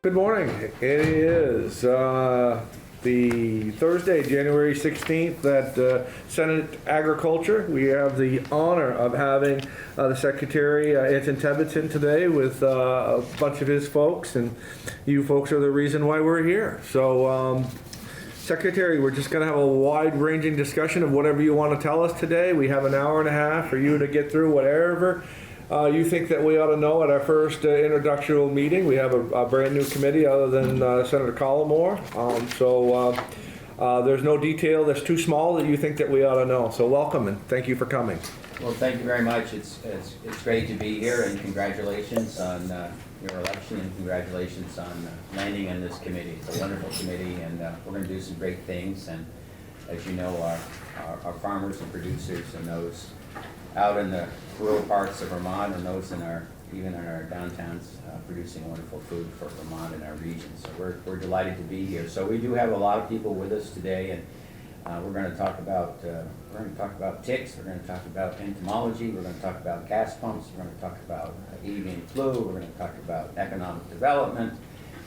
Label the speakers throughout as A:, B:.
A: Good morning. It is the Thursday, January 16th at Senate Agriculture. We have the honor of having the Secretary, Anton Tebbetson, today with a bunch of his folks, and you folks are the reason why we're here. So, Secretary, we're just going to have a wide-ranging discussion of whatever you want to tell us today. We have an hour and a half for you to get through whatever you think that we ought to know at our first introductory meeting. We have a brand new committee other than Senator Collmore. There's no detail that's too small that you think that we ought to know. So welcome and thank you for coming.
B: Well, thank you very much. It's great to be here, and congratulations on your election, and congratulations on landing in this committee. It's a wonderful committee, and we're going to do some great things. And as you know, our farmers and producers and those out in the rural parts of Vermont, and those even in our downtowns, producing wonderful food for Vermont and our region. So we're delighted to be here. So we do have a lot of people with us today, and we're going to talk about ticks. We're going to talk about entomology. We're going to talk about gas pumps. We're going to talk about avian flu. We're going to talk about economic development.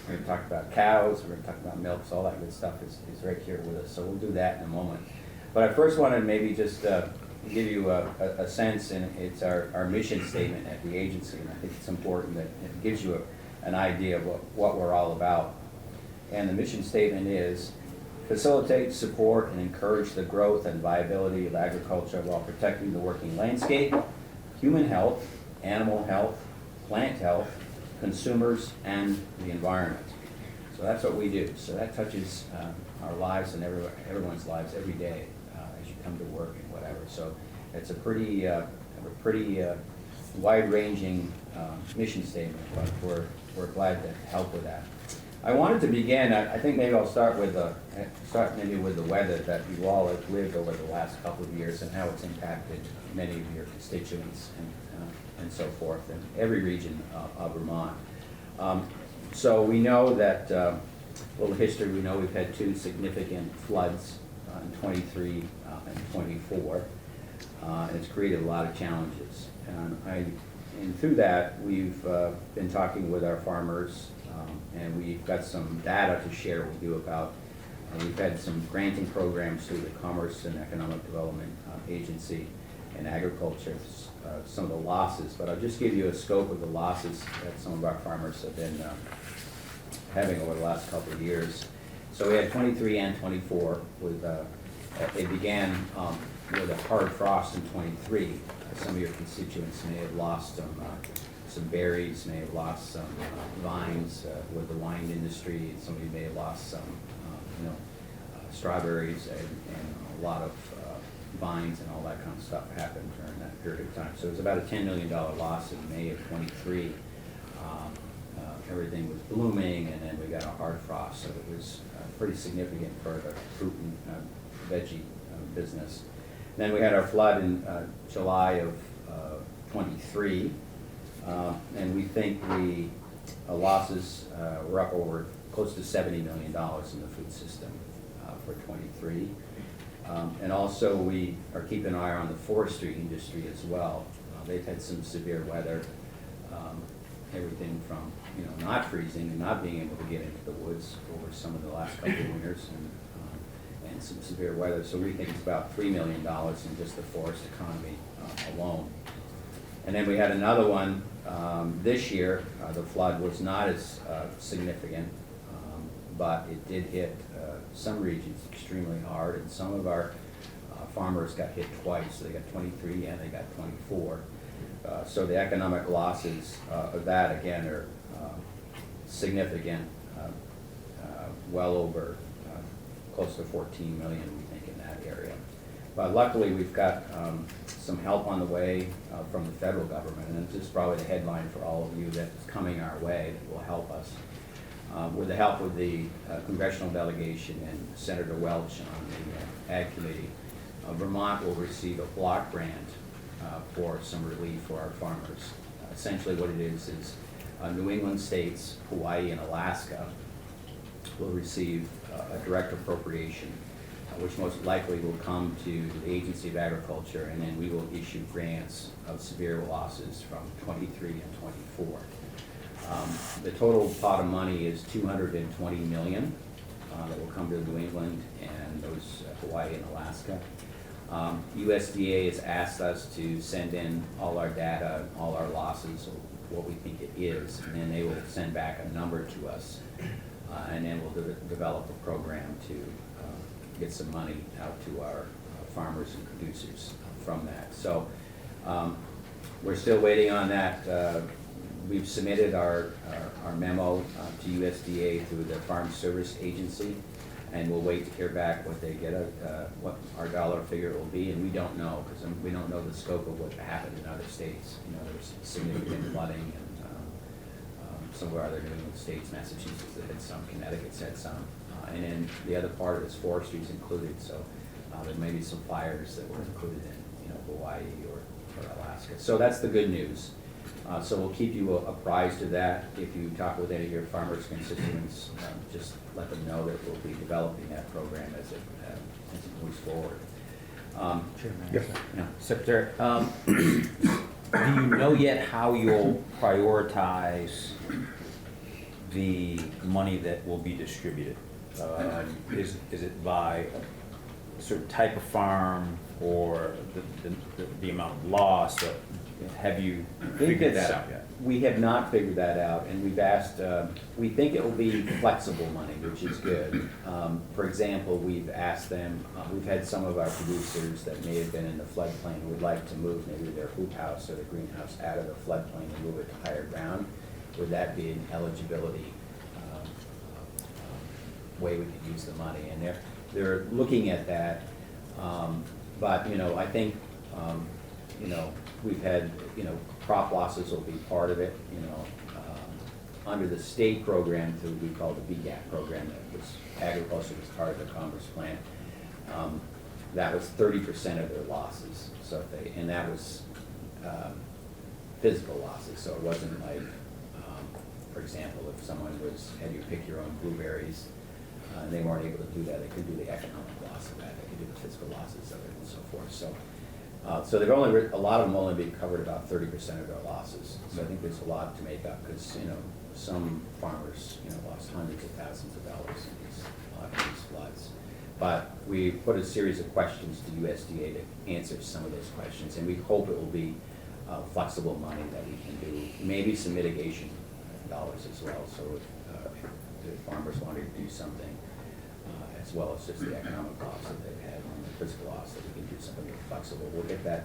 B: We're going to talk about cows. We're going to talk about milk. So all that good stuff is right here with us. So we'll do that in a moment. But I first wanted to maybe just give you a sense, and it's our mission statement at the agency, and I think it's important that it gives you an idea of what we're all about. And the mission statement is: facilitate, support, and encourage the growth and viability of agriculture while protecting the working landscape, human health, animal health, plant health, consumers, and the environment. So that's what we do. So that touches our lives and everyone's lives every day as you come to work and whatever. So it's a pretty wide-ranging mission statement, but we're glad to help with that. I wanted to begin. I think maybe I'll start with the weather that you all have lived over the last couple of years and how it's impacted many of your constituents and so forth in every region of Vermont. So we know that a little history. We know we've had two significant floods in 23 and 24, and it's created a lot of challenges. And through that, we've been talking with our farmers. And we've got some data to share with you about. We've had some granting programs through the Commerce and Economic Development Agency and Agriculture, some of the losses. But I'll just give you a scope of the losses that some of our farmers have been having over the last couple of years. So we had 23 and 24. It began with a hard frost in 23. Some of your constituents may have lost some berries, may have lost some vines with the wine industry. Somebody may have lost some, strawberries and a lot of vines and all that kind of stuff happened during that period of time. So it was about a $10 million loss in May of 23. Everything was blooming, and then we got a hard frost, so it was pretty significant for the fruit and veggie business. Then we had our flood in July of 23. And we think the losses were up over close to $70 million in the food system for 23. And also we are keeping an eye on the forestry industry as well. They've had some severe weather, everything from not freezing and not being able to get into the woods over some of the last couple of winters, and some severe weather. So we think it's about $3 million in just the forest economy alone. And then we had another one this year. The flood was not as significant, but it did hit some regions extremely hard, and some of our farmers got hit twice. So they got 23 and they got 24. So the economic losses of that, again, are significant, well over close to 14 million, we think, in that area. But luckily, we've got some help on the way from the federal government, and this is probably the headline for all of you that's coming our way that will help us. With the help of the congressional delegation and Senator Welch on the Ag Committee, Vermont will receive a block grant for some relief for our farmers. Essentially what it is New England states, Hawaii and Alaska, will receive a direct appropriation, which most likely will come to the Agency of Agriculture, and then we will issue grants of severe losses from 23 and 24. The total pot of money is $220 million that will come to New England and those Hawaii and Alaska. USDA has asked us to send in all our data, all our losses, what we think it is, and then they will send back a number to us, and then we'll develop a program to get some money out to our farmers and producers from that. So we're still waiting on that. We've submitted our memo to USDA through the Farm Service Agency, and we'll wait to hear back what they get, what our dollar figure will be, and we don't know, because we don't know the scope of what happened in other states. You know, there's significant flooding, and some of our other New England states, Massachusetts had some, Connecticut's had some, and then the other part of this forestry is included, so there may be some fires that were included in, Hawaii or Alaska. So that's the good news. So we'll keep you apprised of that. If you talk with any of your farmers' constituents, just let them know that we'll be developing that program as it moves forward.
A: Yes.
B: Yeah.
C: Secretary, do you know yet how you'll prioritize the money that will be distributed? Is it by a certain type of farm or the amount of loss? Have you figured that out yet?
B: We have not figured that out, and we've asked, we think it will be flexible money, which is good. For example, we've asked them, we've had some of our producers that may have been in the floodplain would like to move maybe their hoop house or the greenhouse out of the floodplain and move it to higher ground. Would that be an eligibility way we could use the money? And they're looking at that, but I think we've had, crop losses will be part of it, under the state program through, we call the BGAP program, that was agriculture was part of the Commerce Plan. That was 30% of their losses. So and that was physical losses. So it wasn't like, for example, if someone had you pick your own blueberries, and they weren't able to do that, they could do the economic loss of that. They could do the physical losses of it and so forth. So. So they've only, a lot of them only been covered about 30% of their losses. So I think there's a lot to make up, because, some farmers, lost hundreds of thousands of dollars in these floods. But we put a series of questions to USDA to answer some of those questions, and we hope it will be flexible money that we can do, maybe some mitigation dollars as well. So if the farmers wanted to do something, as well as just the economic loss that they've had and the physical loss, that we can do something flexible. We'll get that.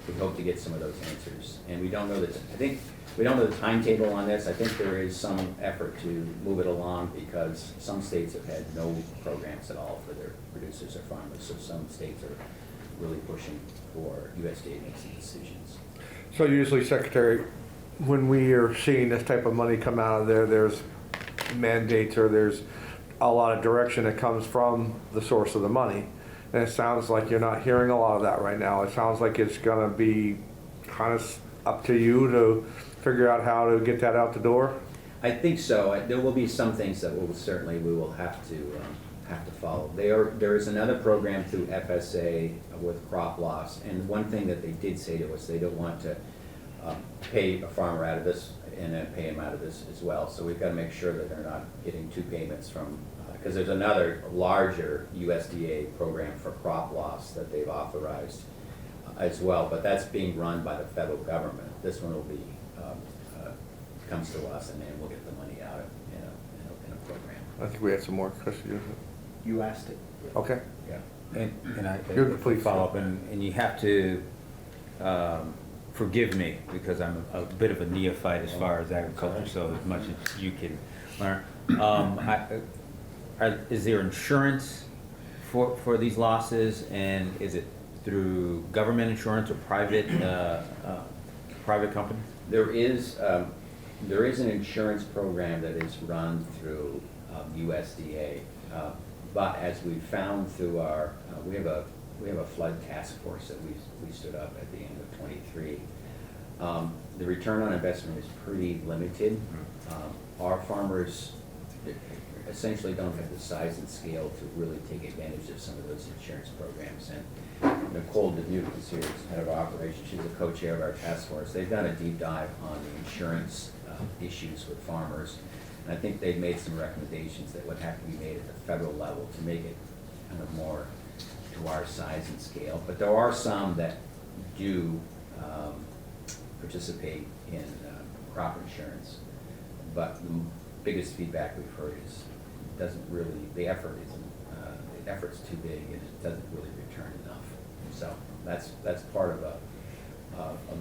B: We hope to get some of those answers, and we don't know that. I think we don't know the timetable on this. I think there is some effort to move it along, because some states have had no programs at all for their producers or farmers. So some states are really pushing for USDA to make some decisions.
A: So usually, Secretary, when we are seeing this type of money come out of there, there's mandates or there's a lot of direction that comes from the source of the money. And it sounds like you're not hearing a lot of that right now. It sounds like it's gonna be kind of up to you to figure out how to get that out the door.
B: I think so. There will be some things that we will have to follow. There is another program through FSA with crop loss, and one thing that they did say to us, they don't want to pay a farmer out of this and then pay him out of this as well. So we've got to make sure that they're not getting two payments from, because there's another larger USDA program for crop loss that they've authorized as well, but that's being run by the federal government. This one will be, comes to us, and then we'll get the money out in a program.
A: I think we had some more questions.
C: You asked it.
A: Okay.
B: Yeah.
C: And I
A: Good, please.
C: follow up, and you have to forgive me, because I'm a bit of a neophyte as far as agriculture, so as much as you can learn. Is there insurance for these losses, and is it through government insurance or private company?
B: There is an insurance program that is run through USDA, but as we found through our, we have a flood task force that we stood up at the end of '23. The return on investment is pretty limited. Our farmers, essentially don't have the size and scale to really take advantage of some of those insurance programs. And Nicole Dubuque is here, as head of operations, she's a co-chair of our task force. They've done a deep dive on the insurance issues with farmers. And I think they've made some recommendations that would have to be made at the federal level to make it kind of more to our size and scale. But there are some that do participate in crop insurance. But the biggest feedback we've heard is it doesn't really, the effort's too big and it doesn't really return enough. So that's part of a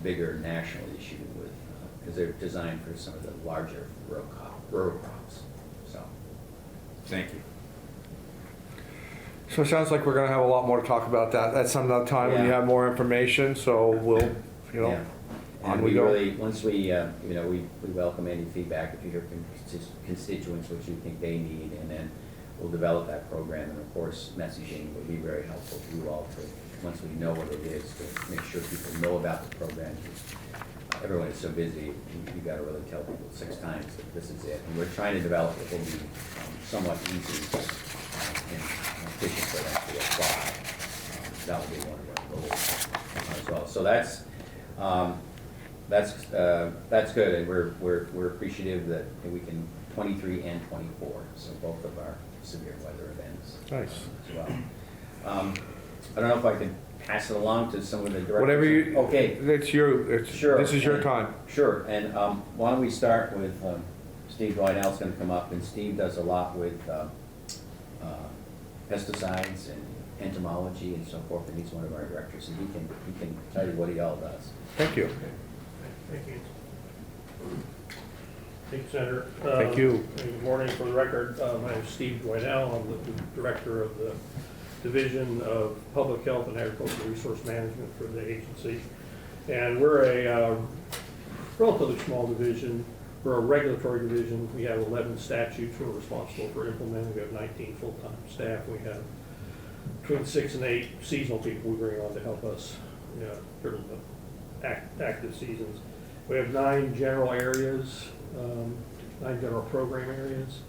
B: bigger national issue with, because they're designed for some of the larger rural crops, so.
C: Thank you.
A: So it sounds like we're gonna have a lot more to talk about that at some other time when you
B: Yeah.
A: have more information, so we'll,
B: Yeah.
A: on
B: And
A: we
B: we
A: go.
B: really, once we welcome any feedback, if you hear from constituents what you think they need, and then we'll develop that program, and of course, messaging will be very helpful to you all to, once we know what it is, to make sure people know about the program. Everyone is so busy, you gotta really tell people 6 times that this is it. And we're trying to develop it will be somewhat easy and efficient for them to apply. That will be one of our goals as well. So that's good, and we're appreciative that we can 23 and 24, so both of our severe weather events
A: Nice.
B: as well. I don't know if I can pass it along to some of the directors.
A: Whatever you,
B: Okay.
A: it's
B: Sure.
A: this is your
B: And-
A: time.
B: Sure, and why don't we start with Steve Dwinell's gonna come up, and Steve does a lot with pesticides and entomology and so forth, and he's one of our directors, and he can tell you what he all does.
A: Thank you.
D: Thank you. Thank you, Senator.
A: Thank you.
D: Good morning. For the record, my name is Steve Dwinell. I'm the Director of the Division of Public Health and Agricultural Resource Management for the agency. And we're a relatively small division. We're a regulatory division. We have 11 statutes we're responsible for implementing. We have 19 full-time staff. We have between 6 and 8 seasonal people we bring on to help us during the active seasons. We have 9 general areas, 9 general program areas.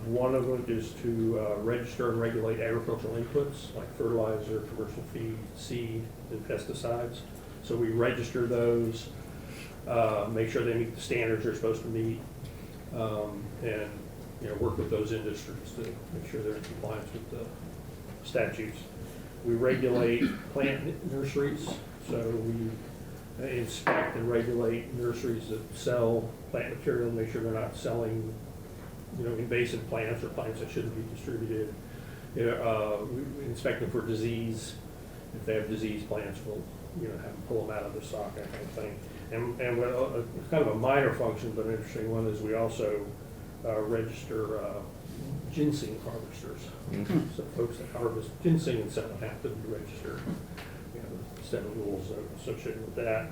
D: One of them is to register and regulate agricultural inputs like fertilizer, commercial feed, seed, and pesticides. So we register those, make sure they meet the standards they're supposed to meet, and work with those industries to make sure they're in compliance with the statutes. We regulate plant nurseries, so we inspect and regulate nurseries that sell plant material, make sure they're not selling invasive plants or plants that shouldn't be distributed. We inspect them for disease. If they have diseased plants, we'll have them pull them out of the stock, that kind of thing. And it's kind of a minor function, but an interesting one is we also register ginseng harvesters. So folks that harvest ginseng and sell it have to be registered. We have a set of rules associated with that.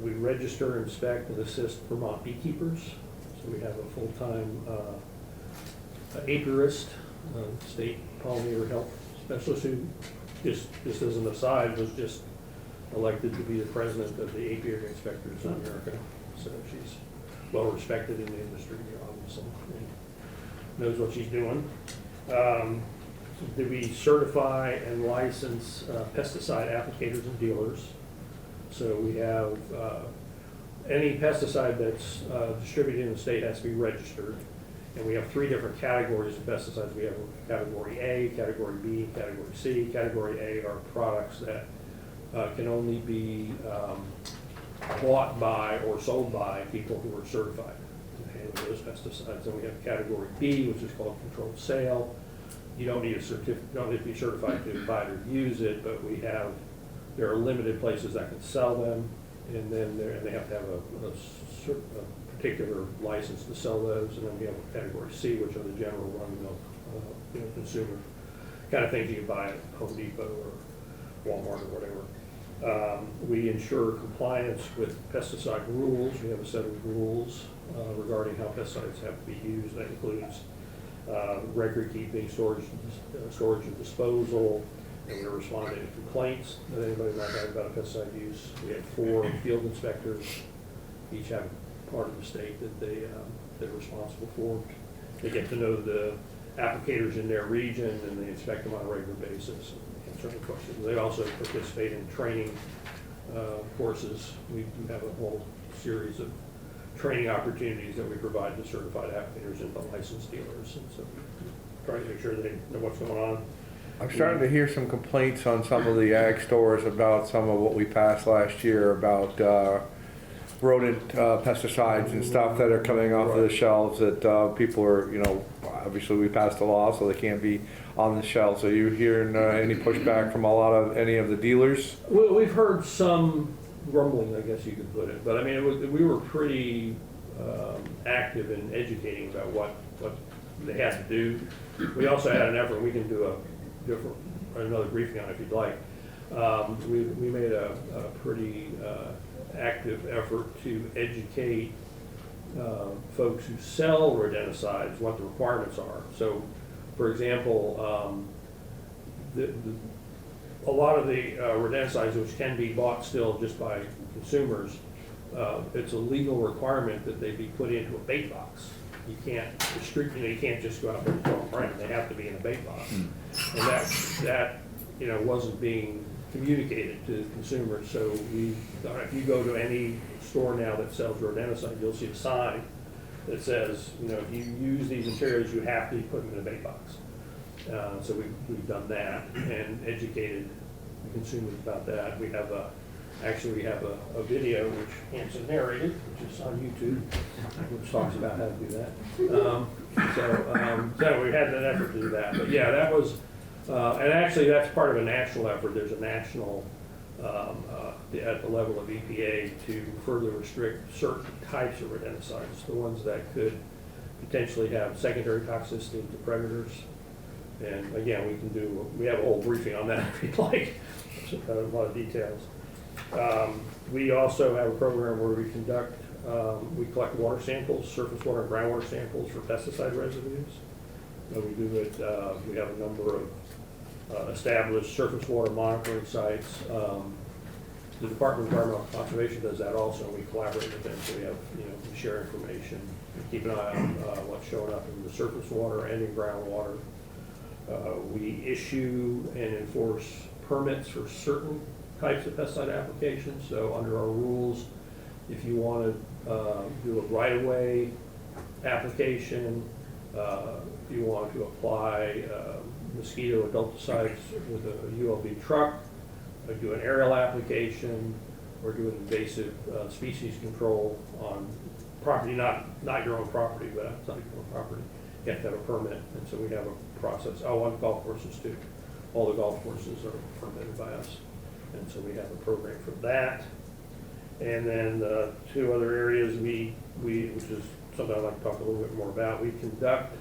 D: We register, inspect, and assist Vermont beekeepers. So we have a full-time apiarist, state pollinator health specialist who, just as an aside, was just elected to be the president of the Apiary Inspectors in America. So she's well respected in the industry, obviously, and knows what she's doing. We certify and license pesticide applicators and dealers. So we have any pesticide that's distributed in the state has to be registered. And we have 3 different categories of pesticides. We have category A, category B, category C. Category A are products that can only be bought by or sold by people who are certified to handle those pesticides. And we have category B, which is called controlled sale. You don't need a certificate, you don't need to be certified to buy or use it, but there are limited places that can sell them, and then they have to have a particular license to sell those. And then we have category C, which are the general run-of-the-mill consumer kind of things you can buy at Home Depot or Walmart or whatever. We ensure compliance with pesticide rules. We have a set of rules regarding how pesticides have to be used. That includes record keeping, storage and disposal, and we're responding to complaints that anybody might have about a pesticide use. We have 4 field inspectors, each have part of the state that they're responsible for. They get to know the applicators in their region, and they inspect them on a regular basis and answer any questions. They also participate in training courses. We do have a whole series of training opportunities that we provide to certified applicators and the licensed dealers, and so we try to make sure they know what's going on.
A: I'm starting to hear some complaints on some of the ag stores about some of what we passed last year about rodent pesticides and stuff that are coming off of the shelves that people are, obviously we passed a law so they can't be on the shelves. Are you hearing any pushback from any of the dealers?
D: Well, we've heard some grumbling, I guess you could put it, but I mean, we were pretty active in educating about what they had to do. We also had an effort, we can do another briefing on it if you'd like. We made a pretty active effort to educate folks who sell rodenticides what the requirements are. So, for example, a lot of the rodenticides, which can be bought still just by consumers, it's a legal requirement that they be put into a bait box. You can't restrict, you can't just go out there and throw them around. They have to be in a bait box. And that wasn't being communicated to consumers. So if you go to any store now that sells rodenticide, you'll see a sign that says, if you use these materials, you have to put them in a bait box. So we've done that and educated the consumers about that. We have a video which Hanson narrated, which is on YouTube, which talks about how to do that. So we had an effort to do that. But yeah, that was, and actually that's part of a national effort. There's a national, at the level of EPA, to further restrict certain types of rodenticides, the ones that could potentially have secondary toxicity to predators. And again, we have a whole briefing on that if you'd like, a lot of details. We also have a program where we collect water samples, surface water and groundwater samples for pesticide residues. We do it, we have a number of established surface water monitoring sites. The Department of Environmental Conservation does that also, and we collaborate with them, so we have, we share information, we keep an eye on what's showing up in the surface water and in groundwater. We issue and enforce permits for certain types of pesticide applications. So under our rules, if you want to do a right-of-way application, if you want to apply mosquito adulticides with a ULB truck, or do an aerial application, or do an invasive species control on property, not your own property, but outside your own property, you have to have a permit. And so we have a process. Oh, on golf courses too. All the golf courses are permitted by us. And so we have a program for that. And then two other areas which is something I'd like to talk a little bit more about. We conduct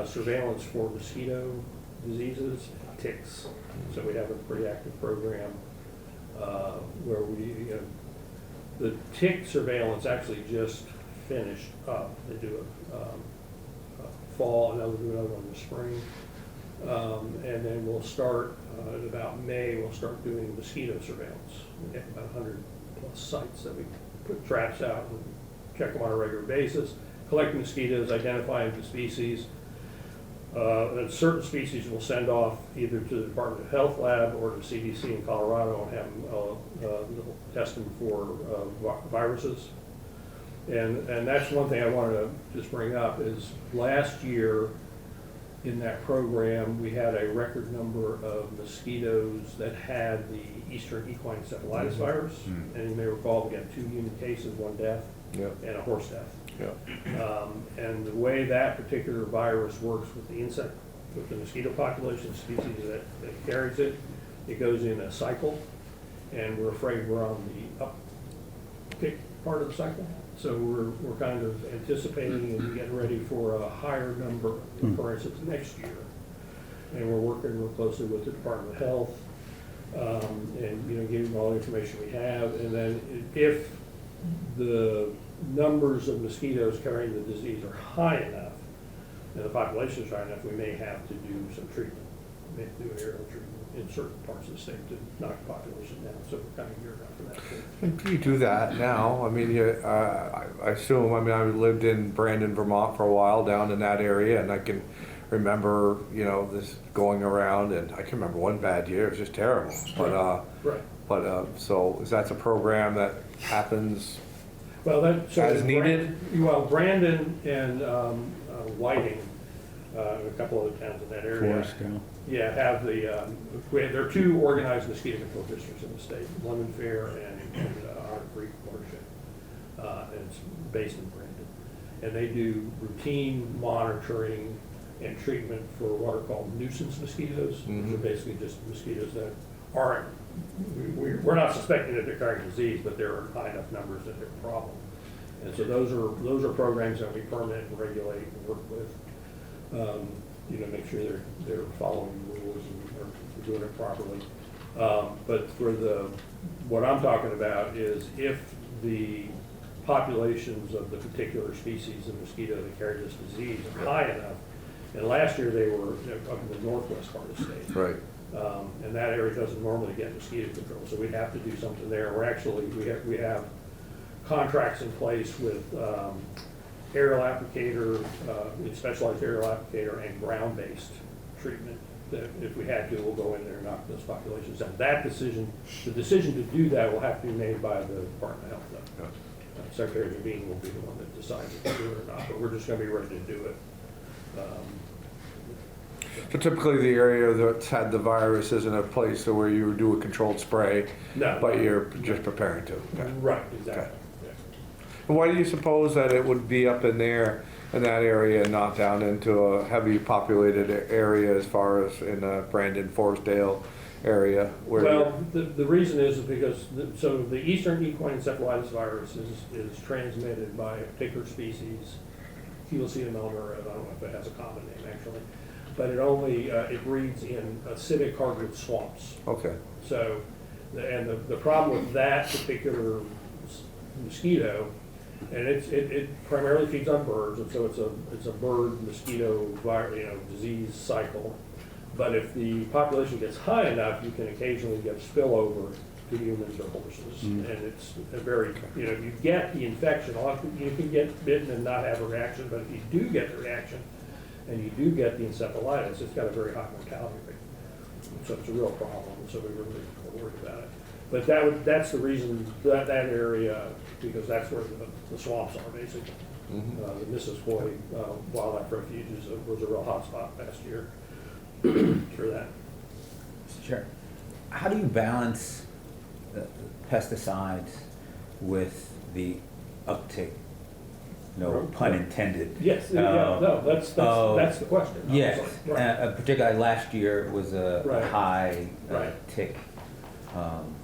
D: surveillance for mosquito diseases, ticks. So we have a pretty active program where the tick surveillance actually just finished up. They do a fall, and they'll do another one in the spring. And then we'll start, at about May, we'll start doing mosquito surveillance. We have about 100 plus sites that we put traps out and check them on a regular basis, collect mosquitoes, identify the species. And certain species we'll send off either to the Department of Health lab or to CDC in Colorado and have them test them for viruses. And that's one thing I wanted to just bring up is last year, in that program, we had a record number of mosquitoes that had the Eastern equine encephalitis virus. And you may recall we had 2 human cases, 1 death, and a horse death. And the way that particular virus works with the insect, with the mosquito population, species that carries it, it goes in a cycle, and we're afraid we're on the uptick part of the cycle. So we're kind of anticipating and getting ready for a higher number of occurrences next year. And we're working real closely with the Department of Health and giving all the information we have. And then if the numbers of mosquitoes carrying the disease are high enough and the population is high enough, we may have to do some treatment. may do an aerial treatment in certain parts of the state to knock the population down, so we're kind of geared up for that too.
A: You do that now. I mean, I assume, I mean, I lived in Brandon, Vermont for a while, down in that area, and I can remember, you know, this going around, and I can remember one bad year, it was just terrible.
D: Right.
A: So is that a program that happens
D: Well, that, so.
A: as needed?
D: Well, Brandon and Whiting, a couple other towns in that area. Yeah, have the, there are 2 organized mosquito control districts in the state, London Fair and Otter Creek watershed. And it's based in Brandon. And they do routine monitoring and treatment for what are called nuisance mosquitoes, which are basically just mosquitoes that aren't, we're not suspecting that they're carrying disease, but there are high enough numbers that they're a problem. And so those are programs that we permit and regulate and work with. You know, make sure they're following the rules and are doing it properly. But for what I'm talking about is if the populations of the particular species of mosquito that carry this disease are high enough, and last year they were up in the northwest part of the state.
A: Right.
D: And that area doesn't normally get mosquito control, so we'd have to do something there. We have contracts in place with aerial applicator, specialized aerial applicator and ground-based treatment. That if we had to, we'll go in there and knock those populations down. That decision, the decision to do that will have to be made by the Department of Health, though. Secretary Levine will be the one that decides if to do it or not, but we're just gonna be ready to do it.
A: So typically the area that's had the virus isn't a place where you do a controlled spray,
D: No.
A: but you're just preparing to. Okay.
D: Right, exactly.
A: Okay.
D: Yeah.
A: And why do you suppose that it would be up in there, in that area, and not down into a heavy populated area as far as in Brandon, Forestdale area? Where
D: Well, the reason is because, so the Eastern equine encephalitis virus is transmitted by a particular species, Helicium elmer, I don't know if it has a common name actually, but it breeds in acidic hardwood swamps.
A: Okay.
D: So, the problem with that particular mosquito, and it primarily feeds on birds, and so it's a bird mosquito disease cycle. But if the population gets high enough, you can occasionally get spillover to humans or horses, and it's a very, you get the infection. You can get bitten and not have a reaction, but if you do get the reaction, and you do get the encephalitis, it's got a very high mortality rate. So it's a real problem, so we really are worried about it. But that's the reason that area, because that's where the swamps are, basically. The Mrs. Hoy Wildlife Refuge was a real hot spot last year for that.
C: Sure. How do you balance pesticides with the uptick? No pun intended.
D: Yes, no, that's the question.
C: Yes,
D: Right.
C: particularly last year was a
D: Right.
C: high
D: Right.
C: tick.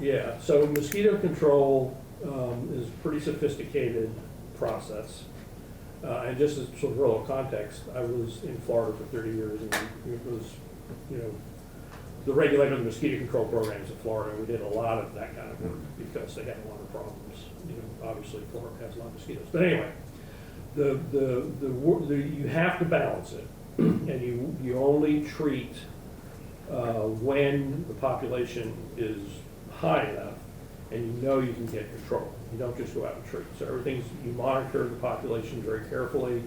D: Yeah, so mosquito control is a pretty sophisticated process. And just as sort of real context, I was in Florida for 30 years, and it was, the regulator of the mosquito control programs in Florida. We did a lot of that kind of work because they had a lot of problems. Obviously Florida has a lot of mosquitoes. But anyway, you have to balance it, and you only treat when the population is high enough, and you can get control. You don't just go out and treat. So you monitor the population very carefully,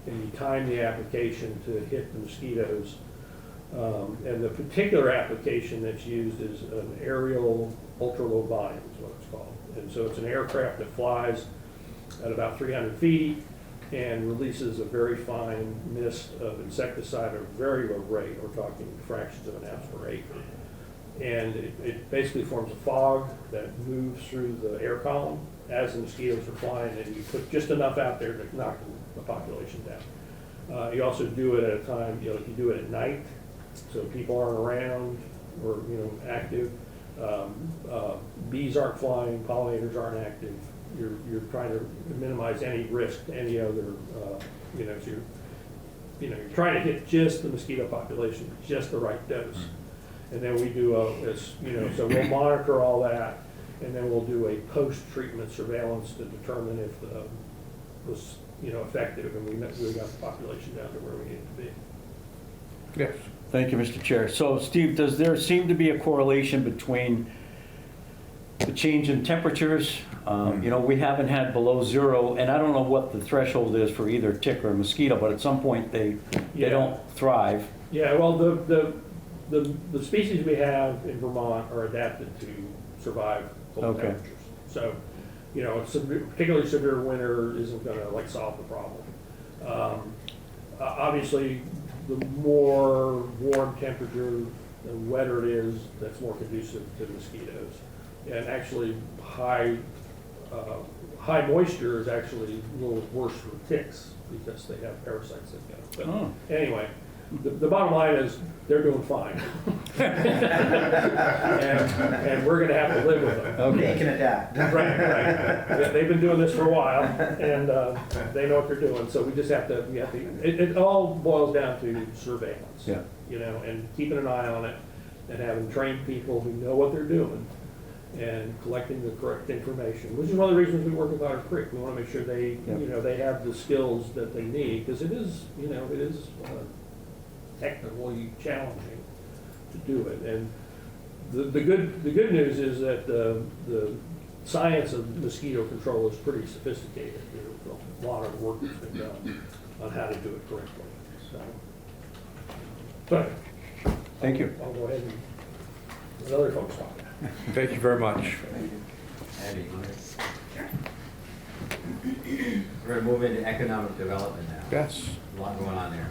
D: and you time the application to hit the mosquitoes. And the particular application that's used is an aerial ultra-low volume is what it's called. And so it's an aircraft that flies at about 300 feet and releases a very fine mist of insecticide at a very low rate. We're talking fractions of an ounce per acre. And it basically forms a fog that moves through the air column as the mosquitoes are flying, and you put just enough out there to knock the population down. You also do it at a time, you do it at night, so people aren't around or active. Bees aren't flying, pollinators aren't active. You're trying to minimize any risk to any other, so you're trying to hit just the mosquito population, just the right dose. And then we do so we'll monitor all that, and then we'll do a post-treatment surveillance to determine if it was effective, and we got the population down to where we need it to be.
A: Yes.
E: Thank you, Mr. Chair. So, Steve, does there seem to be a correlation between the change in temperatures? You know, we haven't had below zero, and I don't know what the threshold is for either tick or mosquito, but at some point they
D: Yeah.
E: don't thrive.
D: Yeah, well, the species we have in Vermont are adapted to survive cold
E: Okay.
D: temperatures. So, you know, particularly severe winter isn't gonna like solve the problem. Obviously, the more warm temperature, the wetter it is, that's more conducive to mosquitoes. And actually, high moisture is actually a little worse for ticks because they have parasites that get them.
E: Oh.
D: But anyway, the bottom line is they're doing fine. and we're gonna have to live with them.
E: Okay.
F: They can adapt.
D: Right. Yeah, they've been doing this for a while, and they know what they're doing, so we just have to, it all boils down to surveillance.
E: Yeah.
D: You know, and keeping an eye on it, and having trained people who know what they're doing, and collecting the correct information, which is one of the reasons we work with Otter Creek. We wanna make sure they,
E: Yep.
D: you know, they have the skills that they need, because it is, you know, it is technically challenging to do it. And the good news is that the science of mosquito control is pretty sophisticated. There's a lot of work that's been done on how to do it correctly. So, but
E: Thank you.
D: I'll go ahead and let other folks talk.
A: Thank you very much.
B: Abby, we're gonna move into economic development now.
A: Yes.
B: A lot going on there.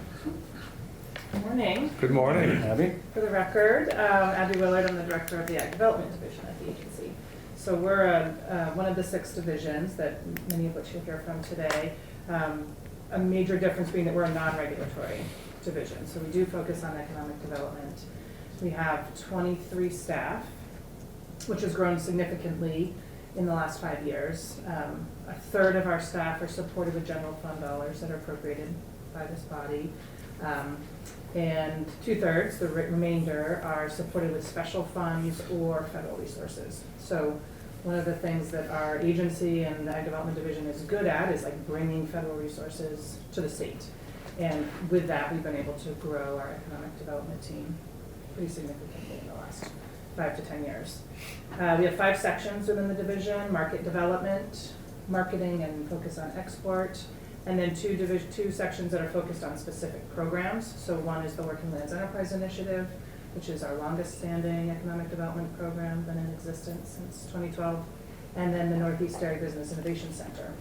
G: Good morning.
A: Good morning.
E: Abby?
G: For the record, Abby Willard, I'm the director of the Ag Development Division at the agency. So we're one of the 6 divisions that many of which you'll hear from today. A major difference being that we're a non-regulatory division. So we do focus on economic development. We have 23 staff, which has grown significantly in the last 5 years. A third of our staff are supported with general fund dollars that are appropriated by this body. And 2/3, the remainder, are supported with special funds or federal resources. So one of the things that our agency and the Ag Development Division is good at is like bringing federal resources to the state. And with that, we've been able to grow our economic development team pretty significantly in the last 5 to 10 years. We have 5 sections within the division: market development, marketing and focus on export, and then 2 sections that are focused on specific programs. So one is the Working Lands Enterprise Initiative, which is our longest standing economic development program, been in existence since 2012. And then the Northeast Dairy Business Innovation Center,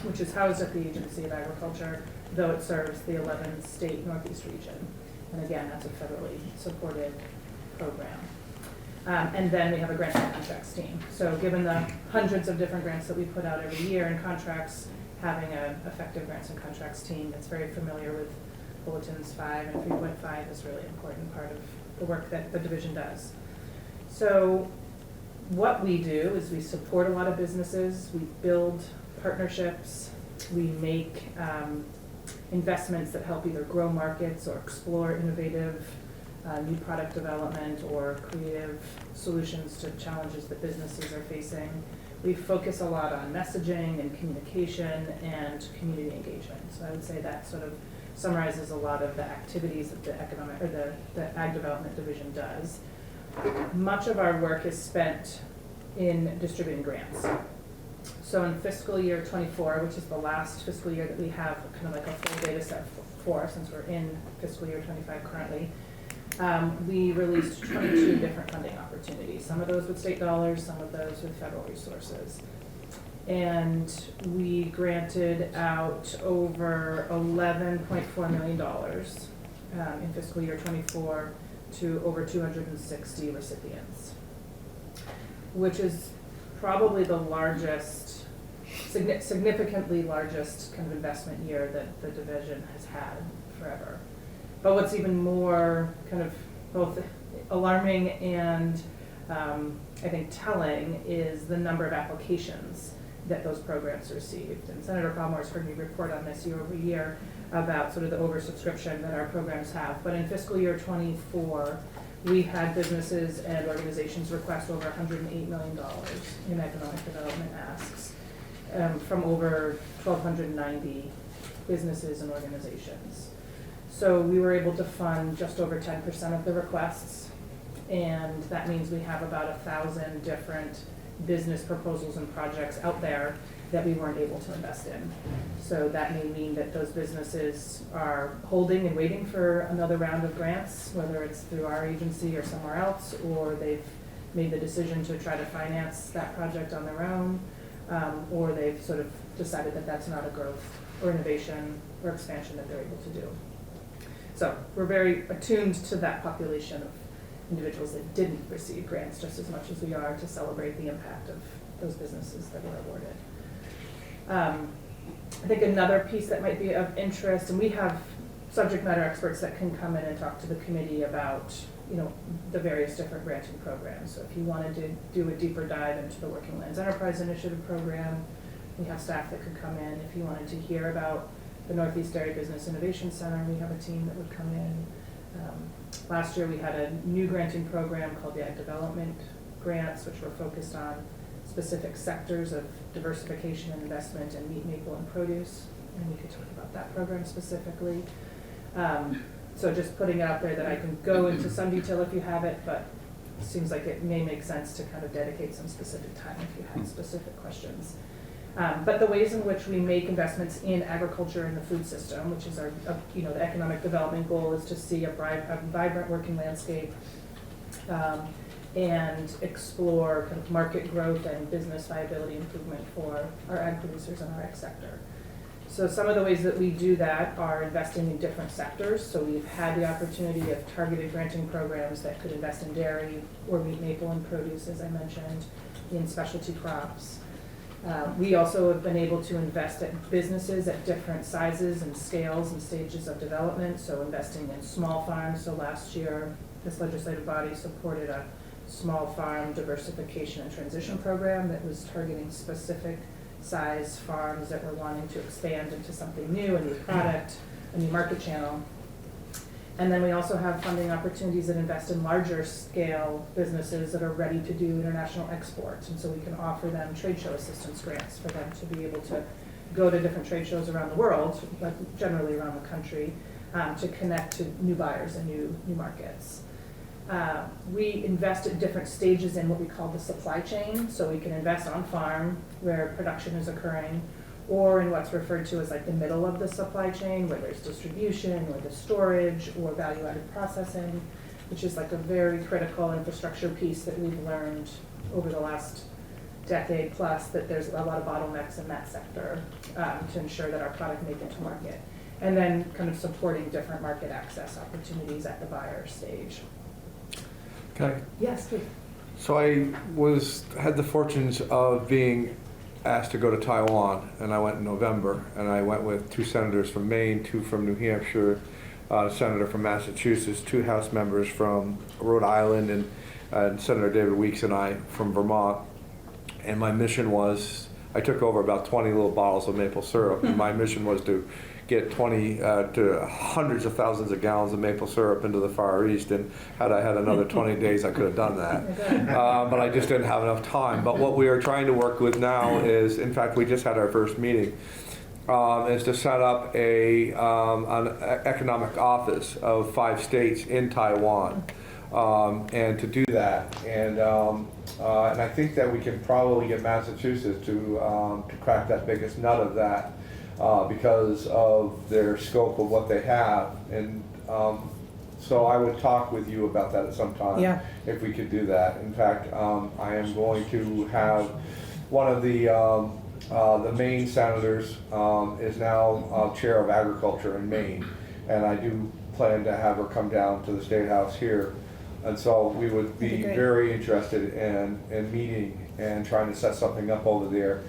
G: which is housed at the Agency of Agriculture, though it serves the 11 state Northeast region. And again, that's a federally supported program. And then we have a grants and contracts team. So given the hundreds of different grants that we put out every year in contracts, having an effective grants and contracts team that's very familiar with bulletins 5 and 3.5 is really an important part of the work that the division does. So what we do is we support a lot of businesses, we build partnerships, we make investments that help either grow markets or explore innovative new product development or creative solutions to challenges that businesses are facing. We focus a lot on messaging and communication and community engagement. So I would say that sort of summarizes a lot of the activities that the Ag Development Division does. Much of our work is spent in distributing grants. So in fiscal year 24, which is the last fiscal year that we have kind of like a full data set for, since we're in fiscal year 25 currently, we released 22 different funding opportunities, some of those with state dollars, some of those with federal resources. And we granted out over $11.4 million in fiscal year 24 to over 260 recipients, which is probably the largest, significantly largest kind of investment year that the division has had forever. But what's even more kind of both alarming and I think telling is the number of applications that those programs received. And Senator Palmore's heard me report on this year over year about sort of the oversubscription that our programs have. But in fiscal year 24, we had businesses and organizations request over $108 million in economic development asks from over 1,290 businesses and organizations. So we were able to fund just over 10% of the requests, and that means we have about 1,000 different business proposals and projects out there that we weren't able to invest in. So that may mean that those businesses are holding and waiting for another round of grants, whether it's through our agency or somewhere else, or they've made the decision to try to finance that project on their own, or they've sort of decided that that's not a growth or innovation or expansion that they're able to do. So we're very attuned to that population of individuals that didn't receive grants just as much as we are to celebrate the impact of those businesses that were awarded. I think another piece that might be of interest, and we have subject matter experts that can come in and talk to the committee about, you know, the various different granting programs. So if you wanted to do a deeper dive into the Working Lands Enterprise Initiative program, we have staff that could come in. If you wanted to hear about the Northeast Dairy Business Innovation Center, we have a team that would come in. Last year we had a new granting program called the Ag Development Grants, which were focused on specific sectors of diversification and investment in meat, maple, and produce, and we could talk about that program specifically. So just putting it out there that I can go into some detail if you have it, but it seems like it may make sense to kind of dedicate some specific time if you have specific questions. But the ways in which we make investments in agriculture and the food system, which is our, you know, the economic development goal is to see a vibrant working landscape, and explore kind of market growth and business viability improvement for our ag producers and our ag sector. So some of the ways that we do that are investing in different sectors. So we've had the opportunity of targeted granting programs that could invest in dairy or meat, maple, and produce, as I mentioned, in specialty crops. We also have been able to invest at businesses at different sizes and scales and stages of development, so investing in small farms. So last year, this legislative body supported a small farm diversification and transition program that was targeting specific size farms that were wanting to expand into something new, a new product, a new market channel. And then we also have funding opportunities that invest in larger scale businesses that are ready to do international exports. And so we can offer them trade show assistance grants for them to be able to go to different trade shows around the world, but generally around the country, to connect to new buyers and new markets. We invest at different stages in what we call the supply chain. So we can invest on farm where production is occurring, or in what's referred to as like the middle of the supply chain, where there's distribution or the storage or value-added processing, which is like a very critical infrastructure piece that we've learned over the last decade plus, that there's a lot of bottlenecks in that sector to ensure that our product make it to market. And then kind of supporting different market access opportunities at the buyer stage.
A: Okay.
G: Yes, please.
A: So I had the fortunes of being asked to go to Taiwan, and I went in November, and I went with 2 senators from Maine, 2 from New Hampshire, a senator from Massachusetts, 2 House members from Rhode Island, and Senator David Weeks and I from Vermont. And my mission was, I took over about 20 little bottles of maple syrup, and my mission was to get 20 to hundreds of thousands of gallons of maple syrup into the Far East, and had I had another 20 days, I could have done that. But I just didn't have enough time. But what we are trying to work with now is, in fact, we just had our first meeting, is to set up an economic office of 5 states in Taiwan, and to do that. And I think that we can probably get Massachusetts to crack that biggest nut of that. Because of their scope of what they have, and so I would talk with you about that at some time, if we could do that. In fact, I am going to have one of the Maine senators is now chair of agriculture in Maine, and I do plan to have her come down to the State House here, and so we would be very interested in meeting and trying to set something up over there.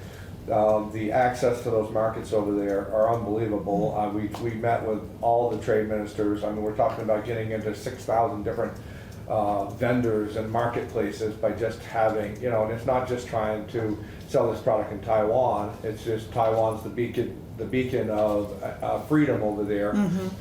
A: The access to those markets over there are unbelievable. We met with all the trade ministers. I mean, we're talking about getting into 6,000 different vendors and marketplaces by just having, you know, and it's not just trying to sell this product in Taiwan. It's just Taiwan's the beacon of freedom over there,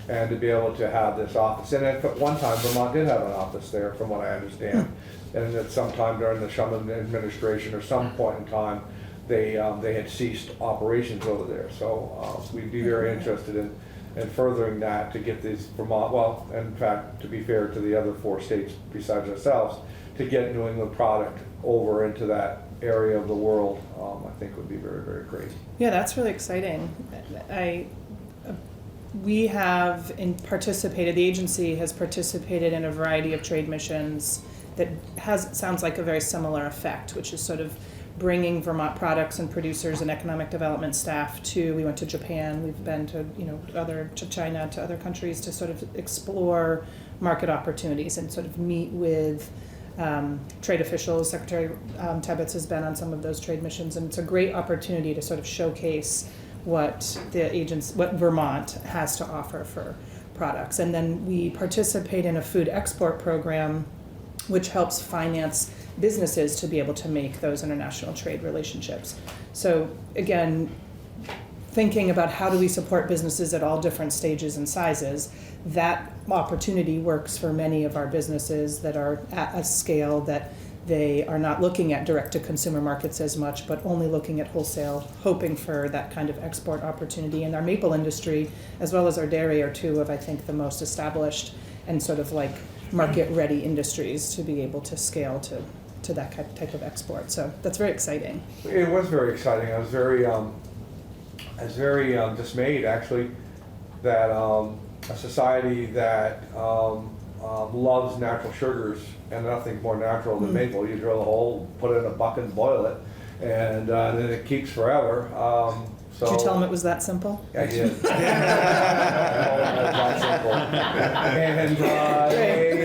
A: and to be able to have this office. And at one time, Vermont did have an office there, from what I understand. And at some time during the Shuman administration, or some point in time, they had ceased operations over there. So we'd be very interested in and furthering that to get these Vermont, well, in fact, to be fair to the other 4 states besides ourselves, to get New England product over into that area of the world, I think would be very, very great.
G: Yeah, that's really exciting. We have participated, the agency has participated in a variety of trade missions that sounds like a very similar effect, which is sort of bringing Vermont products and producers and economic development staff we went to Japan, we've been to, to China, to other countries to sort of explore market opportunities and sort of meet with trade officials. Secretary Tebbets has been on some of those trade missions, and it's a great opportunity to sort of showcase what Vermont has to offer for products. And then we participate in a food export program which helps finance businesses to be able to make those international trade relationships. So again, thinking about how do we support businesses at all different stages and sizes, that opportunity works for many of our businesses that are at a scale that they are not looking at direct-to-consumer markets as much, but only looking at wholesale, hoping for that kind of export opportunity. And our maple industry, as well as our dairy, are two of, I think, the most established and sort of like market-ready industries to be able to scale to that type of export. So that's very exciting.
A: It was very exciting. I was very dismayed, actually, that a society that loves natural sugars, and nothing more natural than maple. You drill a hole, put it in a bucket and boil it, and then it keeps forever.
G: Did you tell them it was that simple?
A: I did. That simple.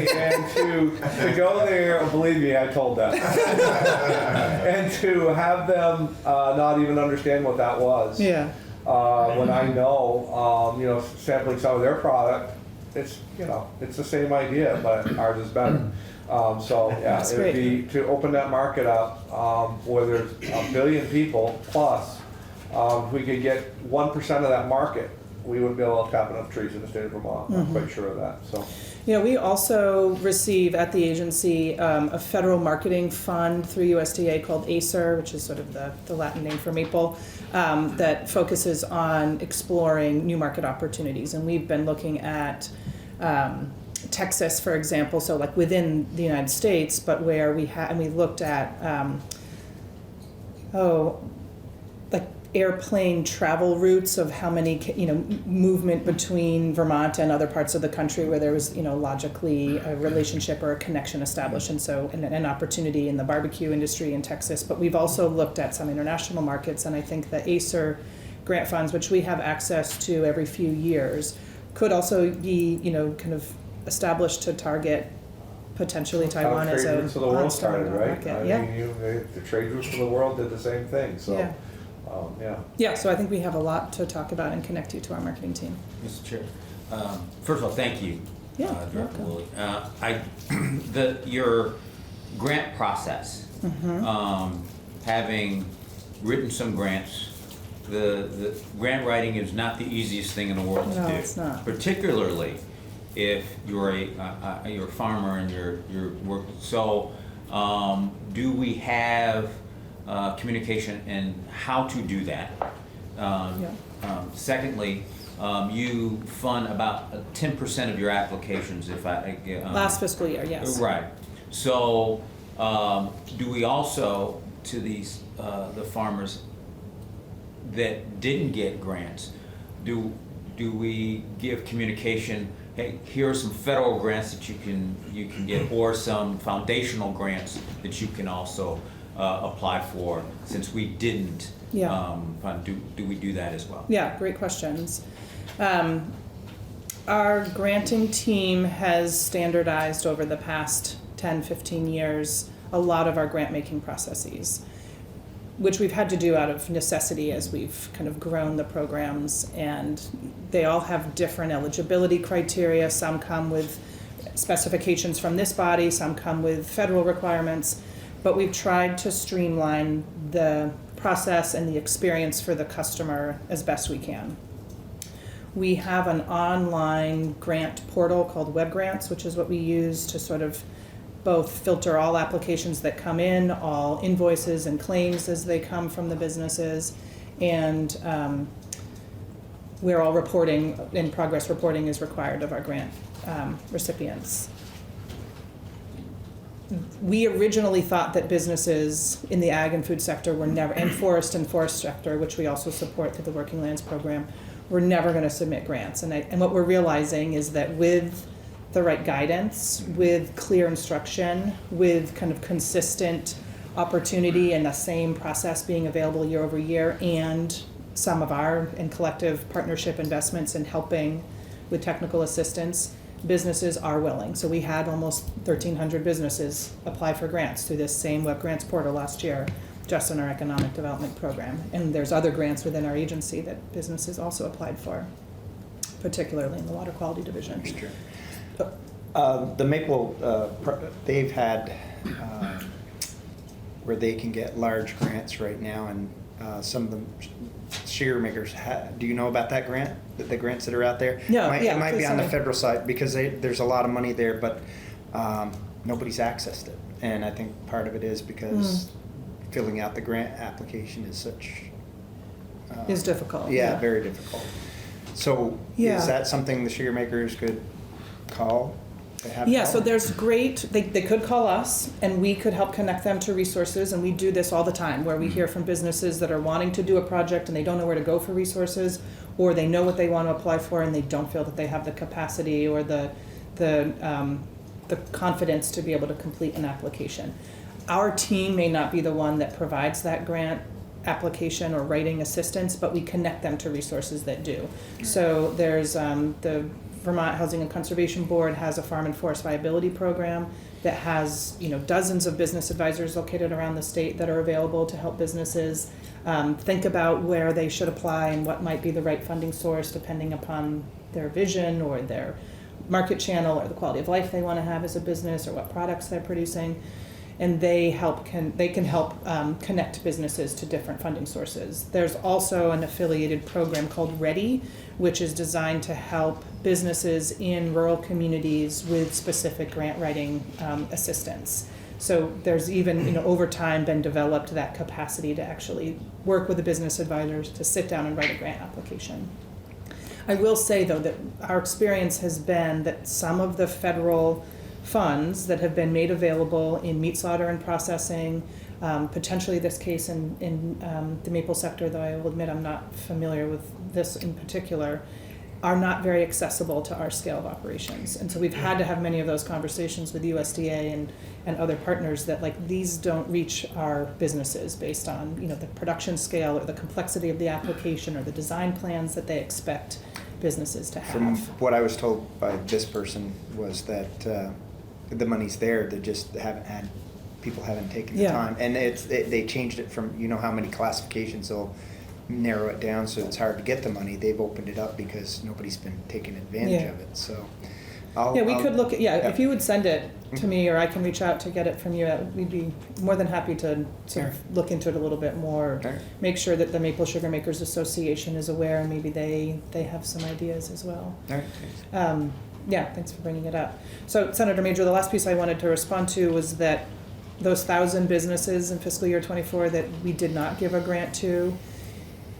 A: And to go there, believe me, I told them. And to have them not even understand what that was.
G: Yeah.
A: When I know, sampling some of their product, it's the same idea, but ours is better.
G: That's
A: it would be to open that market up where there's 1 billion people plus. If we could get 1% of that market, we wouldn't be able to tap enough trees in the state of Vermont. I'm quite sure of that. So.
G: We also receive at the agency a federal marketing fund through USDA called ACER, which is sort of the Latin name for maple, that focuses on exploring new market opportunities. And we've been looking at Texas, for example, so like within the United States, but where we looked at, like airplane travel routes of how many, movement between Vermont and other parts of the country where there was, logically a relationship or a connection established, and so an opportunity in the barbecue industry in Texas. But we've also looked at some international markets, and I think the ACER grant funds, which we have access to every few years, could also be, kind of established to target potentially Taiwan as a
A: trade routes of the world started, right?
G: market.
A: The trade routes of the world did the same thing. So,
G: so I think we have a lot to talk about and connect you to our marketing team.
C: Mr. Chair, first of all, thank you, Director
G: welcome.
C: Woolley. Your grant process, having written some grants, the grant writing is not the easiest thing in the world to do.
G: No, it's not.
C: Particularly if you're you're a farmer and you're working. So, do we have communication and how to do that? Secondly, you fund about 10% of your applications, if
G: last fiscal year, yes.
C: Right. So, do we also, to these the farmers that didn't get grants, do we give communication? Hey, here are some federal grants that you can get, or some foundational grants that you can also apply for. Since we didn't, do we do that as well?
G: Yeah, great questions. Our granting team has standardized over the past 10, 15 years a lot of our grant making processes, which we've had to do out of necessity as we've kind of grown the programs, and they all have different eligibility criteria. Some come with specifications from this body, some come with federal requirements, but we've tried to streamline the process and the experience for the customer as best we can. We have an online grant portal called Web Grants, which is what we use to sort of both filter all applications that come in, all invoices and claims as they come from the businesses, and where all reporting, in progress reporting is required of our grant recipients. We originally thought that businesses in the ag and food sector were never, and forest sector, which we also support through the Working Lands Program, were never going to submit grants. And what we're realizing is that with the right guidance, with clear instruction, with kind of consistent opportunity and the same process being available year over year, and some of our and collective partnership investments in helping with technical assistance, businesses are willing. So we had almost 1,300 businesses apply for grants through this same web grants portal last year, just in our economic development program. And there's other grants within our agency that businesses also applied for, particularly in the water quality division.
F: The Maple, they've had where they can get large grants right now, and some of them sugar makers. Do you know about that grant? The grants that are out there?
G: No,
F: It might be on the
G: please.
F: federal side because there's a lot of money there, but nobody's accessed it. And I think part of it is because filling out the grant application is such
G: Is difficult.
F: Yeah, very difficult. So
G: Yeah.
F: is that something the sugar makers could call? to have
G: Yeah,
F: help?
G: so there's great, they could call us and we could help connect them to resources, and we do this all the time where we hear from businesses that are wanting to do a project and they don't know where to go for resources, or they know what they want to apply for and they don't feel that they have the capacity or the confidence to be able to complete an application. Our team may not be the one that provides that grant application or writing assistance, but we connect them to resources that do. So there's the Vermont Housing and Conservation Board has a farm and forest viability program that has, dozens of business advisors located around the state that are available to help businesses think about where they should apply and what might be the right funding source depending upon their vision or their market channel or the quality of life they want to have as a business or what products they're producing. And they can help connect businesses to different funding sources. There's also an affiliated program called READY, which is designed to help businesses in rural communities with specific grant writing assistance. So there's even, over time been developed that capacity to actually work with the business advisors to sit down and write a grant application. I will say though that our experience has been that some of the federal funds that have been made available in meat slaughter and processing, potentially this case in the maple sector, though I will admit I'm not familiar with this in particular, are not very accessible to our scale of operations. And so we've had to have many of those conversations with USDA and other partners that these don't reach our businesses based on the production scale or the complexity of the application or the design plans that they expect businesses to have.
F: From what I was told by this person was that the money's there, they just people haven't taken the time. And they changed it from, how many classifications, they'll narrow it down so it's hard to get the money. They've opened it up because nobody's been taking advantage of it. So
G: we could look at, if you would send it to me or I can reach out to get it from you, we'd be more than happy to sort of look into it a little bit more.
F: Sure.
G: Make sure that the Maple Sugar Makers Association is aware and maybe they have some ideas as well.
F: All right.
G: Thanks for bringing it up. So Senator Major, the last piece I wanted to respond to was that those 1,000 businesses in fiscal year 24 that we did not give a grant to,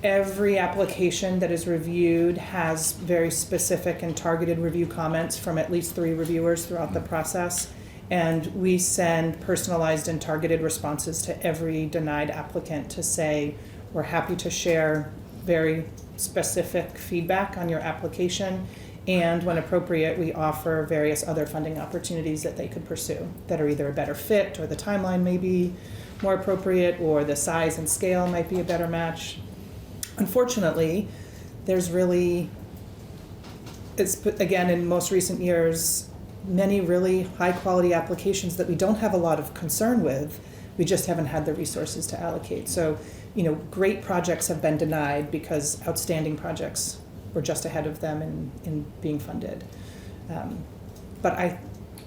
G: every application that is reviewed has very specific and targeted review comments from at least 3 reviewers throughout the process. And we send personalized and targeted responses to every denied applicant to say, we're happy to share very specific feedback on your application. And when appropriate, we offer various other funding opportunities that they could pursue that are either a better fit or the timeline may be more appropriate or the size and scale might be a better match. Unfortunately, there's really, again, in most recent years, many really high quality applications that we don't have a lot of concern with. We just haven't had the resources to allocate. So, great projects have been denied because outstanding projects were just ahead of them in being funded. But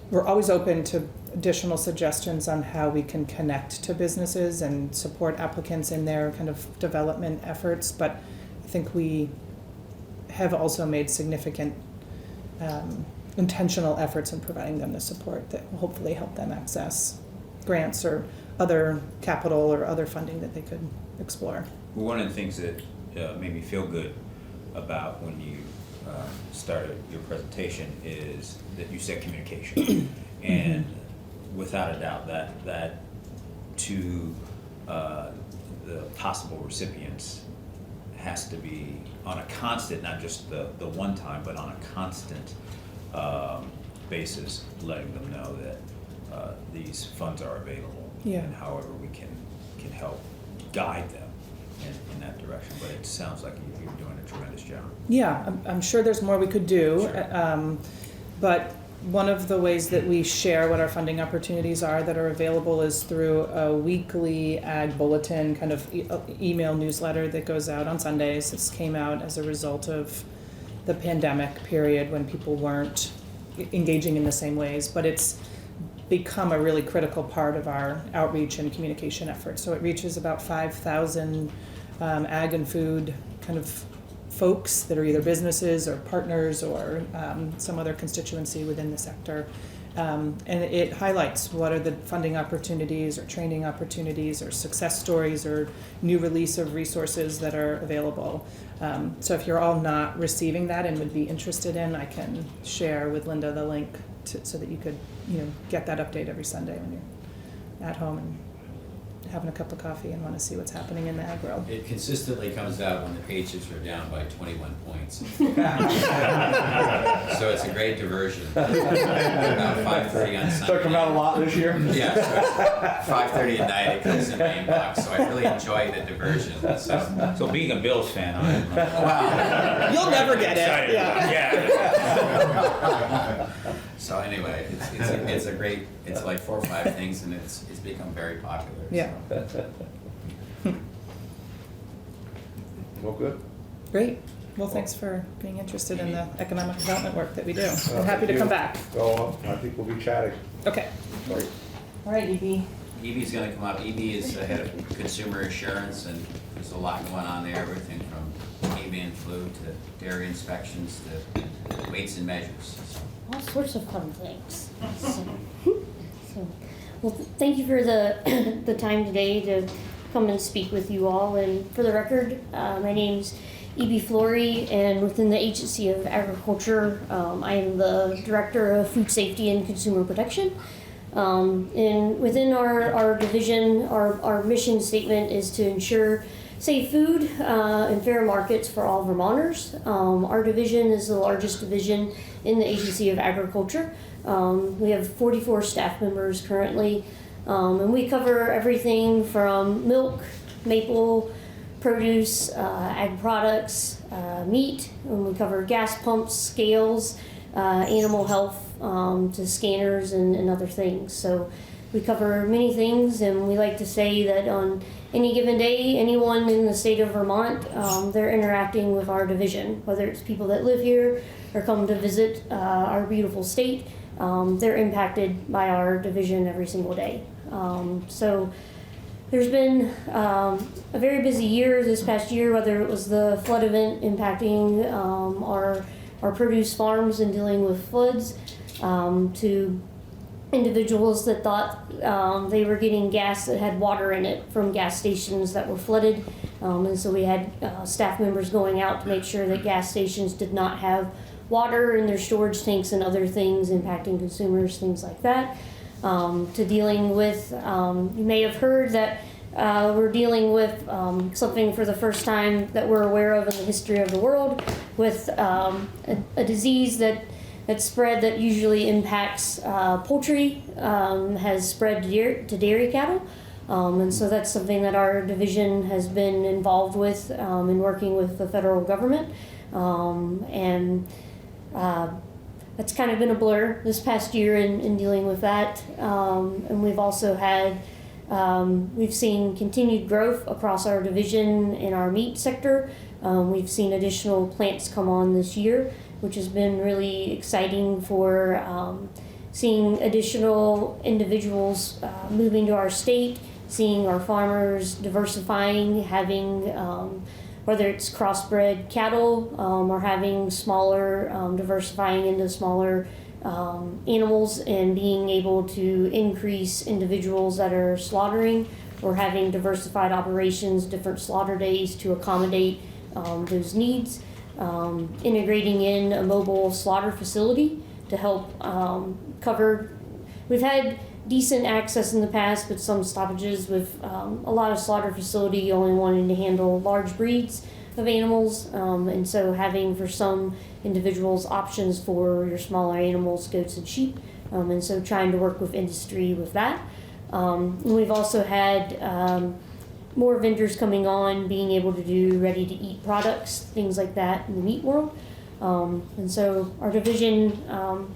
G: we're always open to additional suggestions on how we can connect to businesses and support applicants in their kind of development efforts. But I think we have also made significant intentional efforts in providing them the support that will hopefully help them access grants or other capital or other funding that they could explore.
C: One of the things that made me feel good about when you started your presentation is that you said communication. And without a doubt, that to the possible recipients has to be on a constant, not just the one time, but on a constant basis, letting them know that these funds are available.
G: Yeah.
C: And however we can help guide them in that direction. But it sounds like you're doing a tremendous job.
G: Yeah, I'm sure there's more we could do.
C: Sure.
G: But one of the ways that we share what our funding opportunities are that are available is through a weekly ag bulletin, kind of email newsletter that goes out on Sundays. This came out as a result of the pandemic period when people weren't engaging in the same ways, but it's become a really critical part of our outreach and communication efforts. So it reaches about 5,000 ag and food kind of folks that are either businesses or partners or some other constituency within the sector. And it highlights what are the funding opportunities or training opportunities or success stories or new release of resources that are available. So if you're all not receiving that and would be interested in, I can share with Linda the link so that you could get that update every Sunday when you're at home and having a cup of coffee and want to see what's happening in the ag world.
H: It consistently comes out when the pages are down by 21 points. So it's a great diversion. About 5:30 on Sunday.
A: So it come out a lot this year?
H: Yeah, so 5:30 at night it comes in my inbox, so I really enjoy the diversion.
C: So being a Bills fan, I'm
H: Wow.
G: You'll never get it.
C: excited.
G: Yeah.
H: So anyway, it's a great, it's like 4 or 5 things, and it's become very popular.
G: Yeah.
H: So.
A: Well, good.
G: Great. Well, thanks for being interested in the economic development work that we do. I'm happy
A: Thank
G: to
A: you.
G: come back.
A: So I think we'll be chatting.
G: Okay.
A: Great.
G: All right, EB.
H: EB's gonna come up. EB is the head of consumer assurance, and there's a lot going on there, everything from avian flu to dairy inspections to weights and measures. So,
I: All sorts of fun things. Well, thank you for the the time today to come and speak with you all. And for the record, my name's E.B. Flory, and within the Agency of Agriculture, I am the Director of Food Safety and Consumer Protection. And within our division, our mission statement is to ensure safe food and fair markets for all Vermonters. Our division is the largest division in the Agency of Agriculture. We have 44 staff members currently, and we cover everything from milk, maple, produce, ag products, meat, and we cover gas pumps, scales, animal health, to scanners and other things. So we cover many things, and we like to say that on any given day, anyone in the state of Vermont, they're interacting with our division, whether it's people that live here or come to visit our beautiful state. They're impacted by our division every single day. So there's been a very busy year this past year, whether it was the flood event impacting our produce farms and dealing with floods, to individuals that thought they were getting gas that had water in it from gas stations that were flooded. And so we had staff members going out to make sure that gas stations did not have water in their storage tanks and other things impacting consumers, things like that. To dealing with, you may have heard that we're dealing with something for the first time that we're aware of in the history of the world, with a disease that spread that usually impacts poultry, has spread to dairy cattle. And so that's something that our division has been involved with in working with the federal government. That's kind of been a blur this past year in dealing with that. And we've also had, we've seen continued growth across our division in our meat sector. We've seen additional plants come on this year, which has been really exciting for seeing additional individuals moving to our state, seeing our farmers diversifying, having whether it's crossbred cattle or having smaller, diversifying into smaller animals and being able to increase individuals that are slaughtering, or having diversified operations, different slaughter days to accommodate those needs. integrating in a mobile slaughter facility to help cover. We've had decent access in the past, but some stoppages with a lot of slaughter facility only wanting to handle large breeds of animals, and so having for some individuals options for your smaller animals, goats and sheep, and so trying to work with industry with that. And we've also had more vendors coming on, being able to do ready-to-eat products, things like that in the meat world. And so our division,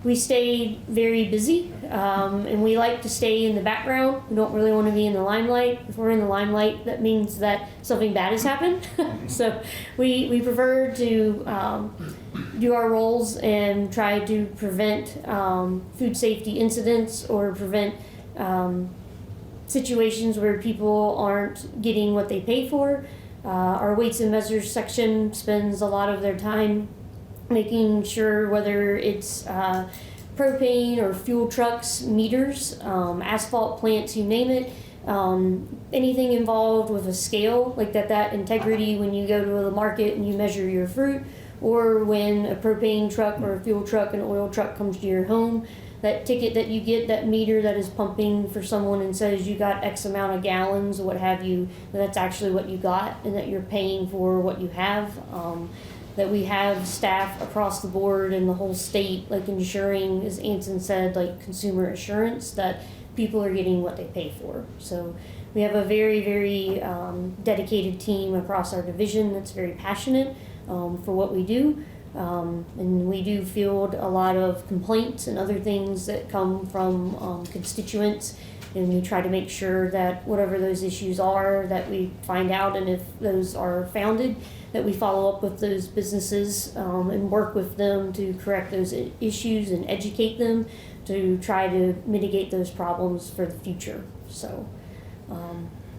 I: we stay very busy, and we like to stay in the background. We don't really want to be in the limelight. If we're in the limelight, that means that something bad has happened. So we prefer to do our roles and try to prevent food safety incidents or prevent situations where people aren't getting what they pay for. Our weights and measures section spends a lot of their time making sure whether it's propane or fuel trucks, meters, asphalt plants, you name it, anything involved with a scale, like that integrity when you go to the market and you measure your fruit, or when a propane truck or a fuel truck, an oil truck comes to your home, that ticket that you get, that meter that is pumping for someone and says you got X amount of gallons or what have you, that's actually what you got and that you're paying for what you have. That we have staff across the board in the whole state, like ensuring, as Anson said, like consumer assurance that people are getting what they pay for. So we have a very, very dedicated team across our division that's very passionate for what we do. And we do field a lot of complaints and other things that come from constituents, and we try to make sure that whatever those issues are, that we find out, and if those are founded, that we follow up with those businesses and work with them to correct those issues and educate them to try to mitigate those problems for the future. So.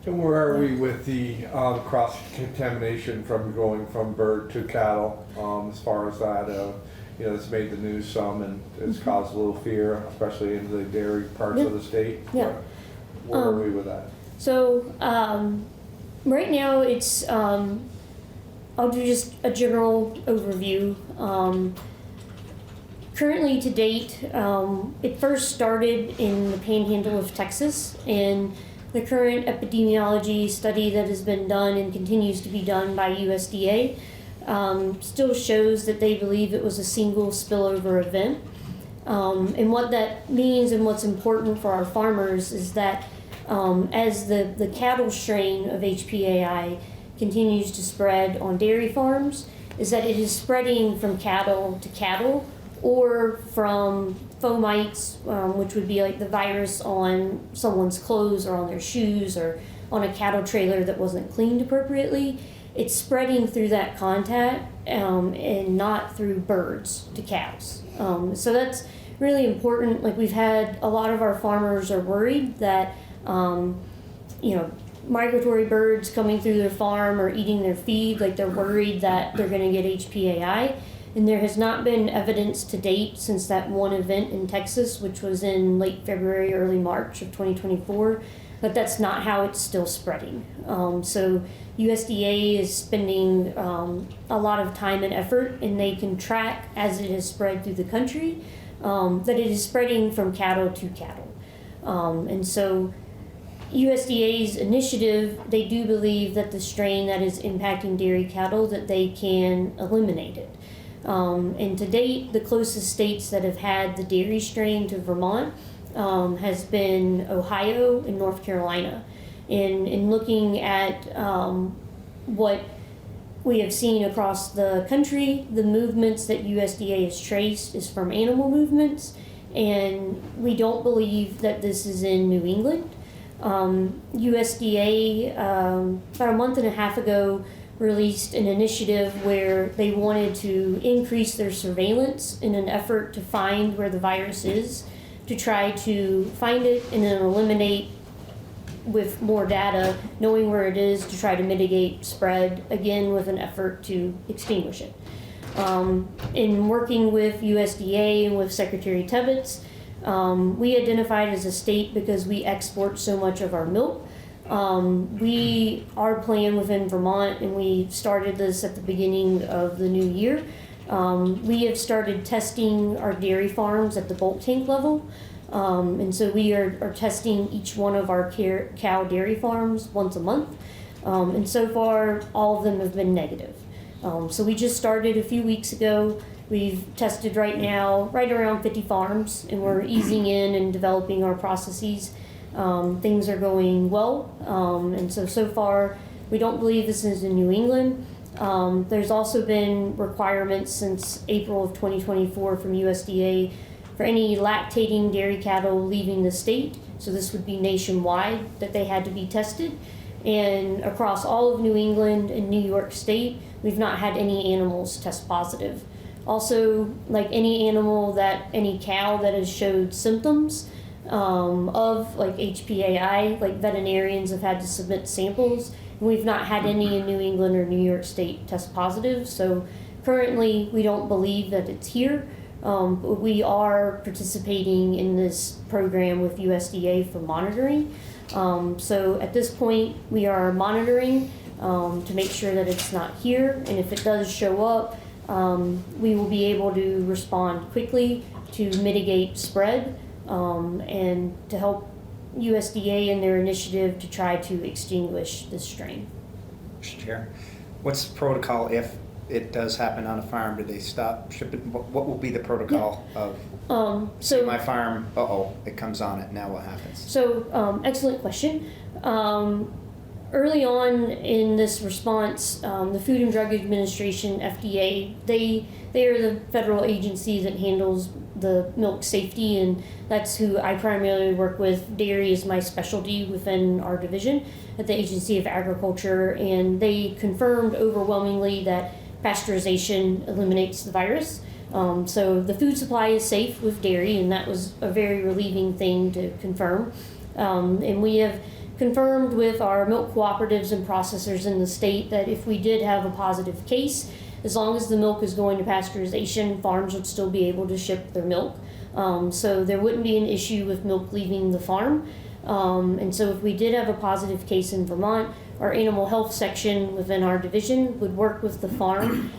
A: And where are we with the cross-contamination from going from bird to cattle, as far as that? It's made the news some and it's caused a little fear, especially in the dairy parts of the state.
I: Yeah.
A: Where are we with that?
I: So right now it's, I'll do just a general overview. Currently to date, it first started in the panhandle of Texas, and the current epidemiology study that has been done and continues to be done by USDA still shows that they believe it was a single spillover event. And what that means and what's important for our farmers is that as the cattle strain of HPAI continues to spread on dairy farms, is that it is spreading from cattle to cattle or from fomites, which would be like the virus on someone's clothes or on their shoes or on a cattle trailer that wasn't cleaned appropriately. It's spreading through that contact and not through birds to cows. So that's really important. Like, we've had a lot of our farmers are worried that, migratory birds coming through their farm or eating their feed, like they're worried that they're going to get HPAI. And there has not been evidence to date since that one event in Texas, which was in late February, early March of 2024, but that's not how it's still spreading. So USDA is spending a lot of time and effort, and they can track as it has spread through the country, that it is spreading from cattle to cattle. And so USDA's initiative, they do believe that the strain that is impacting dairy cattle, that they can eliminate it. And to date, the closest states that have had the dairy strain to Vermont has been Ohio and North Carolina. In looking at what we have seen across the country, the movements that USDA has traced is from animal movements, and we don't believe that this is in New England. USDA, about a month and a half ago, released an initiative where they wanted to increase their surveillance in an effort to find where the virus is, to try to find it and then eliminate with more data, knowing where it is, to try to mitigate spread, again with an effort to extinguish it. In working with USDA and with Secretary Tebbets, we identified as a state because we export so much of our milk, Our plan within Vermont, and we started this at the beginning of the new year, we have started testing our dairy farms at the bulk tank level. And so we are testing each one of our cow dairy farms once a month. And so far, all of them have been negative. So we just started a few weeks ago. We've tested right now right around 50 farms, and we're easing in and developing our processes. Things are going well, and so far we don't believe this is in New England. There's also been requirements since April of 2024 from USDA for any lactating dairy cattle leaving the state, so this would be nationwide, that they had to be tested. And across all of New England and New York State, we've not had any animals test positive. Also, like any cow that has showed symptoms of like HPAI, like veterinarians have had to submit samples. And we've not had any in New England or New York State test positive. So currently, we don't believe that it's here. But we are participating in this program with USDA for monitoring. So at this point, we are monitoring to make sure that it's not here. And if it does show up, we will be able to respond quickly to mitigate spread and to help USDA in their initiative to try to extinguish this strain.
F: Mr. Chair, what's the protocol if it does happen on a farm? Do they stop shipping? What will be the protocol of
I: So
F: my farm? It comes on it. Now what happens?
I: So, excellent question. Early on in this response, the Food and Drug Administration, FDA, they are the federal agency that handles the milk safety, and that's who I primarily work with. Dairy is my specialty within our division at the Agency of Agriculture, and they confirmed overwhelmingly that pasteurization eliminates the virus. So the food supply is safe with dairy, and that was a very relieving thing to confirm. And we have confirmed with our milk cooperatives and processors in the state that if we did have a positive case, as long as the milk is going to pasteurization, farms would still be able to ship their milk. So there wouldn't be an issue with milk leaving the farm. And so if we did have a positive case in Vermont, our animal health section within our division would work with the farm.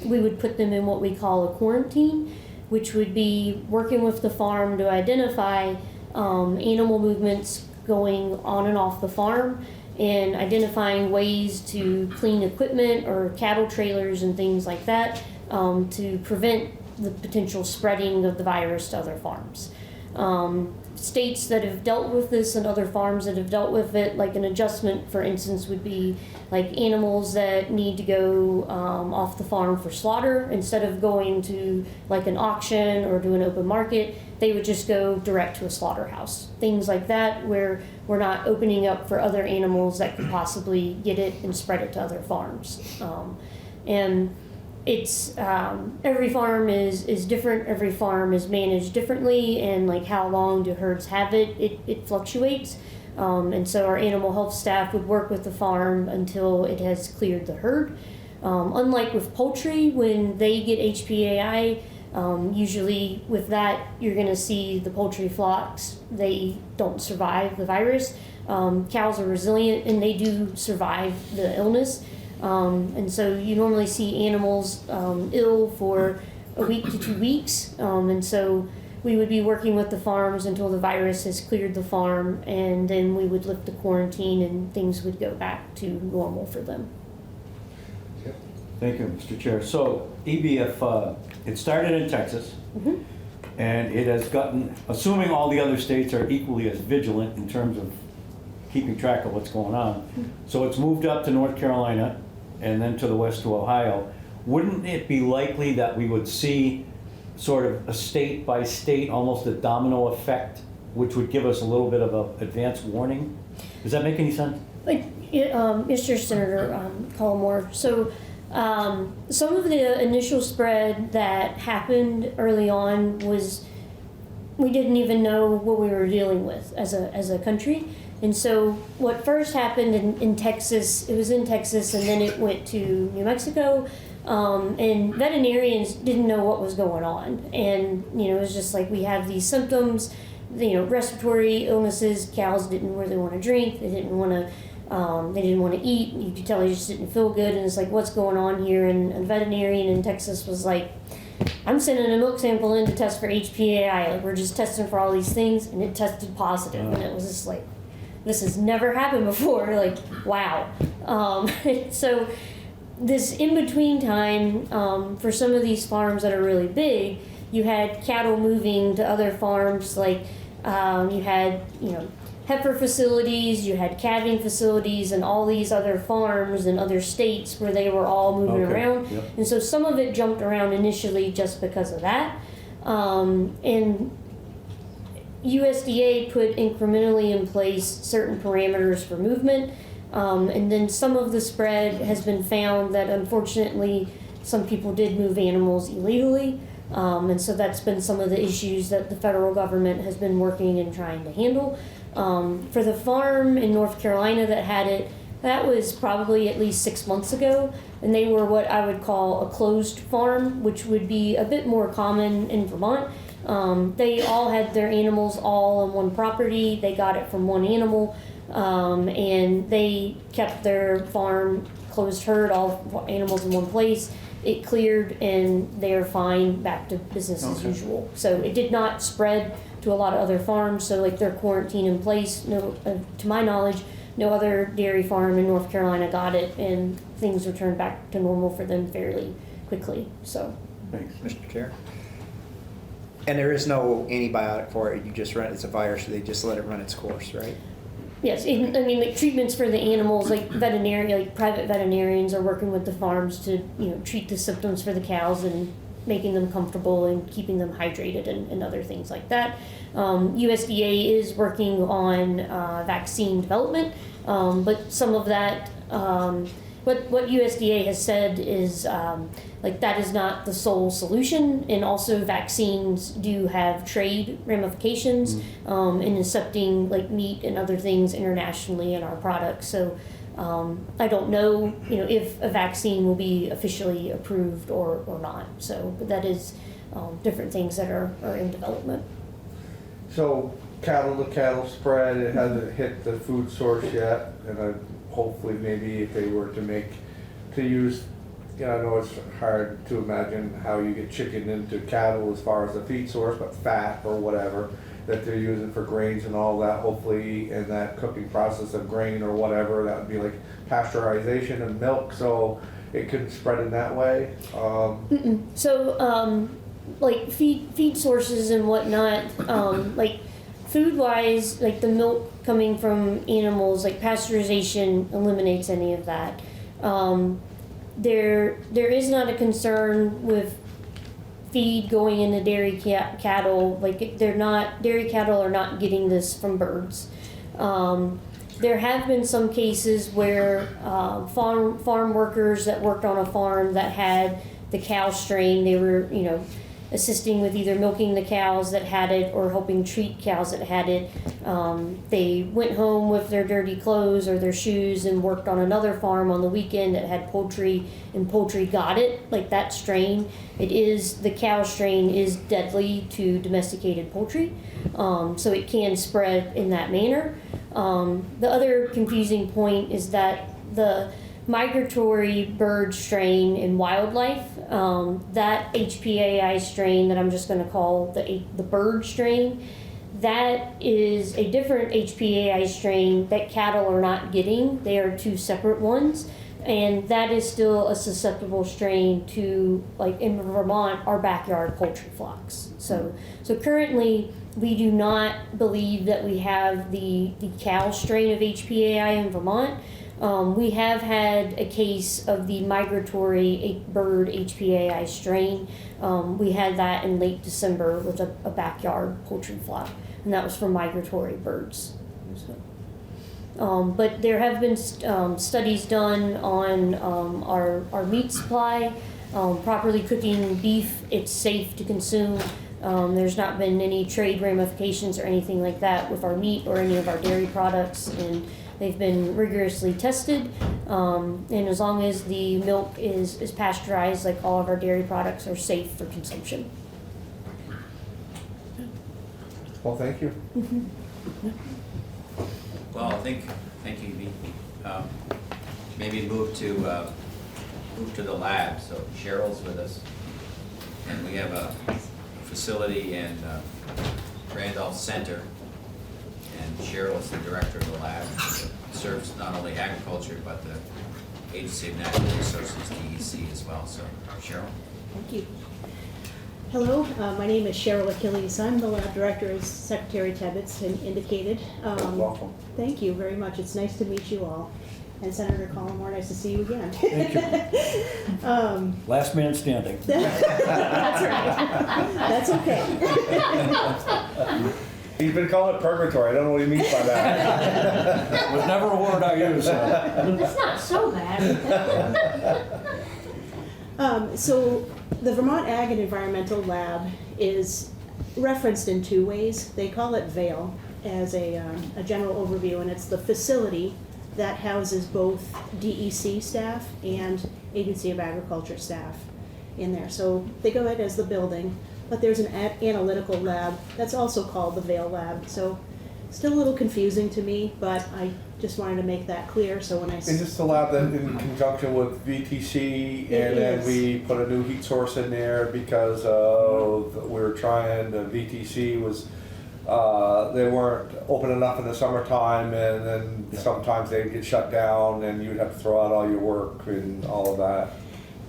I: We would put them in what we call a quarantine, which would be working with the farm to identify animal movements going on and off the farm, and identifying ways to clean equipment or cattle trailers and things like that to prevent the potential spreading of the virus to other farms. States that have dealt with this and other farms that have dealt with it, like an adjustment, for instance, would be like animals that need to go off the farm for slaughter. Instead of going to like an auction or to an open market, they would just go direct to a slaughterhouse. Things like that, where we're not opening up for other animals that could possibly get it and spread it to other farms. And it's every farm is different. Every farm is managed differently, and like how long do herds have it fluctuates. And so our animal health staff would work with the farm until it has cleared the herd. Unlike with poultry, when they get HPAI, usually with that you're going to see the poultry flocks, they don't survive the virus. Cows are resilient and they do survive the illness. And so you normally see animals ill for a week to 2 weeks. And so we would be working with the farms until the virus has cleared the farm, and then we would lift the quarantine and things would go back to normal for them.
E: Thank you, Mr. Chair. So, EBF, it started in Texas, and it has gotten, assuming all the other states are equally as vigilant in terms of keeping track of what's going on, so it's moved up to North Carolina and then to the west to Ohio. Wouldn't it be likely that we would see sort of a state by state, almost a domino effect, which would give us a little bit of an advance warning? Does that make any sense?
I: Mr. Senator Collmore, so some of the initial spread that happened early on was we didn't even know what we were dealing with as a country. And so what first happened in Texas, it was in Texas and then it went to New Mexico, and veterinarians didn't know what was going on. And, you know, it was just like we have these symptoms, respiratory illnesses. Cows didn't really want to drink. They didn't want to eat. You could tell they just didn't feel good. And it's like, what's going on here? And a veterinarian in Texas was like, I'm sending a milk sample in to test for HPAI. Like, we're just testing for all these things, and it tested positive. And it was just like, this has never happened before. Like, wow. So this in-between time, for some of these farms that are really big, you had cattle moving to other farms. Like, you had, heifer facilities, you had calving facilities, and all these other farms in other states where they were all moving around.
E: Yep.
I: And so some of it jumped around initially just because of that. And USDA put incrementally in place certain parameters for movement. And then some of the spread has been found that unfortunately some people did move animals illegally. And so that's been some of the issues that the federal government has been working and trying to handle. For the farm in North Carolina that had it, that was probably at least 6 months ago, and they were what I would call a closed farm, which would be a bit more common in Vermont. They all had their animals all on one property. They got it from one animal, and they kept their farm closed herd, all animals in one place. It cleared, and they're fine, back to business as usual. So it did not spread to a lot of other farms. So like, their quarantine in place. No, to my knowledge, no other dairy farm in North Carolina got it, and things returned back to normal for them fairly quickly. So.
E: Thanks.
F: Mr. Chair. And there is no antibiotic for it. You just run it's a virus, so they just let it run its course, right?
I: Yes, like treatments for the animals, like private veterinarians are working with the farms to, treat the symptoms for the cows and making them comfortable and keeping them hydrated and other things like that. USDA is working on vaccine development, but some of that, what USDA has said is that is not the sole solution, and also vaccines do have trade ramifications in accepting like meat and other things internationally in our products. So I don't know, if a vaccine will be officially approved or not. So, but that is different things that are in development.
A: So cattle to cattle spread, it hasn't hit the food source yet, and hopefully maybe if they were to use, I know it's hard to imagine how you get chicken into cattle as far as the feed source, but fat or whatever that they're using for grains and all that, hopefully in that cooking process of grain or whatever, that would be like pasteurization and milk, so it could spread in that way.
I: So, like feed sources and whatnot, like food wise, like the milk coming from animals, like pasteurization eliminates any of that. There is not a concern with feed going into dairy cattle. Like dairy cattle are not getting this from birds. There have been some cases where farm workers that worked on a farm that had the cow strain, they were assisting with either milking the cows that had it or helping treat cows that had it. They went home with their dirty clothes or their shoes and worked on another farm on the weekend that had poultry, and poultry got it, like that strain. The cow strain is deadly to domesticated poultry, so it can spread in that manner. The other confusing point is that the migratory bird strain in wildlife, that HPAI strain that I'm just going to call the bird strain, that is a different HPAI strain that cattle are not getting. They are two separate ones, and that is still a susceptible strain to, like in Vermont, our backyard poultry flocks. So currently we do not believe that we have the cow strain of HPAI in Vermont. We have had a case of the migratory bird HPAI strain. We had that in late December with a backyard poultry flock, and that was for migratory birds. But there have been studies done on our meat supply, properly cooking beef. It's safe to consume. There's not been any trade ramifications or anything like that with our meat or any of our dairy products, and they've been rigorously tested, and as long as the milk is pasteurized, like all of our dairy products are safe for consumption.
A: Well, thank you.
H: Well, thank you, Amy. Maybe move to the lab. So Cheryl's with us, and we have a facility in Randolph Center, and Cheryl is the director of the lab. Serves not only agriculture but the Agency of Natural Resources, DEC, as well. So Cheryl.
J: Thank you. Hello, my name is Cheryl Achilles. I'm the lab director, as Secretary Tebbets indicated.
A: Welcome.
J: Thank you very much. It's nice to meet you all. And Senator Collmore, nice to see you again.
E: Thank you. Last man standing.
J: That's right. That's okay.
A: He's been calling it purgatory. I don't know what he means by that.
E: Was never a word I used.
I: It's not so bad.
J: So the Vermont Ag and Environmental Lab is referenced in two ways. They call it VALE as a general overview, and it's the facility that houses both DEC staff and Agency of Agriculture staff in there. So they go ahead as the building, but there's an analytical lab that's also called the VALE lab. So still a little confusing to me, but I just wanted to make that clear. So when I
A: Is this the lab that in conjunction with VTC, and then
J: is.
A: we put a new heat source in there because we were trying, the VTC was, they weren't open enough in the summertime, and then sometimes they'd get shut down and you'd have to throw out all your work and all of that.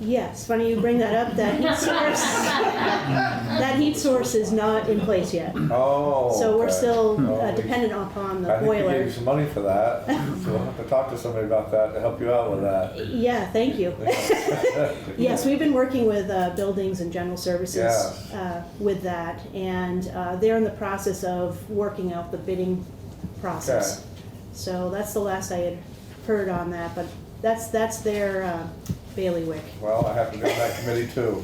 J: Yes, funny you bring that up. That heat source, that heat source is not in place yet.
A: Oh,
J: So we're
A: okay.
J: still
A: Oh,
J: dependent upon the
A: I think we gave
J: boiler.
A: you some money for that, so we'll have to talk to somebody about that to help you out with that.
J: Yeah, thank you. Yes, we've been working with Buildings and General Services
A: Yes.
J: with that, and they're in the process of working out the bidding process.
A: Okay.
J: So that's the last I had heard on that, but that's their bailiwick.
A: Well, I have to be on that committee too.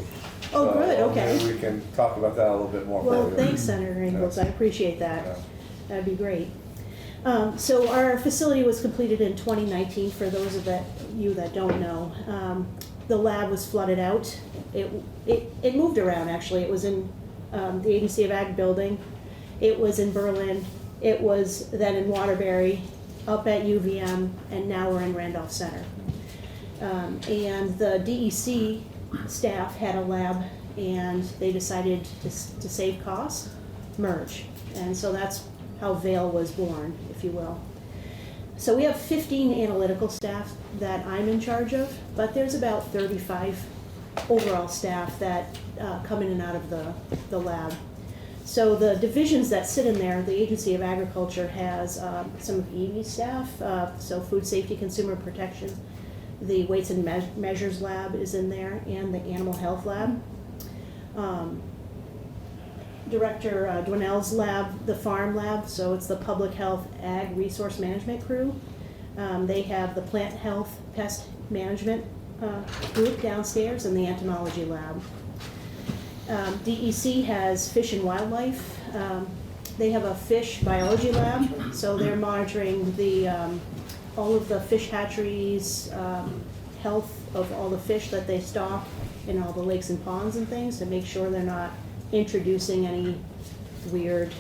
J: Oh,
A: So
J: good, okay.
A: maybe we can talk about that a little bit more.
J: Well,
A: for you.
J: thanks, Senator Ingalls, I appreciate that.
A: Yeah.
J: That'd be great. So our facility was completed in 2019, for those of you that don't know. The lab was flooded out. It moved around, actually. It was in the Agency of Ag building. It was in Berlin. It was then in Waterbury, up at UVM, and now we're in Randolph Center. And the DEC staff had a lab, and they decided to save costs, merge. And so that's how VALE was born, if you will. So we have 15 analytical staff that I'm in charge of, but there's about 35 overall staff that come in and out of the lab. So the divisions that sit in there, the Agency of Agriculture has some of EV's staff, so Food Safety Consumer Protection. The Weights and Measures Lab is in there, and the Animal Health Lab. Director Dwinell's lab, the Farm Lab, so it's the Public Health Ag Resource Management crew. They have the Plant Health Pest Management group downstairs, and the Entomology Lab. DEC has Fish and Wildlife. They have a Fish Biology Lab, so they're monitoring all of the fish hatcheries, health of all the fish that they stock in all the lakes and ponds and things, to make sure they're not introducing any weird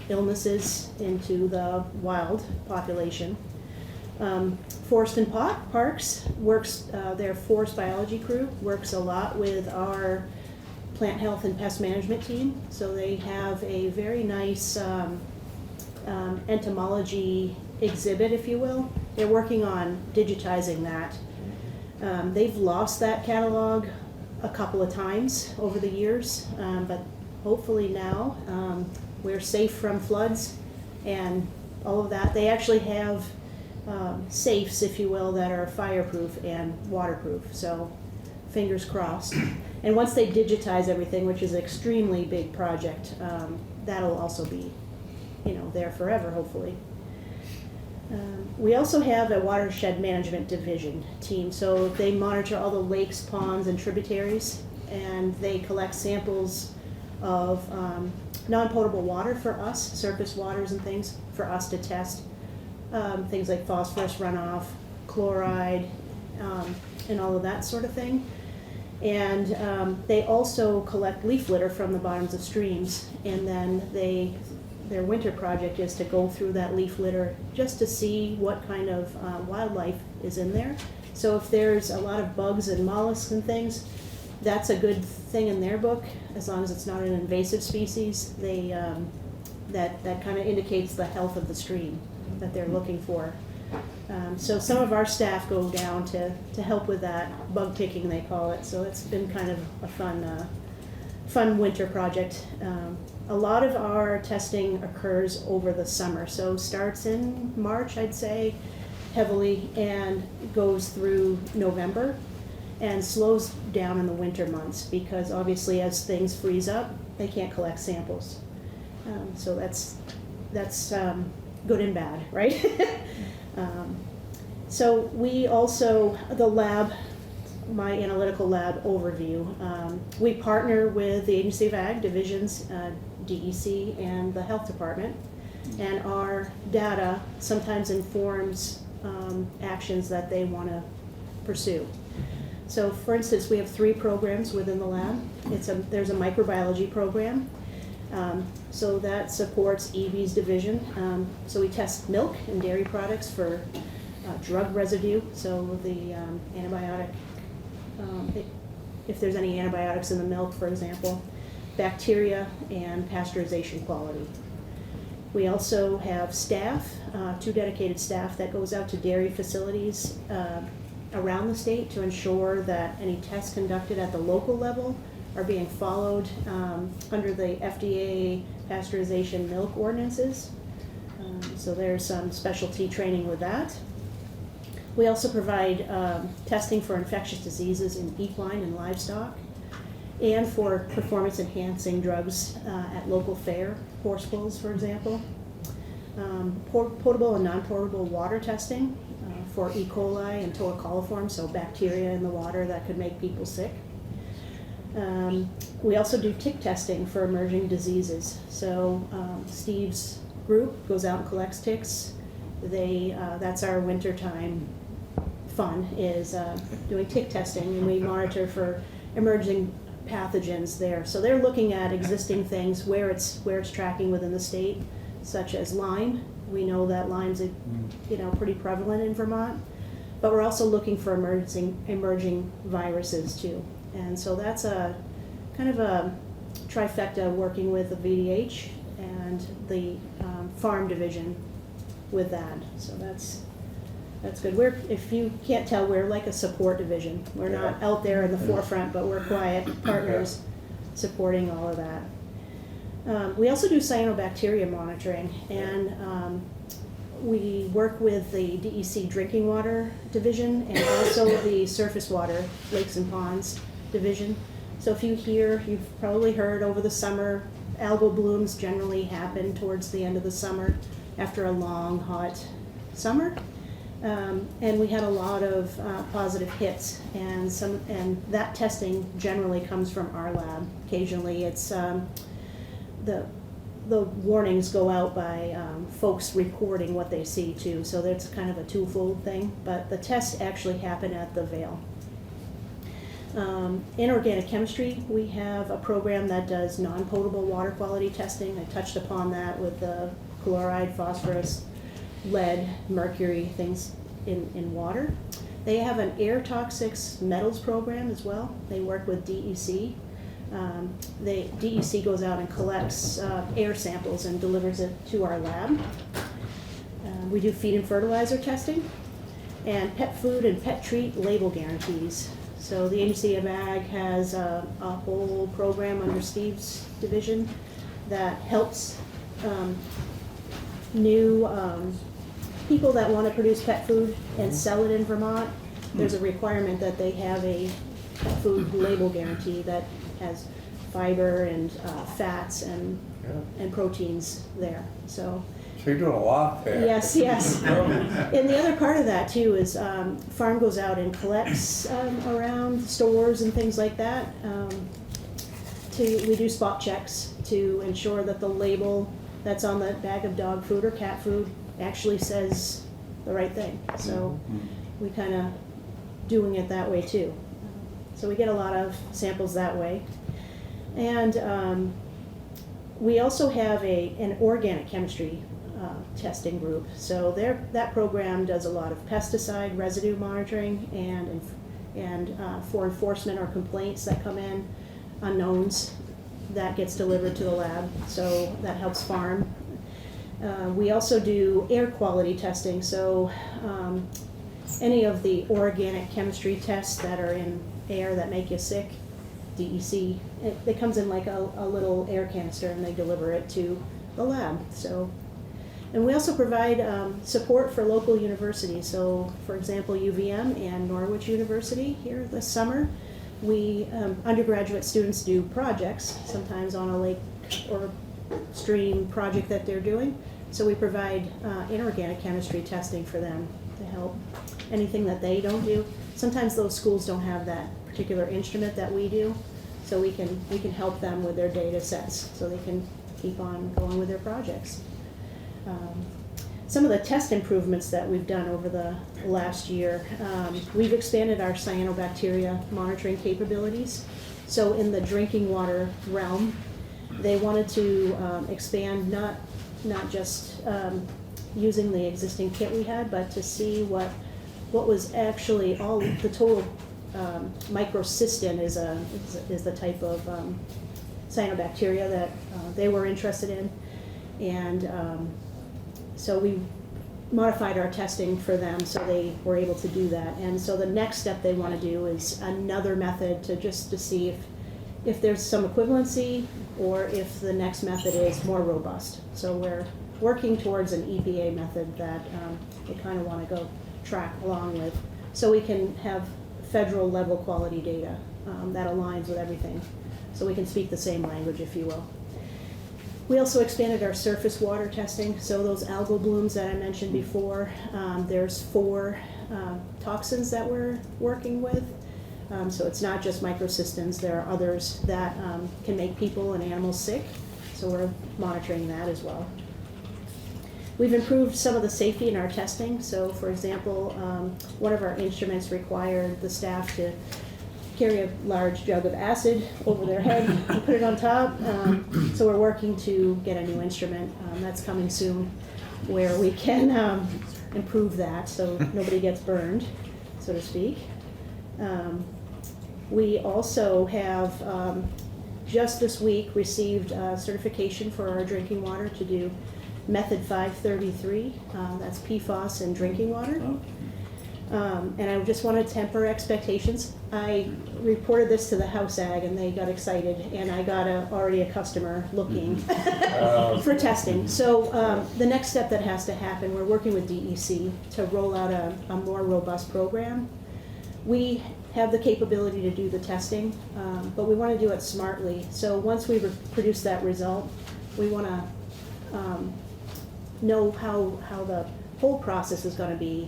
J: illnesses into the wild population. Forest and Parks works, their forest biology crew works a lot with our plant health and pest management team. So they have a very nice entomology exhibit, if you will. They're working on digitizing that. They've lost that catalog a couple of times over the years, but hopefully now we're safe from floods and all of that. They actually have safes, if you will, that are fireproof and waterproof, so fingers crossed. And once they digitize everything, which is an extremely big project, that'll also be, there forever, hopefully. We also have a watershed management division team, so they monitor all the lakes, ponds, and tributaries, and they collect samples of non-potable water for us, surface waters and things, for us to test, things like phosphorus runoff, chloride, and all of that sort of thing. And they also collect leaf litter from the bottoms of streams, and then they their winter project is to go through that leaf litter just to see what kind of wildlife is in there. So if there's a lot of bugs and mollusks and things, that's a good thing in their book, as long as it's not an invasive species. They, that kind of indicates the health of the stream that they're looking for. So some of our staff go down to help with that, bug picking they call it, so it's been kind of a fun winter project. A lot of our testing occurs over the summer, so starts in March, I'd say, heavily, and goes through November, and slows down in the winter months, because obviously as things freeze up, they can't collect samples. So that's good and bad, right? So we also, the lab, my analytical lab overview, we partner with the Agency of Ag divisions, DEC, and the Health Department, and our data sometimes informs actions that they want to pursue. So for instance, we have 3 programs within the lab. There's a microbiology program, so that supports EV's division. So we test milk and dairy products for drug residue, so the antibiotic, if there's any antibiotics in the milk, for example, bacteria, and pasteurization quality. We also have staff, 2 dedicated staff that goes out to dairy facilities around the state to ensure that any tests conducted at the local level are being followed under the FDA pasteurization milk ordinances. So there's some specialty training with that. We also provide testing for infectious diseases in equine and livestock, and for performance-enhancing drugs at local fair, horse bulls, for example. Potable and non-potable water testing for E. coli and torricoliform, so bacteria in the water that could make people sick. We also do tick testing for emerging diseases. So Steve's group goes out and collects ticks. That's our wintertime fun, is doing tick testing, and we monitor for emerging pathogens there. So they're looking at existing things, where it's tracking within the state, such as Lyme. We know that Lyme's pretty prevalent in Vermont, but we're also looking for emerging viruses too. And so that's a kind of a trifecta, working with the VDH and the farm division with that. So that's good. If you can't tell, we're like a support division. We're not out there in the forefront, but we're quiet partners supporting all of that. We also do cyanobacteria monitoring, and we work with the DEC drinking water division and also the surface water, lakes and ponds division. So if you've probably heard over the summer, algal blooms generally happen towards the end of the summer after a long, hot summer. And we had a lot of positive hits, and that testing generally comes from our lab. Occasionally, it's the warnings go out by folks reporting what they see too. So that's kind of a twofold thing. But the tests actually happen at the Vale. In organic chemistry, we have a program that does non-potable water quality testing. I touched upon that with the chloride, phosphorus, lead, mercury, things in water. They have an air toxics metals program as well. They work with DEC. DEC goes out and collects air samples and delivers it to our lab. We do feed and fertilizer testing, and pet food and pet treat label guarantees. So the Agency of Ag has a whole program under Steve's division that helps new people that want to produce pet food and sell it in Vermont. There's a requirement that they have a pet food label guarantee that has fiber and fats and proteins there. So
A: you're doing a lot there.
J: Yes. And the other part of that too is farm goes out and collects around stores and things like that. We do spot checks to ensure that the label that's on the bag of dog food or cat food actually says the right thing. So we kind of doing it that way too. So we get a lot of samples that way. And We also have an organic chemistry testing group. So that program does a lot of pesticide residue monitoring and for enforcement or complaints that come in, unknowns, that gets delivered to the lab. So that helps farm. We also do air quality testing. So any of the organic chemistry tests that are in air that make you sick, DEC, it comes in like a little air canister and they deliver it to the lab. So, and we also provide support for local universities. So for example, UVM and Norwich University here this summer, we undergraduate students do projects, sometimes on a lake or stream project that they're doing. So we provide inorganic chemistry testing for them to help anything that they don't do. Sometimes those schools don't have that particular instrument that we do, so we can help them with their data sets so they can keep on going with their projects. Some of the test improvements that we've done over the last year, we've expanded our cyanobacteria monitoring capabilities. So in the drinking water realm, they wanted to expand not just using the existing kit we had, but to see what was actually all the total microcystin is the type of cyanobacteria that they were interested in, and so we modified our testing for them so they were able to do that. And so the next step they want to do is another method to see if there's some equivalency or if the next method is more robust. So we're working towards an EPA method that we kind of want to go track along with, so we can have federal level quality data that aligns with everything, so we can speak the same language, if you will. We also expanded our surface water testing. So those algal blooms that I mentioned before, there's 4 toxins that we're working with. So it's not just microcystins, there are others that can make people and animals sick, so we're monitoring that as well. We've improved some of the safety in our testing. So for example, one of our instruments required the staff to carry a large jug of acid over their head and put it on top. So we're working to get a new instrument that's coming soon where we can improve that so nobody gets burned, so to speak. We also have just this week received certification for our drinking water to do Method 533, that's PFAS in drinking water. And I just want to temper expectations. I reported this to the House Ag and they got excited, and I got already a customer looking for testing. So the next step that has to happen, we're working with DEC to roll out a more robust program. We have the capability to do the testing, but we want to do it smartly. So once we produce that result, we want to know how the whole process is going to be.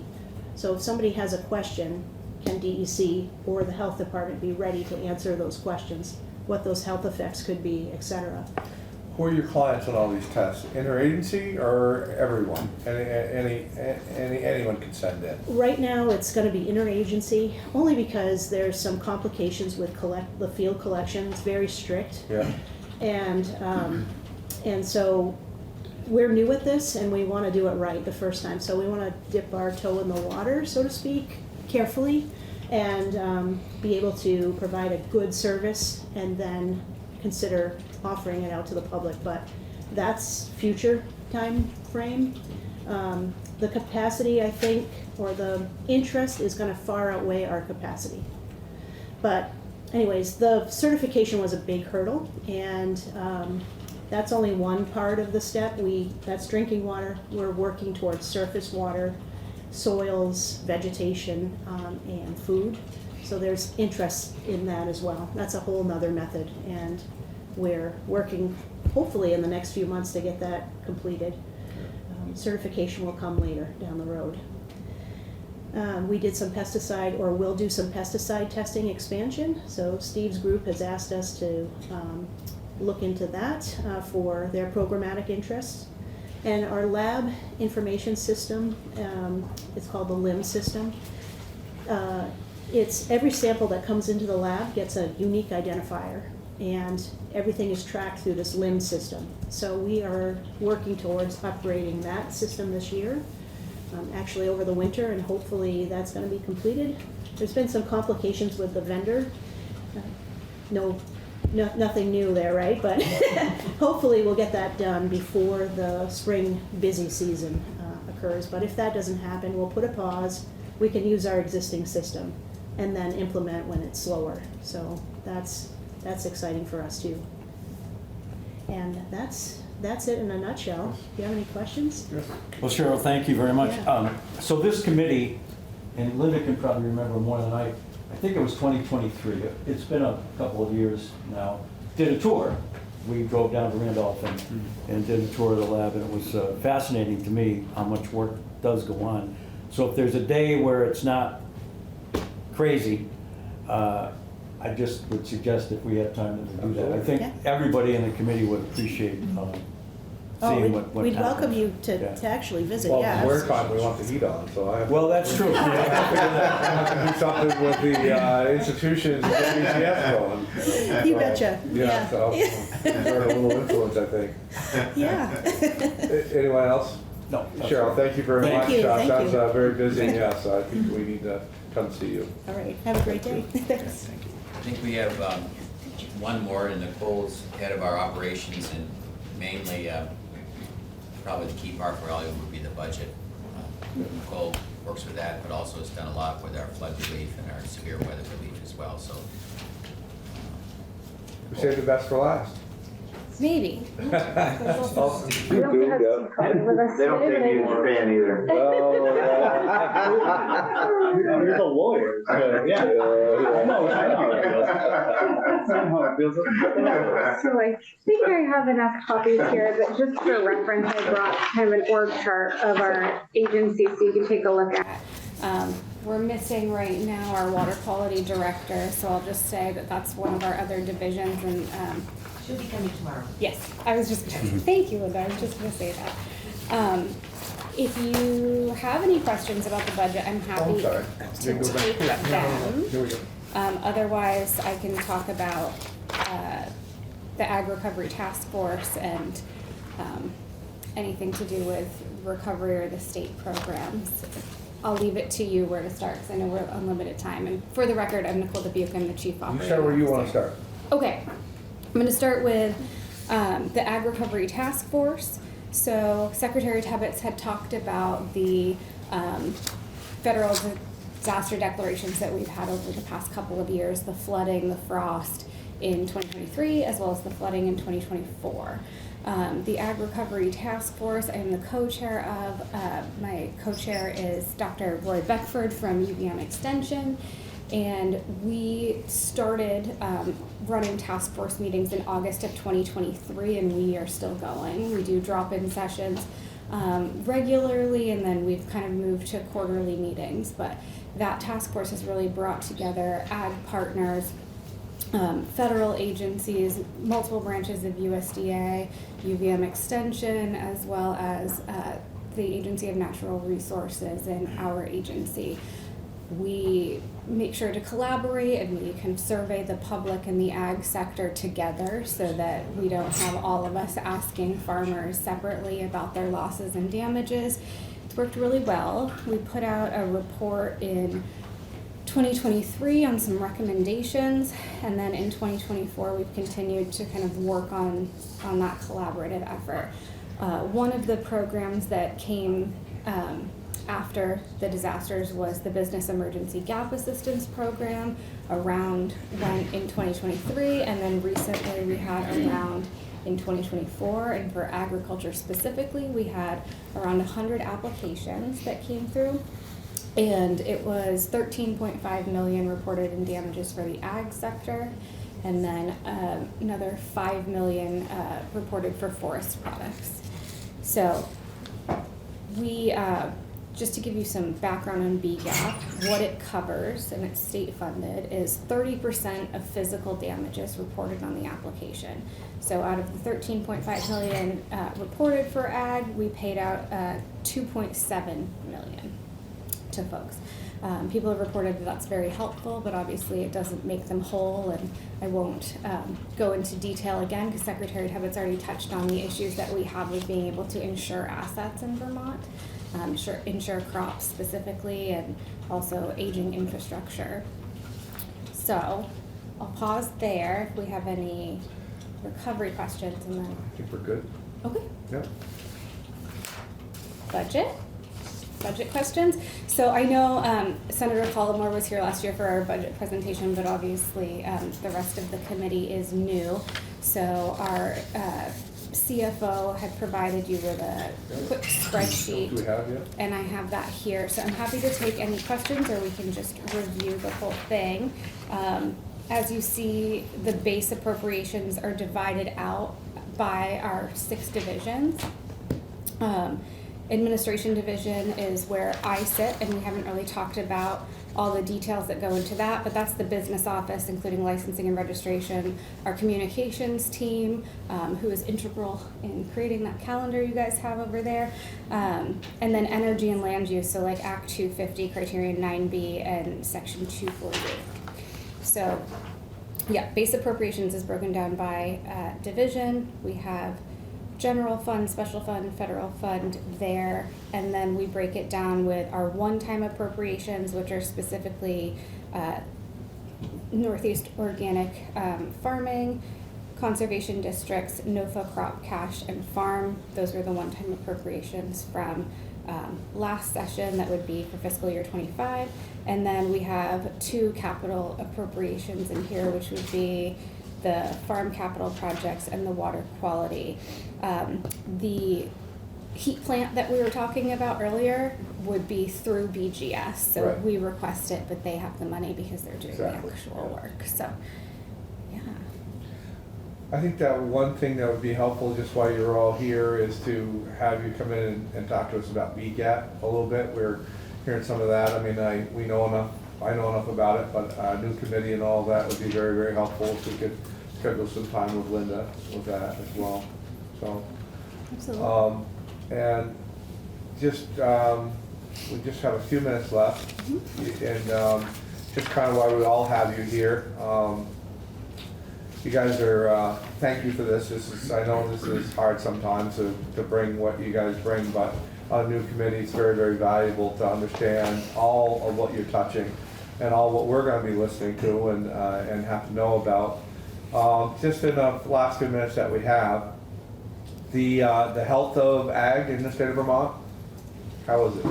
J: So if somebody has a question, can DEC or the health department be ready to answer those questions, what those health effects could be, et cetera.
A: Who are your clients on all these tests? Interagency or everyone? Anyone can send in?
J: Right now, it's going to be interagency, only because there's some complications with the field collection. It's very strict.
A: Yeah.
J: And so we're new at this, and we want to do it right the first time. So we want to dip our toe in the water, so to speak, carefully, and be able to provide a good service, and then consider offering it out to the public. But that's future time frame. The capacity, I think, or the interest is going to far outweigh our capacity. But anyways, the certification was a big hurdle, and that's only one part of the step. That's drinking water. We're working towards surface water, soils, vegetation, and food. So there's interest in that as well. That's a whole nother method, and we're working hopefully in the next few months to get that completed. Certification will come later down the road. We did some pesticide, or will do some pesticide testing expansion. So Steve's group has asked us to look into that for their programmatic interests. And our lab information system, it's called the LIM system. It's every sample that comes into the lab gets a unique identifier. and everything is tracked through this LIMS system. So we are working towards upgrading that system this year, actually over the winter, and hopefully that's going to be completed. There's been some complications with the vendor. Nothing new there, right? But hopefully we'll get that done before the spring busy season occurs. But if that doesn't happen, we'll put a pause. We can use our existing system and then implement when it's slower. So that's exciting for us too. And that's it in a nutshell. Do you have any questions?
E: Well, Cheryl, thank you very much.
J: Yeah.
E: So this committee, and Linda can probably remember more than I think it was 2023. It's been a couple of years now. Did a tour. We drove down to Randolph and did a tour of the lab, and it was fascinating to me how much work does go on. So if there's a day where it's not crazy, I just would suggest if we had time to do that. I think
J: Yeah.
E: everybody in the committee would appreciate seeing what
J: We'd
E: happens.
J: welcome you
E: Yeah.
J: to actually visit,
A: Well,
J: yeah.
A: winter time, we want the heat on, so I have.
E: Well, that's true.
A: I have to do something with the institutions and get BCS going.
J: You betcha,
A: Yeah,
J: yeah.
A: so exert a little influence, I think.
J: Yeah.
A: Anyone else?
E: No.
A: Cheryl, thank you very
E: Thank
A: much.
J: you, thank
A: Sounds
J: you.
A: very busy, yes, I think we need to come see you.
J: All right, have a great day. Thanks.
H: I think we have one more, and Nicole's head of our operations, and mainly, probably the key part for all of you would be the budget. Nicole works with that, but also has done a lot with our flood relief and our severe weather relief as well, so.
A: We saved the best for last.
I: Maybe.
A: Oh,
K: They don't take you as a fan either.
L: You're the lawyer. So, yeah. I know how it feels.
K: So I think I have enough copies here, but just for reference, I brought kind of an org chart of our agency so you can take a look at.
M: We're missing right now our water quality director, so I'll just say that that's one of our other divisions, and
N: She'll be coming tomorrow.
M: yes, I was just thank you, Linda. I was just going to say that. If you have any questions about the budget, I'm happy
A: sorry.
M: to take them.
A: Here we go.
M: Otherwise, I can talk about the Ag Recovery Task Force and anything to do with recovery or the state programs. I'll leave it to you where to start, because I know we're on limited time. And for the record, I'm Nicole Dubuque, I'm the Chief Operating
A: You start where you want to
M: Officer.
A: start.
M: Okay, I'm going to start with the Ag Recovery Task Force. So Secretary Tebbets had talked about the federal disaster declarations that we've had over the past couple of years, the flooding, the frost in 2023, as well as the flooding in 2024. The Ag Recovery Task Force I am the co-chair of. My co-chair is Dr. Roy Beckford from UVM Extension. And we started running task force meetings in August of 2023, and we are still going. We do drop-in sessions regularly, and then we've kind of moved to quarterly meetings. But that task force has really brought together ag partners, federal agencies, multiple branches of USDA, UVM Extension, as well as the Agency of Natural Resources and our agency. We make sure to collaborate, and we can survey the public and the ag sector together so that we don't have all of us asking farmers separately about their losses and damages. It's worked really well. We put out a report in 2023 on some recommendations, and then in 2024 we've continued to kind of work on that collaborative effort. One of the programs that came after the disasters was the Business Emergency Gap Assistance Program, around when in 2023, and then recently we had a round in 2024, and for agriculture specifically, we had around 100 applications that came through, and it was 13.5 million reported in damages for the ag sector, and then another 5 million reported for forest products. So we just to give you some background on BGAP, what it covers, and it's state funded, is 30% of physical damages reported on the application. So out of the 13.5 million reported for ag, we paid out 2.7 million. to folks. People have reported that that's very helpful, but obviously it doesn't make them whole, and I won't go into detail again because Secretary Tebbett's already touched on the issues that we have with being able to insure assets in Vermont, insure crops specifically, and also aging infrastructure. So I'll pause there if we have any recovery questions, and then.
A: I think we're good.
M: Okay.
A: Yep.
M: Budget questions. So I know Senator Collmore was here last year for our budget presentation, but obviously the rest of the committee is new. So our CFO had provided you with a quick spreadsheet.
A: Do we have yet?
M: And I have that here. So I'm happy to take any questions, or we can just review the whole thing. As you see, the base appropriations are divided out by our 6 divisions. Administration division is where I sit, and we haven't really talked about all the details that go into that, but that's the business office, including licensing and registration, our communications team, who is integral in creating that calendar you guys have over there, and then energy and land use, so like Act 250, Criterion 9B, and Section 248. So, yeah, base appropriations is broken down by division. We have general fund, special fund, federal fund there, and then we break it down with our one-time appropriations, which are specifically Northeast organic farming, conservation districts, NOFA crop cash and farm. Those were the one-time appropriations from last session. That would be for fiscal year 25. And then we have 2 capital appropriations in here, which would be the farm capital projects and the water quality. The heat plant that we were talking about earlier would be through BGS, so
A: Right.
M: we request it, but they have the money because they're doing
A: Exactly.
M: the actual work. So, yeah.
A: I think that one thing that would be helpful, just while you're all here, is to have you come in and talk to us about BGAT a little bit. We're hearing some of that. I mean, I know enough about it, but a new committee and all that would be very, very helpful if we could schedule some time with Linda with that as well. So,
M: Absolutely.
A: and just, we just have a few minutes left, and just kind of why we all have you here. You guys are, thank you for this. I know this is hard sometimes to bring what you guys bring, but on a new committee, it's very, very valuable to understand all of what you're touching and all what we're going to be listening to and have to know about. Just in the last few minutes that we have, the health of ag in the state of Vermont, how is it?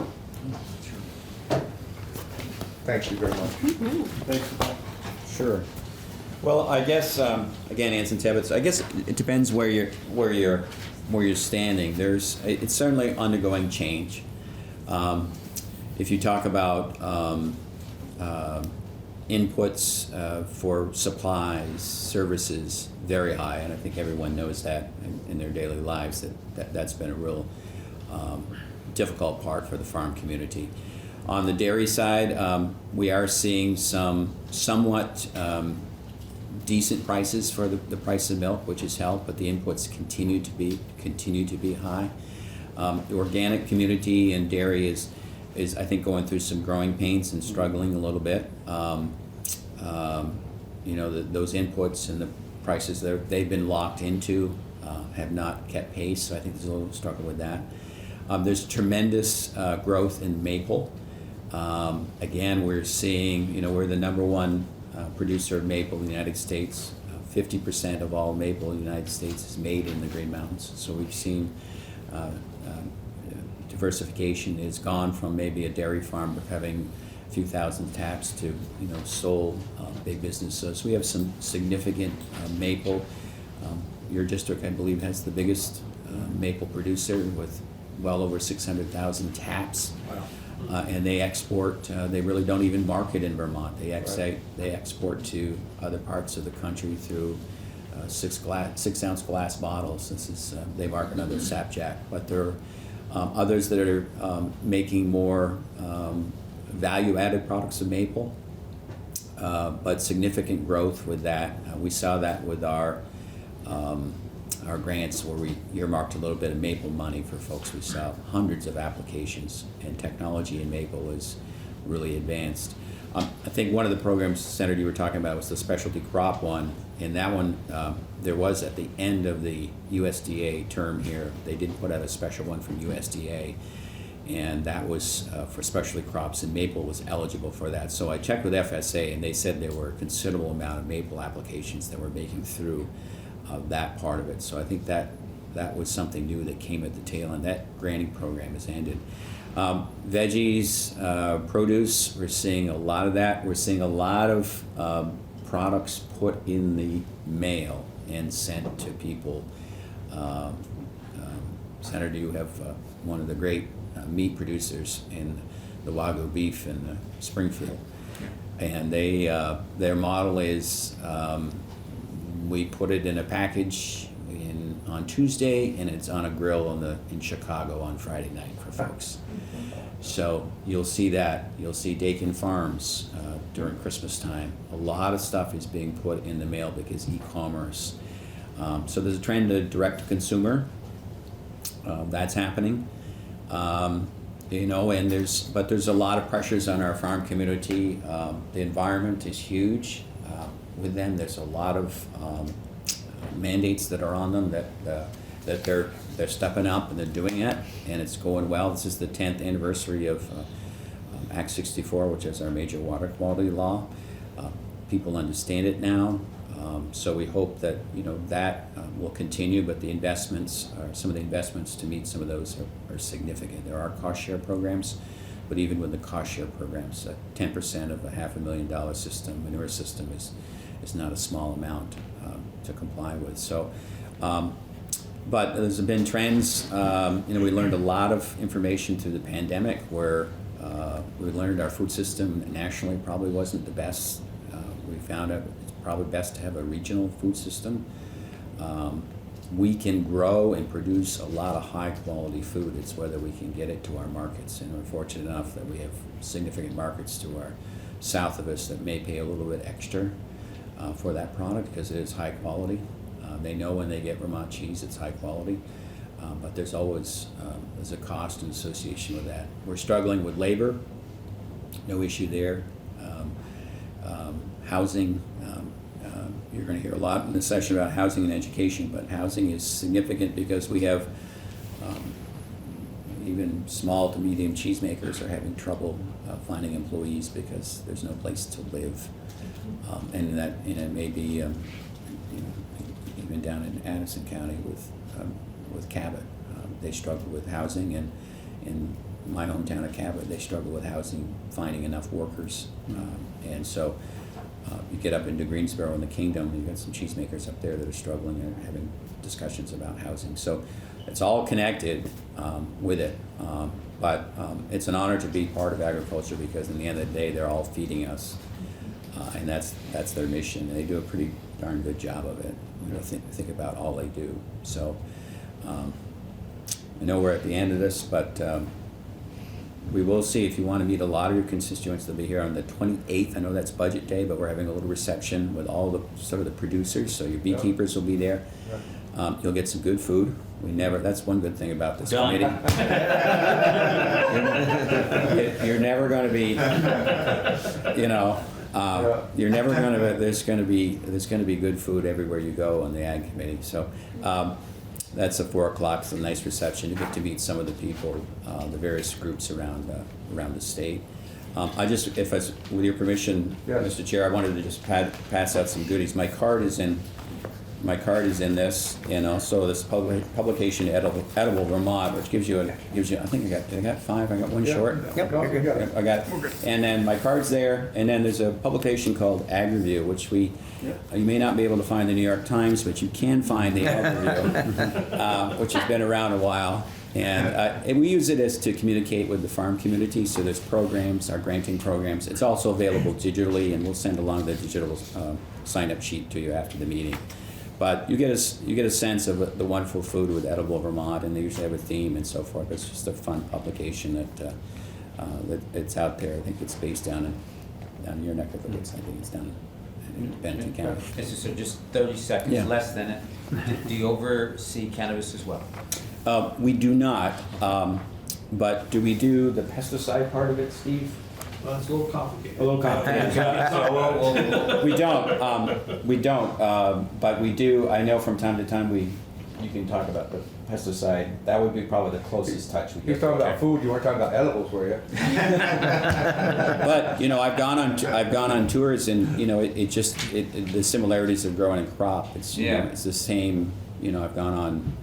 A: Thank you very much.
H: Sure. Well, I guess again, Anson Tebbets. I guess it depends where you're standing. It's certainly undergoing change. If you talk about inputs for supplies, services, very high, and I think everyone knows that in their daily lives that's been a real difficult part for the farm community. On the dairy side, we are seeing somewhat decent prices for the price of milk, which has helped, but the inputs continue to be high. The organic community and dairy is I think going through some growing pains and struggling a little bit. Those inputs and the prices they've been locked into have not kept pace, so I think there's a little struggle with that. There's tremendous growth in maple. Again, we're seeing, we're the #1 producer of maple in the United States. 50% of all maple in the United States is made in the Green Mountains. So we've seen diversification is gone from maybe a dairy farm of having a few thousand taps to sole big businesses. So we have some significant maple. Your district, I believe, has the biggest maple producer with well over 600,000 taps.
A: Wow.
H: And they export. They really don't even market in Vermont. They export to other parts of the country through 6-ounce glass bottles. They market under SCAg, but there are others that are making more value-added products of maple, but significant growth with that. We saw that with our
B: our grants where we earmarked a little bit of maple money for folks. We saw hundreds of applications, and technology in maple is really advanced. I think one of the programs, Senator, you were talking about was the specialty crop one, and that one, there was at the end of the USDA term here, they did put out a special one from USDA, and that was for specialty crops, and maple was eligible for that. So I checked with FSA, and they said there were a considerable amount of maple applications that were making through that part of it. So I think that was something new that came at the tail end. That granting program has ended. Veggies, produce, we're seeing a lot of that. We're seeing a lot of products put in the mail and sent to people. Senator, you have one of the great meat producers in the Wagyu beef in Springfield. And their model is we put it in a package on Tuesday, and it's on a grill in Chicago on Friday night for folks. So you'll see that. You'll see Dakin Farms during Christmas time. A lot of stuff is being put in the mail because e-commerce. So there's a trend to direct-to-consumer. That's happening. And there's a lot of pressures on our farm community. The environment is huge. With them, there's a lot of mandates that are on them that they're stepping up and they're doing it, and it's going well. This is the 10th anniversary of Act 64, which is our major water quality law. People understand it now, so we hope that that will continue. But the investments, some of the investments to meet some of those are significant. There are cost share programs, but even with the cost share programs, 10% of a $500,000 system, manure system, is not a small amount to comply with. So, but there's been trends. We learned a lot of information through the pandemic where we learned our food system nationally probably wasn't the best. We found out it's probably best to have a regional food system. We can grow and produce a lot of high quality food. It's whether we can get it to our markets, and we're fortunate enough that we have significant markets to our south of us that may pay a little bit extra for that product because it is high quality. They know when they get Vermont cheese, it's high quality, but there's always there's a cost in association with that. We're struggling with labor, no issue there. Housing, you're going to hear a lot in this session about housing and education, but housing is significant because we have even small to medium cheesemakers are having trouble finding employees because there's no place to live, and it may be even down in Addison County with Cabot, they struggle with housing, and in my hometown of Cabot, they struggle with housing, finding enough workers, and so you get up into Greensboro in the Kingdom, you've got some cheesemakers up there that are struggling and having discussions about housing. So it's all connected with it, but it's an honor to be part of agriculture because in the end of the day, they're all feeding us, and that's their mission. They do a pretty darn good job of it. Think about all they do. So I know we're at the end of this, but we will see. If you want to meet a lot of your constituents, they'll be here on the 28th. I know that's budget day, but we're having a little reception with all the sort of the producers. So your beekeepers will be there. You'll get some good food. That's one good thing about this committee. You're never going to be, you're never going to. There's going to be good food everywhere you go on the Ag Committee. So that's at 4 o'clock. It's a nice reception. You get to meet some of the people, the various groups around the state. With your permission, yes. Mr. Chair, I wanted to just pass out some goodies. My card is in this, and also this publication, Edible Vermont, which gives you. I think I got 5. I got one short.
F: Yep, you're good.
B: I got, and then my card's there, and then there's a publication called Ag Review, which you may not be able to find in the New York Times, but you can find the Ag Review, which has been around a while. And we use it to communicate with the farm community. So there's programs, our granting programs. It's also available digitally, and we'll send along the digital sign-up sheet to you after the meeting. But you get a sense of the wonderful food with Edible Vermont, and they usually have a theme and so forth. It's just a fun publication that it's out there. I think it's based down in your neck of the woods. I think it's down in Benton County.
C: So just 30 seconds, less than it. Do you oversee cannabis as well?
B: We do not, but do we do the pesticide part of it, Steve?
D: Well, it's a little complicated.
B: A little complicated. So we don't, but we do, I know from time to time, you can talk about the pesticide. That would be probably the closest touch we get.
A: You're talking about food, you weren't talking about edibles, were you?
B: But, I've gone on tours and, the similarities of growing a crop. It's, it's the same, I've gone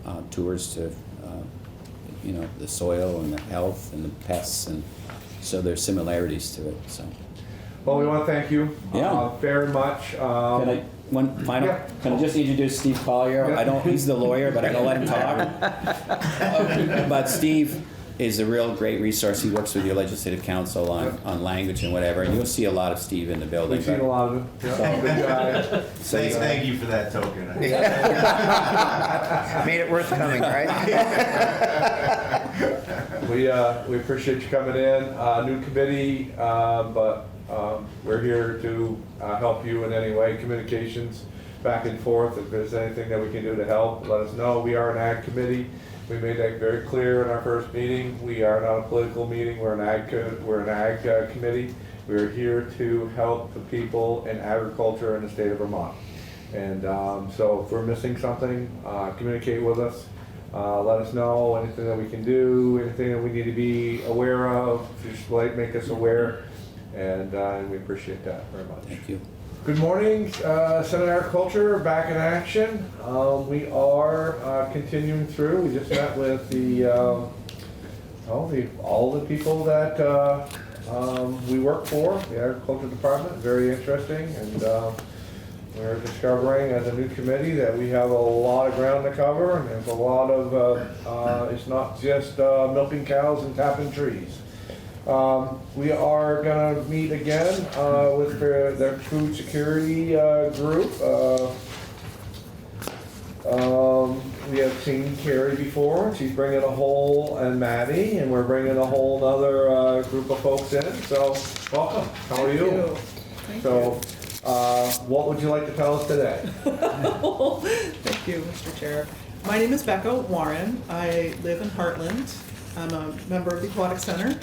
B: on tours to, the soil and the health and the pests, and so there's similarities to it, so.
A: Well, we want to thank you very much.
B: Can I just introduce Steve Collier? He's the lawyer, but I don't let him talk. But Steve is a real great resource. He works with your legislative council on language and whatever, and you'll see a lot of Steve in the building.
A: We've seen a lot of him. Yeah. Good guy.
O: Thank you for that token.
F: Made it worth coming, right?
A: We appreciate you coming in. New committee, but we're here to help you in any way. Communications back and forth. If there's anything that we can do to help, let us know. We are an ag committee. We made that very clear in our first meeting. We are not a political meeting. We're an ag committee. We're here to help the people in agriculture in the state of Vermont. And so if we're missing something, communicate with us. Let us know anything that we can do, anything that we need to be aware of. Just make us aware, and we appreciate that very much.
B: Thank you.
A: Good morning, Senate Agriculture, back in action. We are continuing through. We just met with all the people that we work for, the Agriculture Department. Very interesting, and we're discovering as a new committee that we have a lot of ground to cover, and there's a lot of, it's not just milking cows and tapping trees. We are going to meet again with the food security group. We have seen Carrie before. She's bringing and Maddie, and we're bringing a whole other group of folks in. So welcome. How are you?
P: Thank
A: you. What would you like to tell us today?
P: Thank you, Mr. Chair. My name is Becca Warren. I live in Heartland. I'm a member of the Aquatic Center.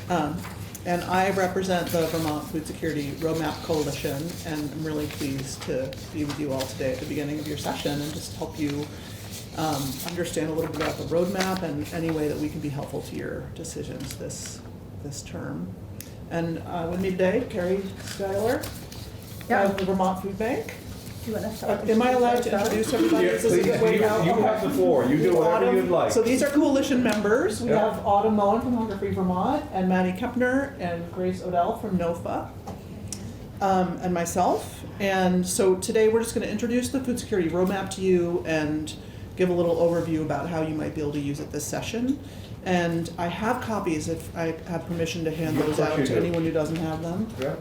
P: And I represent the Vermont Food Security Roadmap Coalition, and I'm really pleased to be with you all today at the beginning of your session and just help you understand a little bit about the roadmap and any way that we can be helpful to your decisions this term. And with me today, Carrie Schuyler of the Vermont Food Bank. Am I allowed to introduce everybody?
A: Yes, please. You have the floor. You do whatever you'd like.
P: So these are coalition members. We have Autumn Moen from Hunger Free Vermont, and Maddie Kepner and Grace Odell from NOFA, and myself. And so today we're just going to introduce the food security roadmap to you and give a little overview about how you might be able to use it this session. And I have copies if I have permission to hand those out to anyone who doesn't have them.
A: Yeah.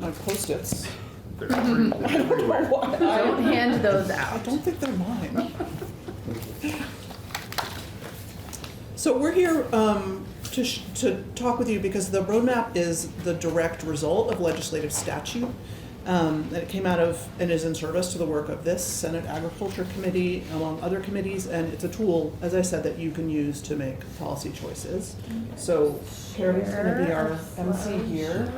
P: My Post-its. I don't know why.
G: Don't hand those out.
P: I don't think they're mine. So we're here to talk with you because the roadmap is the direct result of legislative statute. And it came out of and is in service to the work of this Senate Agriculture Committee, among other committees, and it's a tool, as I said, that you can use to make policy choices. So Carrie's going to be our MC here.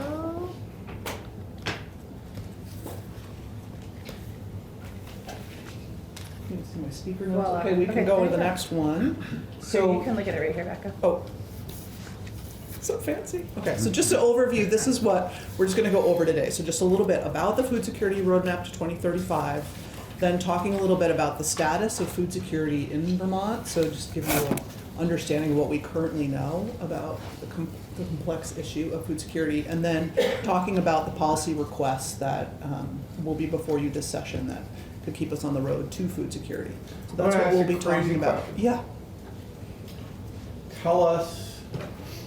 P: See my speaker notes.
G: Well,
P: Okay, we can go to the next one. So
G: you can look at it right here, Becca.
P: Oh, so fancy. Okay, so just an overview. This is what we're just going to go over today. So just a little bit about the food security roadmap to 2035, then talking a little bit about the status of food security in Vermont. So just give you an understanding of what we currently know about the complex issue of food security, and then talking about the policy requests that will be before you this session that could keep us on the road to food security. So that's what we'll be talking about. Yeah.
A: Tell us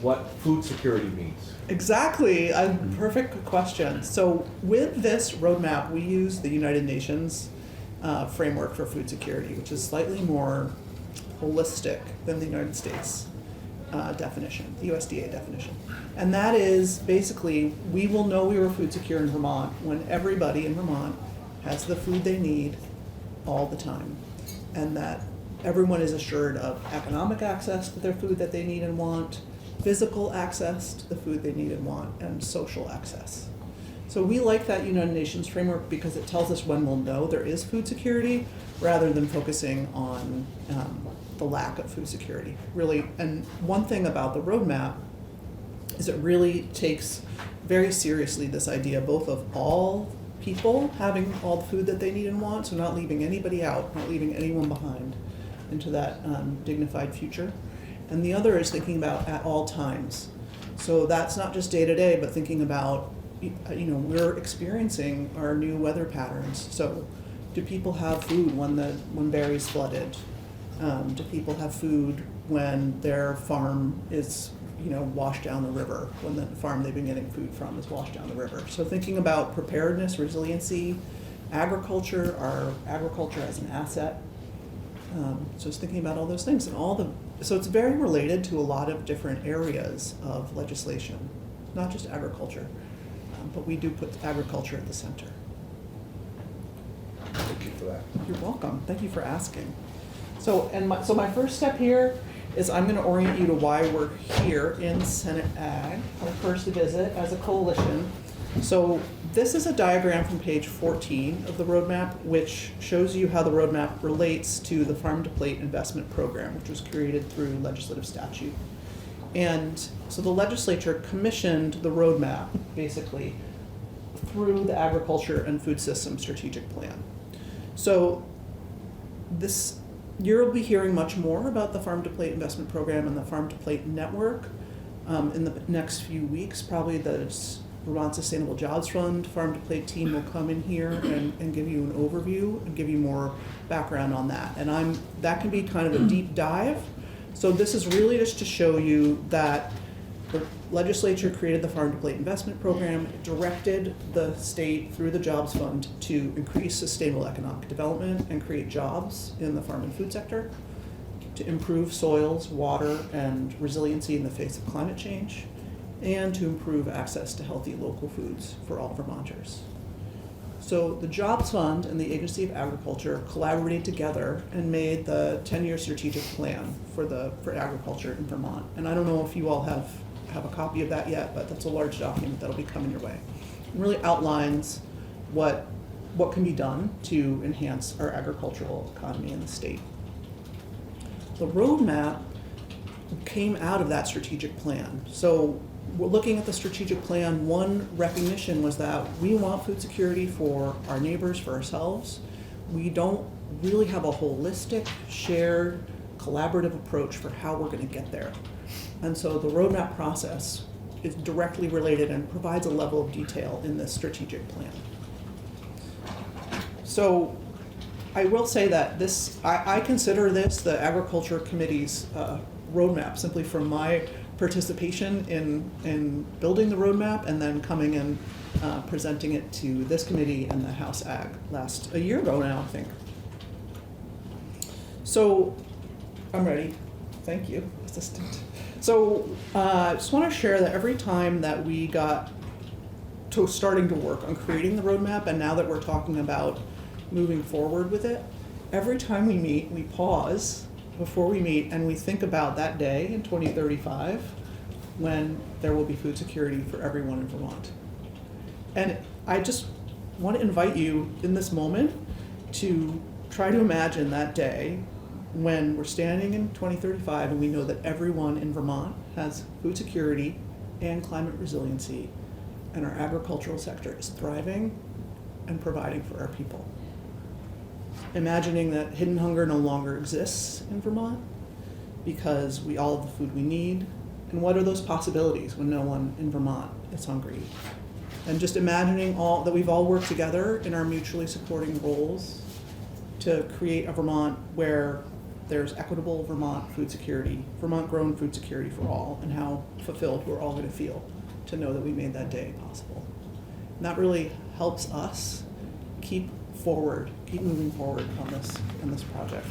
A: what food security means.
P: Exactly. A perfect question. So with this roadmap, we use the United Nations framework for food security, which is slightly more holistic than the United States definition, the USDA definition. And that is basically, we will know we were food secure in Vermont when everybody in Vermont has the food they need all the time, and that everyone is assured of economic access to their food that they need and want, physical access to the food they need and want, and social access. So we like that United Nations framework because it tells us when we'll know there is food security rather than focusing on the lack of food security. Really, and one thing about the roadmap is it really takes very seriously this idea both of all people having all the food that they need and want, so not leaving anybody out, not leaving anyone behind into that dignified future. And the other is thinking about at all times. So that's not just day to day, but thinking about, we're experiencing our new weather patterns. So do people have food when Barry's flooded? Do people have food when their farm is washed down the river, when the farm they've been getting food from is washed down the river? So thinking about preparedness, resiliency, agriculture, our agriculture as an asset. So it's thinking about all those things and so it's very related to a lot of different areas of legislation, not just agriculture, but we do put agriculture at the center.
A: Thank you for that.
P: You're welcome. Thank you for asking. So my first step here is I'm going to orient you to why we're here in Senate Ag, our first visit as a coalition. So this is a diagram from page 14 of the roadmap, which shows you how the roadmap relates to the Farm to Plate Investment Program, which was created through legislative statute. And so the legislature commissioned the roadmap, basically, through the Agriculture and Food System Strategic Plan. So this year we'll be hearing much more about the Farm to Plate Investment Program and the Farm to Plate Network in the next few weeks. Probably the Vermont Sustainable Jobs Fund Farm to Plate team will come in here and give you an overview and give you more background on that. And that can be kind of a deep dive. So this is really just to show you that the legislature created the Farm to Plate Investment Program, directed the state through the Jobs Fund to increase sustainable economic development and create jobs in the farm and food sector, to improve soils, water, and resiliency in the face of climate change, and to improve access to healthy local foods for all Vermonters. So the Jobs Fund and the Agency of Agriculture collaborated together and made the 10-year strategic plan for agriculture in Vermont. And I don't know if you all have a copy of that yet, but that's a large document that'll be coming your way. It really outlines what can be done to enhance our agricultural economy in the state. The roadmap came out of that strategic plan. So we're looking at the strategic plan. One recognition was that we want food security for our neighbors, for ourselves. We don't really have a holistic, shared, collaborative approach for how we're going to get there. And so the roadmap process is directly related and provides a level of detail in this strategic plan. So I will say that I consider this the Agriculture Committee's roadmap, simply from my participation in building the roadmap and then coming and presenting it to this committee and the House Ag a year ago now, I think. So I'm ready. Thank you, Assistant. So I just want to share that every time that we got to starting to work on creating the roadmap, and now that we're talking about moving forward with it, every time we meet, we pause before we meet and we think about that day in 2035 when there will be food security for everyone in Vermont. And I just want to invite you in this moment to try to imagine that day when we're standing in 2035 and we know that everyone in Vermont has food security and climate resiliency, and our agricultural sector is thriving and providing for our people. Imagining that hidden hunger no longer exists in Vermont because we all have the food we need, and what are those possibilities when no one in Vermont is hungry? And just imagining that we've all worked together in our mutually supporting roles to create a Vermont where there's equitable Vermont food security, Vermont grown food security for all, and how fulfilled we're all going to feel to know that we made that day possible. And that really helps us keep moving forward on this project.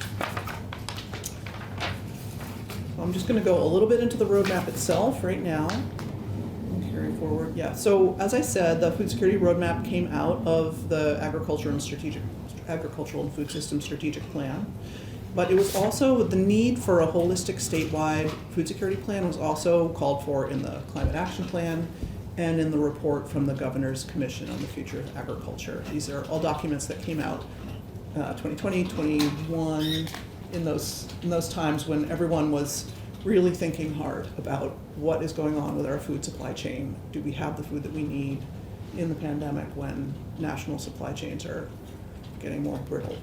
P: I'm just going to go a little bit into the roadmap itself right now. Carry forward. Yeah. So as I said, the food security roadmap came out of the Agriculture and Strategic Agricultural and Food System Strategic Plan. But it was also, the need for a holistic statewide food security plan was also called for in the Climate Action Plan and in the report from the Governor's Commission on the Future of Agriculture. These are all documents that came out 2020, 21, in those times when everyone was really thinking hard about what is going on with our food supply chain. Do we have the food that we need in the pandemic when national supply chains are getting more brittle?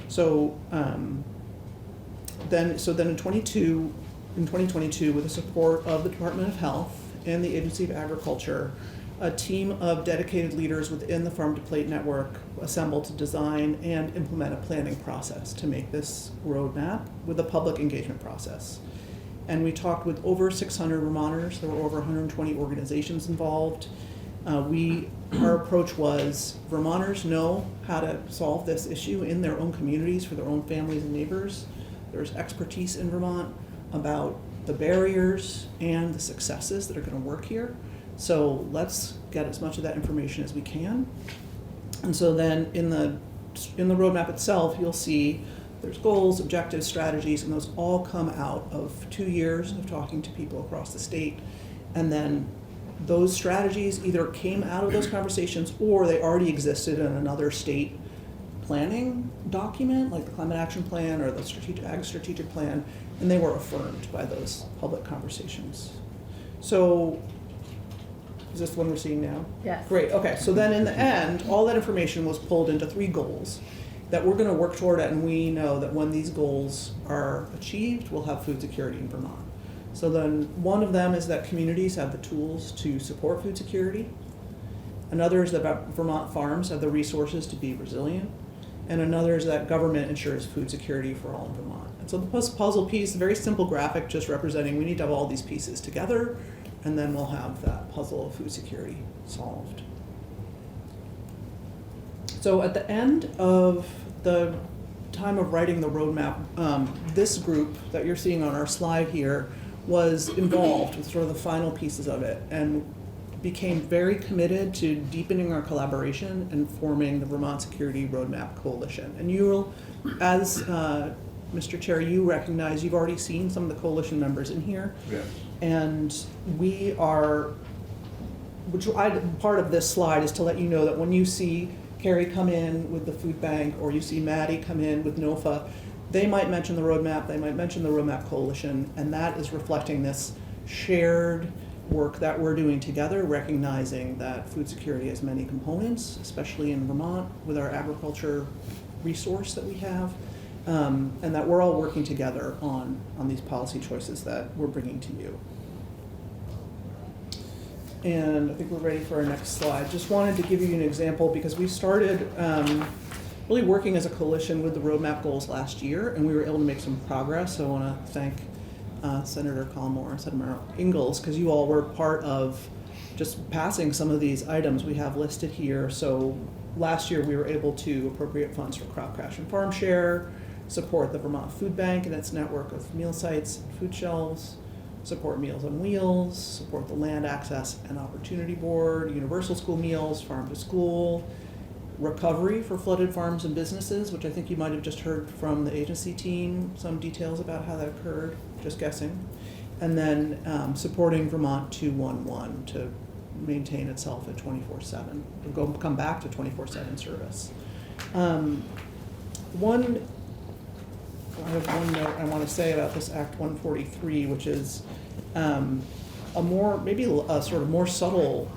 P: So then in 2022, with the support of the Department of Health and the Agency of Agriculture, a team of dedicated leaders within the Farm to Plate network assembled to design and implement a planning process to make this roadmap with a public engagement process. And we talked with over 600 Vermonters. There were over 120 organizations involved. Our approach was Vermonters know how to solve this issue in their own communities for their own families and neighbors. There's expertise in Vermont about the barriers and the successes that are going to work here. So let's get as much of that information as we can. And so then in the roadmap itself, you'll see there's goals, objectives, strategies, and those all come out of 2 years of talking to people across the state. And then those strategies either came out of those conversations or they already existed in another state planning document, like the Climate Action Plan or the Strategic Plan, and they were affirmed by those public conversations. So, is this the one we're seeing now?
G: Yes.
P: Great, okay, so then in the end, all that information was pulled into 3 goals that we're gonna work toward, and we know that when these goals are achieved, we'll have food security in Vermont. So then one of them is that communities have the tools to support food security. Another is that Vermont farms have the resources to be resilient. And another is that government ensures food security for all in Vermont. And so the puzzle piece, a very simple graphic just representing we need to have all these pieces together, and then we'll have that puzzle of food security solved. So at the end of the time of writing the roadmap, this group that you're seeing on our slide here was involved with sort of the final pieces of it and became very committed to deepening our collaboration and forming the Vermont Security Roadmap Coalition. And you'll, as Mr. Chair, you recognize, you've already seen some of the coalition members in here.
A: Yeah.
P: And we are, part of this slide is to let you know that when you see Carrie come in with the food bank or you see Maddie come in with NOFA, they might mention the roadmap, they might mention the Roadmap Coalition, and that is reflecting this shared work that we're doing together, recognizing that food security has many components, especially in Vermont with our agriculture resource that we have, and that we're all working together on these policy choices that we're bringing to you. And I think we're ready for our next slide. Just wanted to give you an example because we started really working as a coalition with the roadmap goals last year, and we were able to make some progress. So I want to thank Senator Collmore and Senator Ingalls, because you all were part of just passing some of these items we have listed here. So last year we were able to appropriate funds for crop crash and farm share, support the Vermont Food Bank and its network of meal sites and food shelves, support Meals on Wheels, support the Land Access and Opportunity Board, Universal School Meals, Farm to School, recovery for flooded farms and businesses, which I think you might have just heard from the agency team, some details about how that occurred, just guessing. And then supporting Vermont 211 to maintain itself at 24/7, come back to 24/7 service. I have one note I want to say about this Act 143, which is maybe a sort of more subtle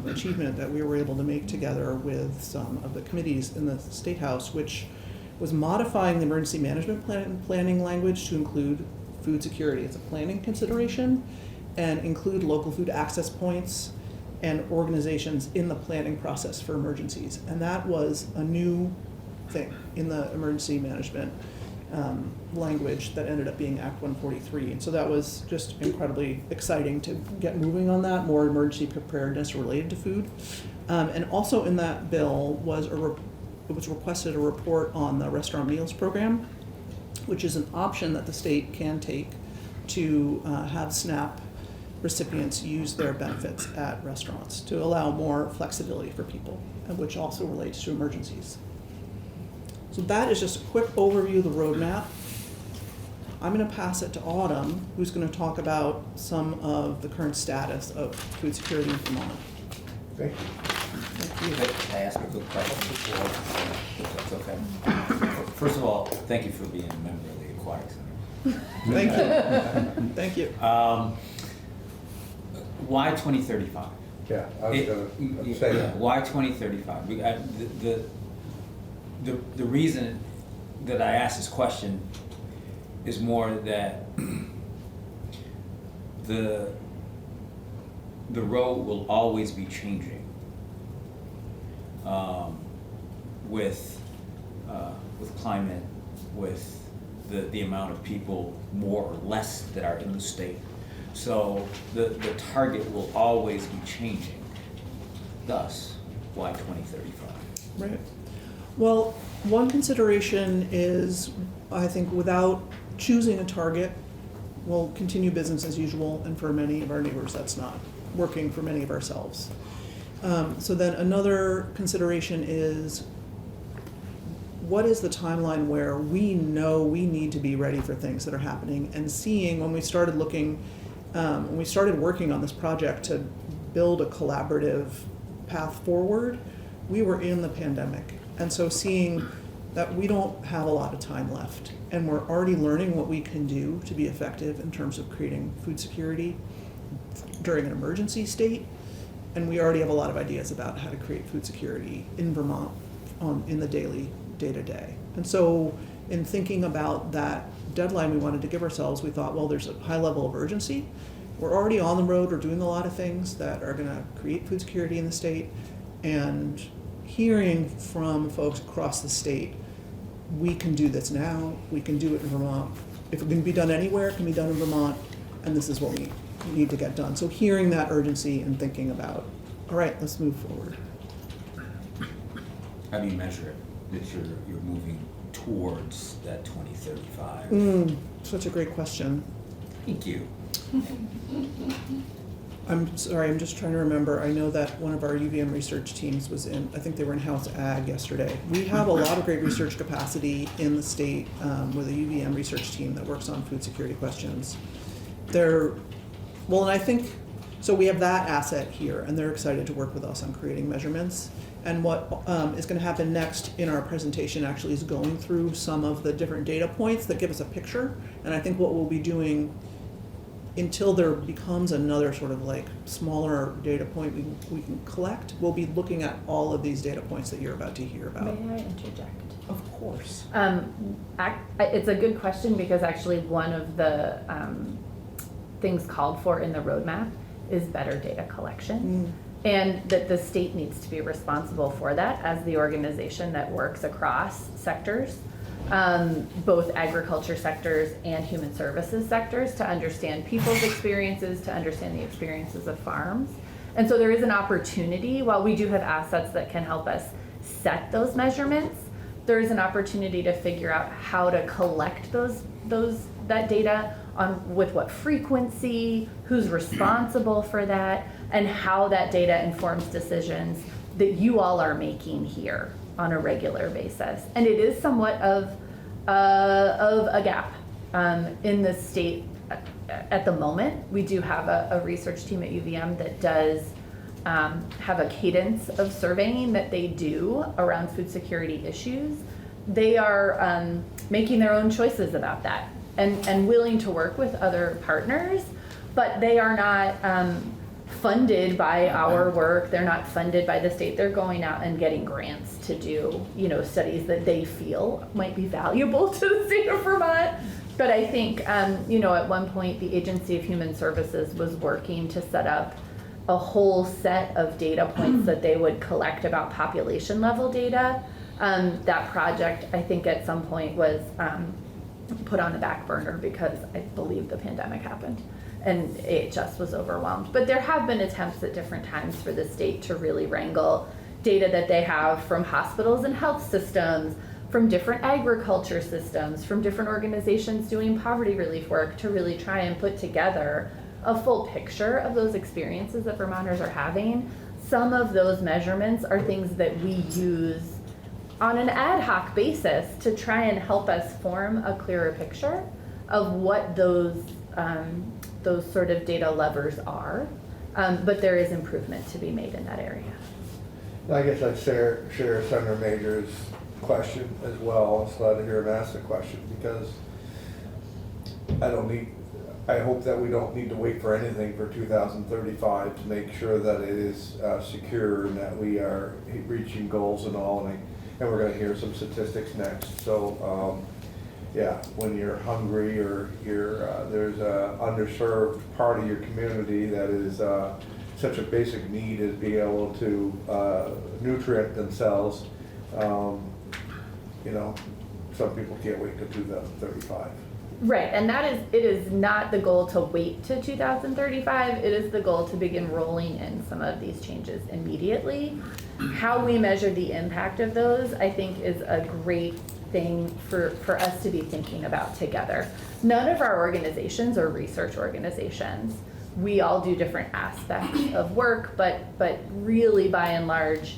P: achievement that we were able to make together with some of the committees in the State House, which was modifying the emergency management planning language to include food security as a planning consideration and include local food access points and organizations in the planning process for emergencies. And that was a new thing in the emergency management language that ended up being Act 143. And so that was just incredibly exciting to get moving on that, more emergency preparedness related to food. And also in that bill was requested a report on the restaurant meals program, which is an option that the state can take to have SNAP recipients use their benefits at restaurants to allow more flexibility for people, which also relates to emergencies. So that is just a quick overview of the roadmap. I'm going to pass it to Autumn, who's going to talk about some of the current status of food security in Vermont.
A: Thank you.
P: Thank you.
C: Could I ask a quick question before, if that's okay? First of all, thank you for being a member of the Aquatic Center.
P: Thank you. Thank you.
C: Why 2035?
A: Yeah, I was gonna say that.
C: Why 2035? The reason that I asked this question is more that the road will always be changing with climate, with the amount of people, more or less, that are in the state. So the target will always be changing. Thus, why 2035?
P: Right. Well, one consideration is, I think, without choosing a target, we'll continue business as usual, and for many of our neighbors, that's not working for many of ourselves. So then another consideration is, what is the timeline where we know we need to be ready for things that are happening? And seeing, when we started looking, when we started working on this project to build a collaborative path forward, we were in the pandemic. And so seeing that we don't have a lot of time left, and we're already learning what we can do to be effective in terms of creating food security during an emergency state, and we already have a lot of ideas about how to create food security in Vermont in the daily, day-to-day. And so in thinking about that deadline we wanted to give ourselves, we thought, well, there's a high level of urgency. We're already on the road, we're doing a lot of things that are gonna create food security in the state, and hearing from folks across the state, we can do this now, we can do it in Vermont. If it can be done anywhere, it can be done in Vermont, and this is what we need to get done. So hearing that urgency and thinking about, all right, let's move forward.
C: How do you measure it, that you're moving towards that 2035?
P: Such a great question.
C: Thank you.
P: I'm sorry, I'm just trying to remember. I know that one of our UVM research teams was in, I think they were in SCAg yesterday. We have a lot of great research capacity in the state with a UVM research team that works on food security questions. Well, and I think, so we have that asset here, and they're excited to work with us on creating measurements. And what is going to happen next in our presentation actually is going through some of the different data points that give us a picture. And I think what we'll be doing, until there becomes another sort of like smaller data point we can collect, we'll be looking at all of these data points that you're about to hear about.
G: May I interject?
P: Of course.
G: It's a good question, because actually one of the things called for in the roadmap is better data collection. And that the state needs to be responsible for that as the organization that works across sectors, both agriculture sectors and human services sectors, to understand people's experiences, to understand the experiences of farms. And so there is an opportunity, while we do have assets that can help us set those measurements, there is an opportunity to figure out how to collect that data on with what frequency, who's responsible for that, and how that data informs decisions that you all are making here on a regular basis. And it is somewhat of a gap in the state at the moment. We do have a research team at UVM that does have a cadence of surveying that they do around food security issues. They are making their own choices about that and willing to work with other partners, but they are not funded by our work. They're not funded by the state. They're going out and getting grants to do, studies that they feel might be valuable to the state of Vermont. But I think, at one point, the Agency of Human Services was working to set up a whole set of data points that they would collect about population level data. That project, I think at some point was put on the back burner because I believe the pandemic happened and AHS was overwhelmed. But there have been attempts at different times for the state to really wrangle data that they have from hospitals and health systems, from different agriculture systems, from different organizations doing poverty relief work, to really try and put together a full picture of those experiences that Vermonters are having. Some of those measurements are things that we use
Q: on an ad hoc basis to try and help us form a clearer picture of what those sort of data levers are. But there is improvement to be made in that area.
A: I guess I'd share Senator Major's question as well. It's glad to hear him ask the question, because I hope that we don't need to wait for anything for 2035 to make sure that it is secure and that we are reaching goals and all. And we're going to hear some statistics next. So yeah, when you're hungry or there's a underserved part of your community that is such a basic need as being able to nutrient themselves, you know, some people can't wait till 2035.
Q: Right, and it is not the goal to wait to 2035. It is the goal to begin rolling in some of these changes immediately. How we measure the impact of those, I think, is a great thing for us to be thinking about together. None of our organizations are research organizations. We all do different aspects of work, but really by and large,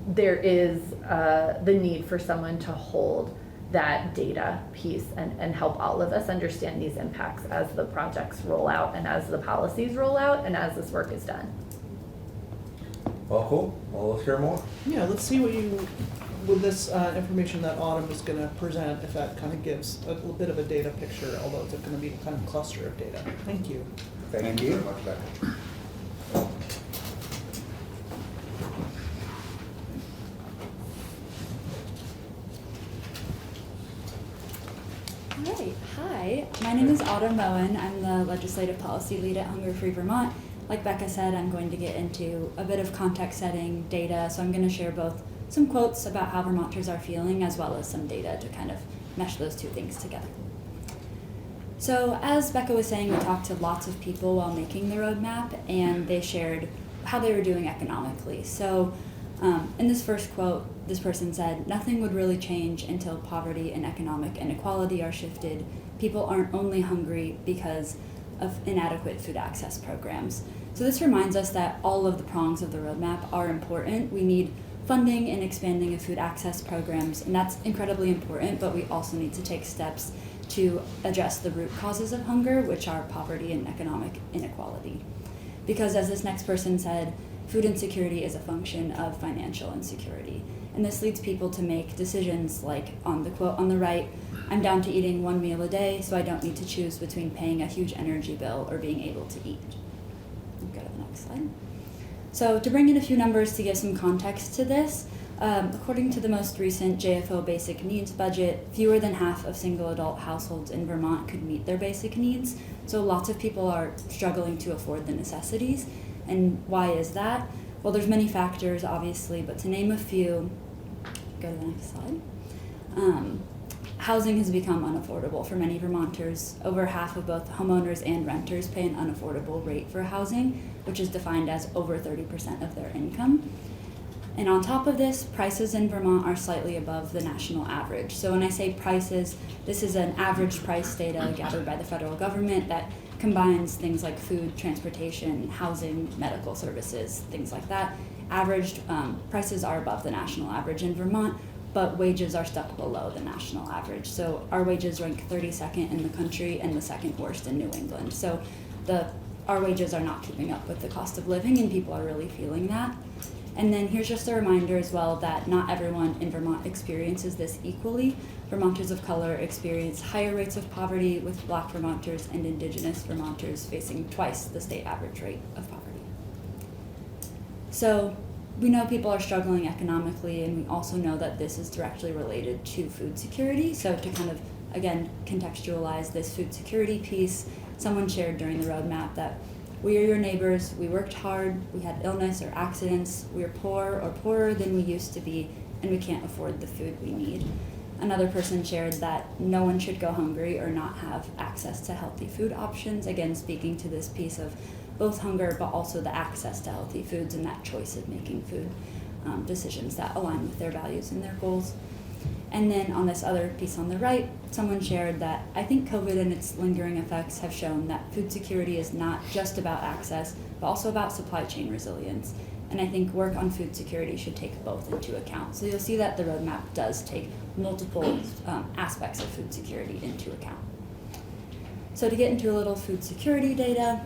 Q: there is the need for someone to hold that data piece and help all of us understand these impacts as the projects roll out and as the policies roll out and as this work is done.
A: Well, cool. Well, let's hear more.
P: Yeah, let's see what you, with this information that Autumn is going to present, if that kind of gives a little bit of a data picture, although it's going to be kind of a cluster of data. Thank you.
A: Thank you very much, Becca.
R: All right, hi, my name is Autumn Moen. I'm the Legislative Policy Lead at Hunger Free Vermont. Like Becca said, I'm going to get into a bit of context setting data, so I'm going to share both some quotes about how Vermonters are feeling as well as some data to kind of mesh those two things together. So as Becca was saying, we talked to lots of people while making the roadmap, and they shared how they were doing economically. So in this first quote, this person said, "Nothing would really change until poverty and economic inequality are shifted. People aren't only hungry because of inadequate food access programs." So this reminds us that all of the prongs of the roadmap are important. We need funding and expanding of food access programs, and that's incredibly important, but we also need to take steps to address the root causes of hunger, which are poverty and economic inequality. Because as this next person said, food insecurity is a function of financial insecurity. And this leads people to make decisions like on the quote on the right, "I'm down to eating one meal a day, so I don't need to choose between paying a huge energy bill or being able to eat." Go to the next slide. So to bring in a few numbers to give some context to this, according to the most recent JFO basic needs budget, fewer than half of single adult households in Vermont could meet their basic needs. So lots of people are struggling to afford the necessities. And why is that? Well, there's many factors, obviously, but to name a few, go to the next slide. Housing has become unaffordable for many Vermonters. Over half of both homeowners and renters pay an unaffordable rate for housing, which is defined as over 30% of their income. And on top of this, prices in Vermont are slightly above the national average. So when I say prices, this is an average price data gathered by the federal government that combines things like food, transportation, housing, medical services, things like that. Averaged prices are above the national average in Vermont, but wages are stuck below the national average. So our wages rank 32nd in the country and the second worst in New England. So our wages are not keeping up with the cost of living, and people are really feeling that. And then here's just a reminder as well that not everyone in Vermont experiences this equally. Vermonters of color experience higher rates of poverty, with Black Vermonters and Indigenous Vermonters facing twice the state average rate of poverty. So we know people are struggling economically, and we also know that this is directly related to food security. So to kind of, again, contextualize this food security piece, someone shared during the roadmap that we are your neighbors, we worked hard, we had illness or accidents, we're poor or poorer than we used to be, and we can't afford the food we need. Another person shared that no one should go hungry or not have access to healthy food options, again speaking to this piece of both hunger but also the access to healthy foods and that choice of making food decisions that align with their values and their goals. And then on this other piece on the right, someone shared that I think COVID and its lingering effects have shown that food security is not just about access, but also about supply chain resilience. And I think work on food security should take both into account. So you'll see that the roadmap does take multiple aspects of food security into account. So to get into a little food security data,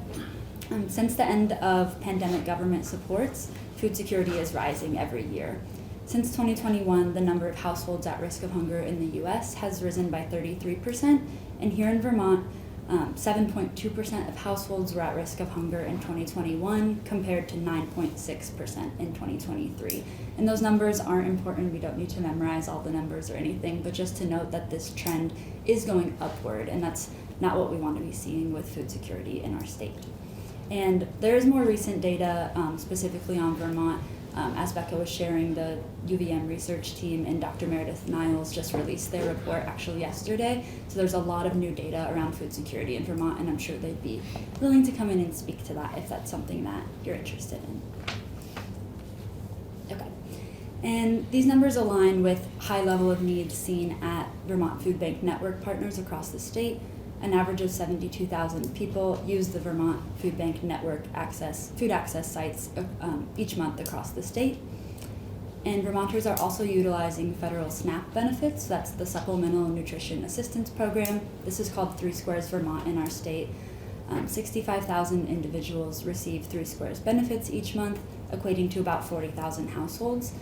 R: since the end of pandemic government supports, food security is rising every year. Since 2021, the number of households at risk of hunger in the US has risen by 33%, and here in Vermont, 7.2% of households were at risk of hunger in 2021 compared to 9.6% in 2023. And those numbers aren't important. We don't need to memorize all the numbers or anything, but just to note that this trend is going upward, and that's not what we want to be seeing with food security in our state. And there is more recent data specifically on Vermont. As Becca was sharing, the UVM research team and Dr. Meredith Niles just released their report actually yesterday. So there's a lot of new data around food security in Vermont, and I'm sure they'd be willing to come in and speak to that if that's something that you're interested in. Okay. And these numbers align with high level of needs seen at Vermont Food Bank Network partners across the state. An average of 72,000 people use the Vermont Food Bank Network food access sites each month across the state. And Vermonters are also utilizing federal SNAP benefits. That's the Supplemental Nutrition Assistance Program. This is called 3 Squares Vermont in our state. 65,000 individuals receive 3 Squares benefits each month, equating to about 40,000 households.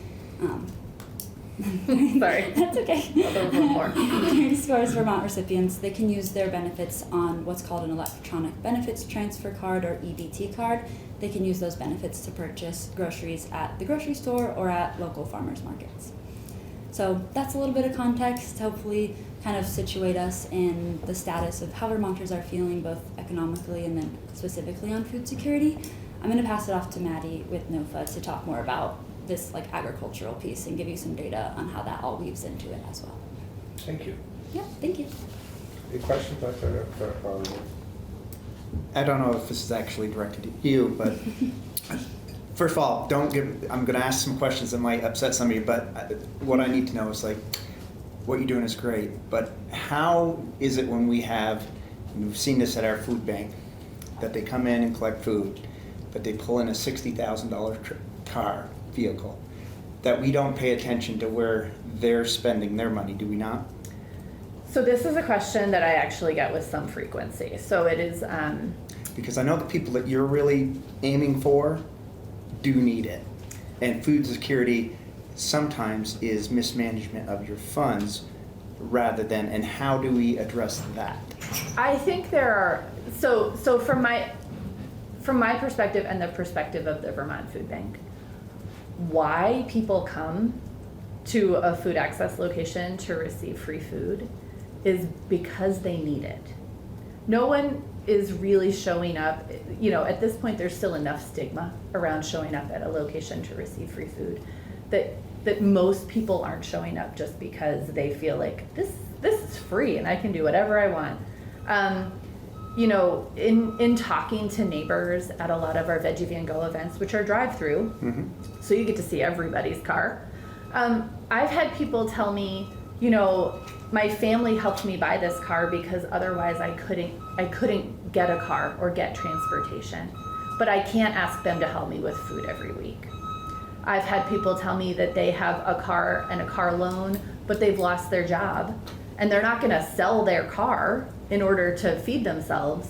Q: Sorry.
R: That's okay.
Q: 3
R: Squares Vermont recipients, they can use their benefits on what's called an electronic benefits transfer card or EBT card. They can use those benefits to purchase groceries at the grocery store or at local farmers markets. So that's a little bit of context, hopefully kind of situate us in the status of how Vermonters are feeling both economically and then specifically on food security. I'm going to pass it off to Maddie with NOFA to talk more about this like agricultural piece and give you some data on how that all weaves into it as well.
A: Thank you.
R: Yeah, thank you.
A: Any questions?
F: I don't know if this is actually directed to you, but first of all, I'm going to ask some questions that might upset some of you, but what I need to know is like, what you're doing is great, but how is it when we've seen this at our food bank, that they come in and collect food, but they pull in a $60,000 vehicle, that we don't pay attention to where they're spending their money, do we not?
Q: So this is a question that I actually get with some frequency. So it is...
F: Because I know the people that you're really aiming for do need it. And food security sometimes is mismanagement of your funds rather than, and how do we address that?
Q: I think there are, so from my perspective and the perspective of the Vermont Food Bank, why people come to a food access location to receive free food is because they need it. No one is really showing up, at this point there's still enough stigma around showing up at a location to receive free food that most people aren't showing up just because they feel like this is free and I can do whatever I want. In talking to neighbors at a lot of our Veggie Van Go events, which are drive-through, so you get to see everybody's car. I've had people tell me, my family helped me buy this car because otherwise I couldn't get a car or get transportation, but I can't ask them to help me with food every week. I've had people tell me that they have a car and a car loan, but they've lost their job and they're not gonna sell their car in order to feed themselves.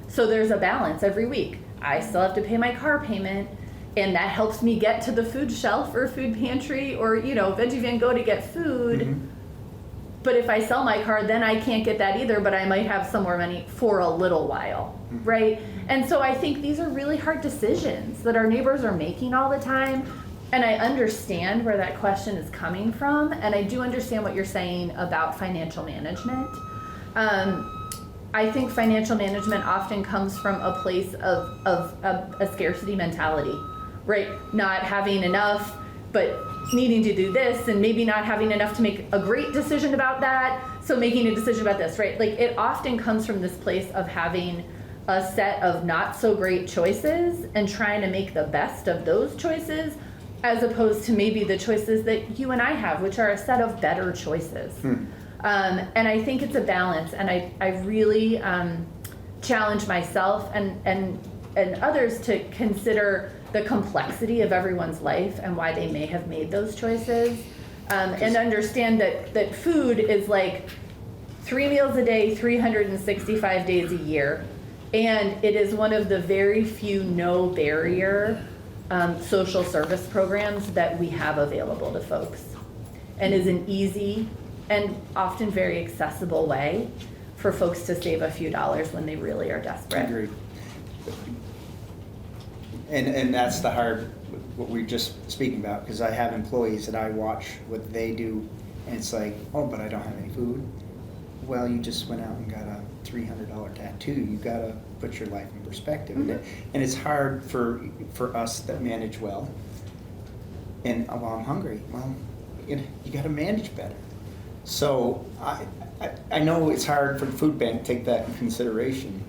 Q: So there's a balance every week. I still have to pay my car payment, and that helps me get to the food shelf or food pantry or, Veggie Van Go to get food. But if I sell my car, then I can't get that either, but I might have some more money for a little while, right? And so I think these are really hard decisions that our neighbors are making all the time. And I understand where that question is coming from, and I do understand what you're saying about financial management. I think financial management often comes from a place of a scarcity mentality, right? Not having enough, but needing to do this, and maybe not having enough to make a great decision about that, so making a decision about this, right? Like, it often comes from this place of having a set of not so great choices and trying to make the best of those choices, as opposed to maybe the choices that you and I have, which are a set of better choices. And I think it's a balance, and I really challenge myself and and others to consider the complexity of everyone's life and why they may have made those choices. And understand that food is like 3 meals a day, 365 days a year. And it is one of the very few no barrier social service programs that we have available to folks, and is an easy and often very accessible way for folks to save a few dollars when they really are desperate.
F: Agreed. And that's the hard, what we're just speaking about, because I have employees that I watch what they do, and it's like, oh, but I don't have any food. Well, you just went out and got a $300 tattoo. You gotta put your life in perspective.
Q: Mm-hmm.
F: And it's hard for us that manage well. And well, I'm hungry. Well, you gotta manage better. So I know it's hard for the food bank to take that in consideration,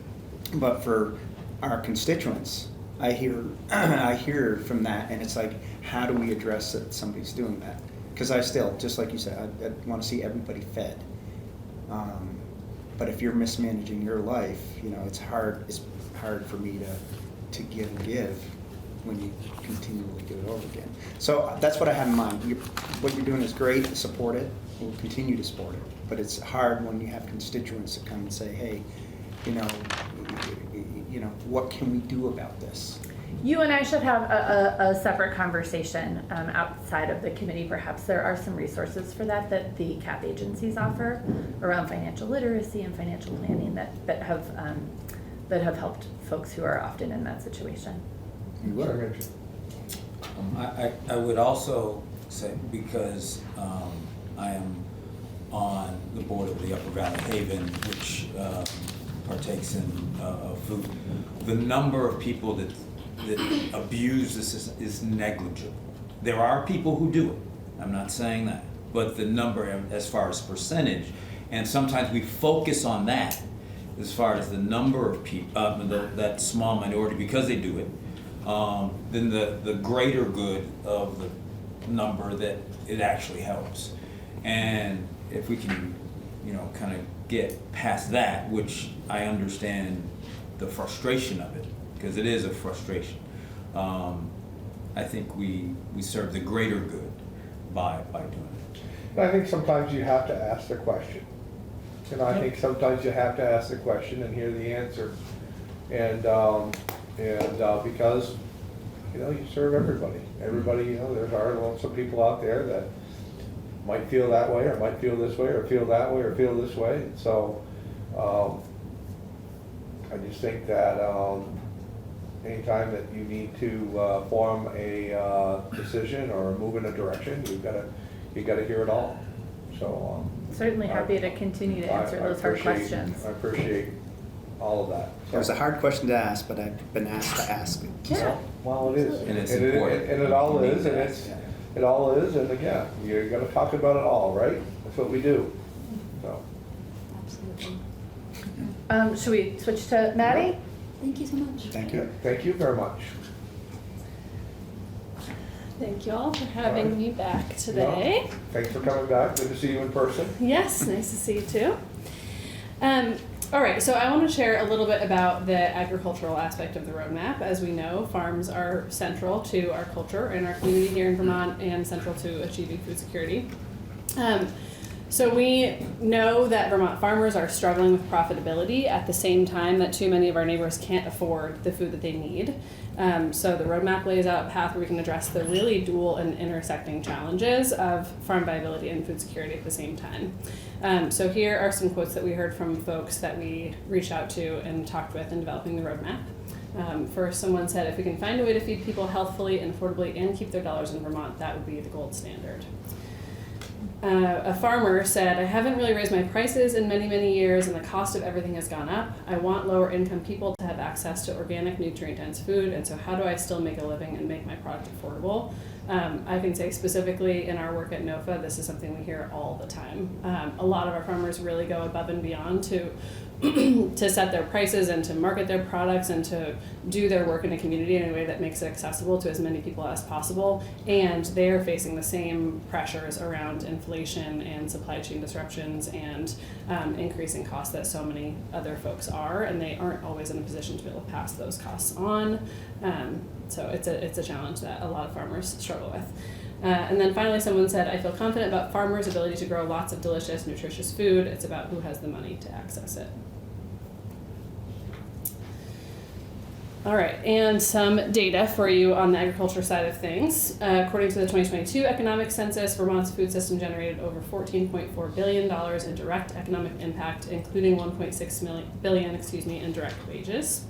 F: but for our constituents, I hear from that, and it's like, how do we address that somebody's doing that? Because I still, just like you said, I want to see everybody fed. But if you're mismanaging your life, it's hard for me to give when you continually do it over again. So that's what I have in mind. What you're doing is great. Support it. We'll continue to support it. But it's hard when you have constituents that come and say, hey, what can we do about this?
Q: You and I should have a separate conversation outside of the committee. Perhaps there are some resources for that the CAP agencies offer around financial literacy and financial planning that have helped folks who are often in that situation.
F: You will.
C: I would also say, because I am on the board of the Upper Valley Haven, which partakes in food, the number of people that abuse this is negligible. There are people who do it, I'm not saying that, but the number as far as percentage, and sometimes we focus on that as far as the number of people, that small minority, because they do it, then the greater good of the number that it actually helps. And if we can, kind of get past that, which I understand the frustration of it, because it is a frustration. I think we serve the greater good by doing it.
A: I think sometimes you have to ask the question. And I think sometimes you have to ask the question and hear the answer. And because, you serve everybody. Everybody, there's some people out there that might feel that way, or might feel this way, or feel that way, or feel this way. So I just think that anytime that you need to form a decision or move in a direction, you gotta hear it all. So
Q: Certainly happy to continue to answer those hard questions.
A: I appreciate all of that.
F: It was a hard question to ask, but I've been asked to ask it.
Q: Yeah.
A: Well, it is.
C: And it's important.
A: And it all is, and it all is, and again, you're gonna talk about it all, right? That's what we do, so.
R: Absolutely.
Q: Should we switch to Maddie?
R: Thank you so much.
F: Thank you.
A: Thank you very much.
S: Thank you all for having me back today.
A: Well, thanks for coming back. Good to see you in person.
S: Yes, nice to see you too. All right, so I want to share a little bit about the agricultural aspect of the roadmap. As we know, farms are central to our culture and our community here in Vermont, and central to achieving food security. So we know that Vermont farmers are struggling with profitability at the same time that too many of our neighbors can't afford the food that they need. So the roadmap lays out a path where we can address the really dual and intersecting challenges of farm viability and food security at the same time. So here are some quotes that we heard from folks that we reached out to and talked with in developing the roadmap. First, someone said, if we can find a way to feed people healthfully and affordably and keep their dollars in Vermont, that would be the gold standard. A farmer said, I haven't really raised my prices in many, many years, and the cost of everything has gone up. I want lower income people to have access to organic, nutrient-dense food, and so how do I still make a living and make my product affordable? I can say specifically in our work at NOFA, this is something we hear all the time. A lot of our farmers really go above and beyond to to set their prices and to market their products and to do their work in a community in a way that makes it accessible to as many people as possible. And they're facing the same pressures around inflation and supply chain disruptions and increasing costs that so many other folks are, and they aren't always in a position to be able to pass those costs on. So it's a challenge that a lot of farmers struggle with. And then finally, someone said, I feel confident about farmers' ability to grow lots of delicious, nutritious food. It's about who has the money to access it. All right, and some data for you on the agriculture side of things. According to the 2022 economic census, Vermont's food system generated over $14.4 billion in direct economic impact, including $1.6 billion in direct wages.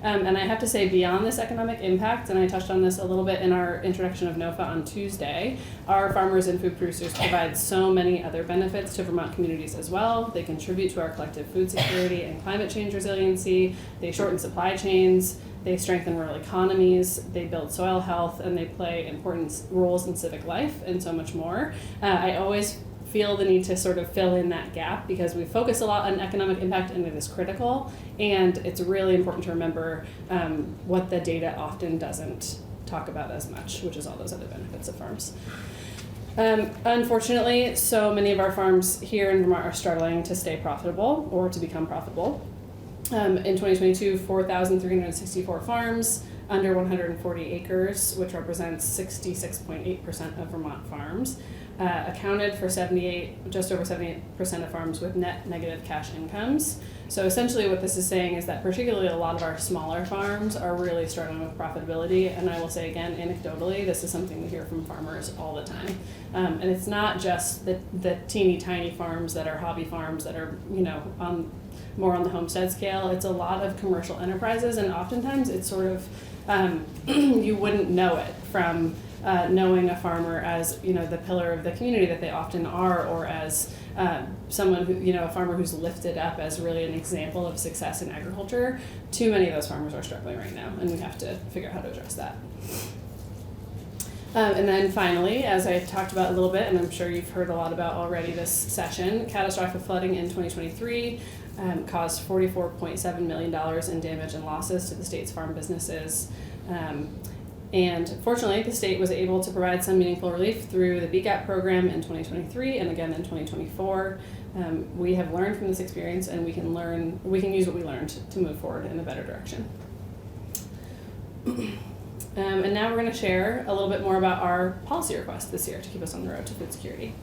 S: And I have to say, beyond this economic impact, and I touched on this a little bit in our introduction of NOFA on Tuesday, our farmers and food producers provide so many other benefits to Vermont communities as well. They contribute to our collective food security and climate change resiliency. They shorten supply chains. They strengthen rural economies. They build soil health, and they play important roles in civic life and so much more. I always feel the need to sort of fill in that gap because we focus a lot on economic impact and it is critical, and it's really important to remember what the data often doesn't talk about as much, which is all those other benefits of farms. Unfortunately, so many of our farms here in Vermont are struggling to stay profitable or to become profitable. In 2022, 4,364 farms under 140 acres, which represents 66.8% of Vermont farms, accounted for just over 78% of farms with net negative cash incomes. So essentially what this is saying is that particularly a lot of our smaller farms are really struggling with profitability. And I will say again, anecdotally, this is something we hear from farmers all the time. And it's not just the teeny tiny farms that are hobby farms that are, more on the homestead scale. It's a lot of commercial enterprises, and oftentimes it's sort of, you wouldn't know it from knowing a farmer as the pillar of the community that they often are, or as someone who a farmer who's lifted up as really an example of success in agriculture. Too many of those farmers are struggling right now, and we have to figure out how to address that. And then finally, as I talked about a little bit, and I'm sure you've heard a lot about already this session, catastrophic flooding in 2023 caused $44.7 million in damage and losses to the state's farm businesses. And fortunately, the state was able to provide some meaningful relief through the BGAP program in 2023 and again in 2024. We have learned from this experience, and we can use what we learned to move forward in a better direction. And now we're going to share a little bit more about our policy requests this year to keep us on the road to food security.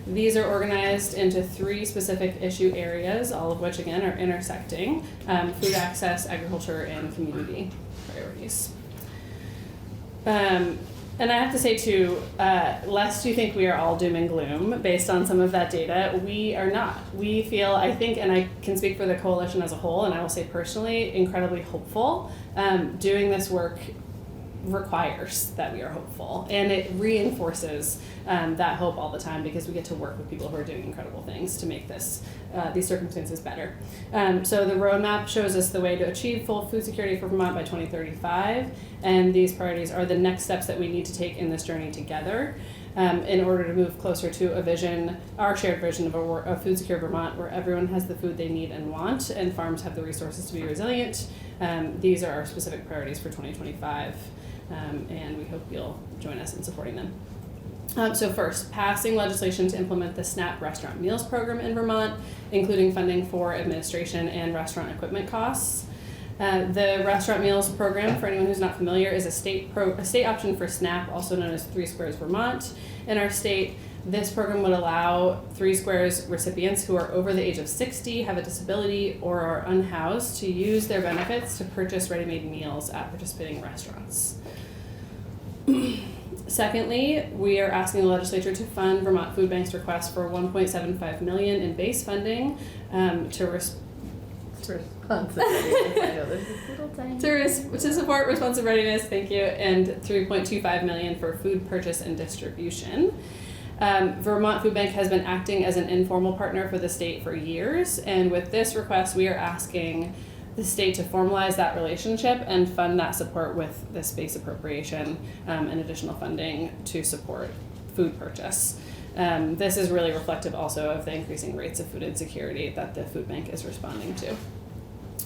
S: These are organized into 3 specific issue areas, all of which again are intersecting food access, agriculture, and community priorities. And I have to say too, lest you think we are all doom and gloom based on some of that data, we are not. We feel, I think, and I can speak for the coalition as a whole, and I will say personally, incredibly hopeful. Doing this work requires that we are hopeful, and it reinforces that hope all the time because we get to work with people who are doing incredible things to make these circumstances better. So the roadmap shows us the way to achieve full food security for Vermont by 2035, and these priorities are the next steps that we need to take in this journey together in order to move closer to a vision, our shared vision of a food secure Vermont where everyone has the food they need and want, and farms have the resources to be resilient. These are our specific priorities for 2025. And we hope you'll join us in supporting them. So first, passing legislation to implement the SNAP Restaurant Meals Program in Vermont, including funding for administration and restaurant equipment costs. The Restaurant Meals Program, for anyone who's not familiar, is a state option for SNAP, also known as 3 Squares Vermont. In our state, this program would allow 3 Squares recipients who are over the age of 60, have a disability, or are unhoused to use their benefits to purchase ready-made meals at participating restaurants. Secondly, we are asking the legislature to fund Vermont Food Bank's request for $1.75 million in base funding to support responsive readiness, thank you, and $3.25 million for food purchase and distribution. Vermont Food Bank has been acting as an informal partner for the state for years, and with this request, we are asking the state to formalize that relationship and fund that support with this base appropriation and additional funding to support food purchase. This is really reflective also of the increasing rates of food insecurity that the food bank is responding to.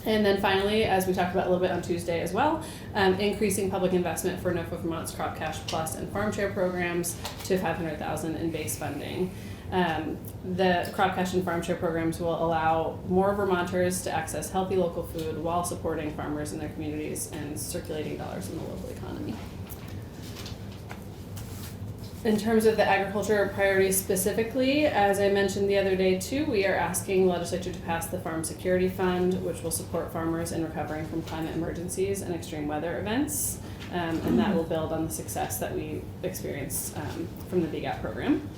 S: And then finally, as we talked about a little bit on Tuesday as well, increasing public investment for NOFA Vermont's Crop Cash Plus and Farm Share programs to $500,000 in base funding. The Crop Cash and Farm Share programs will allow more Vermonters to access healthy local food while supporting farmers in their communities and circulating dollars in the local economy. In terms of the agriculture priorities specifically, as I mentioned the other day too, we are asking the legislature to pass the Farm Security Fund, which will support farmers in recovering from climate emergencies and extreme weather events. And that will build on the success that we experience from the BGAP program.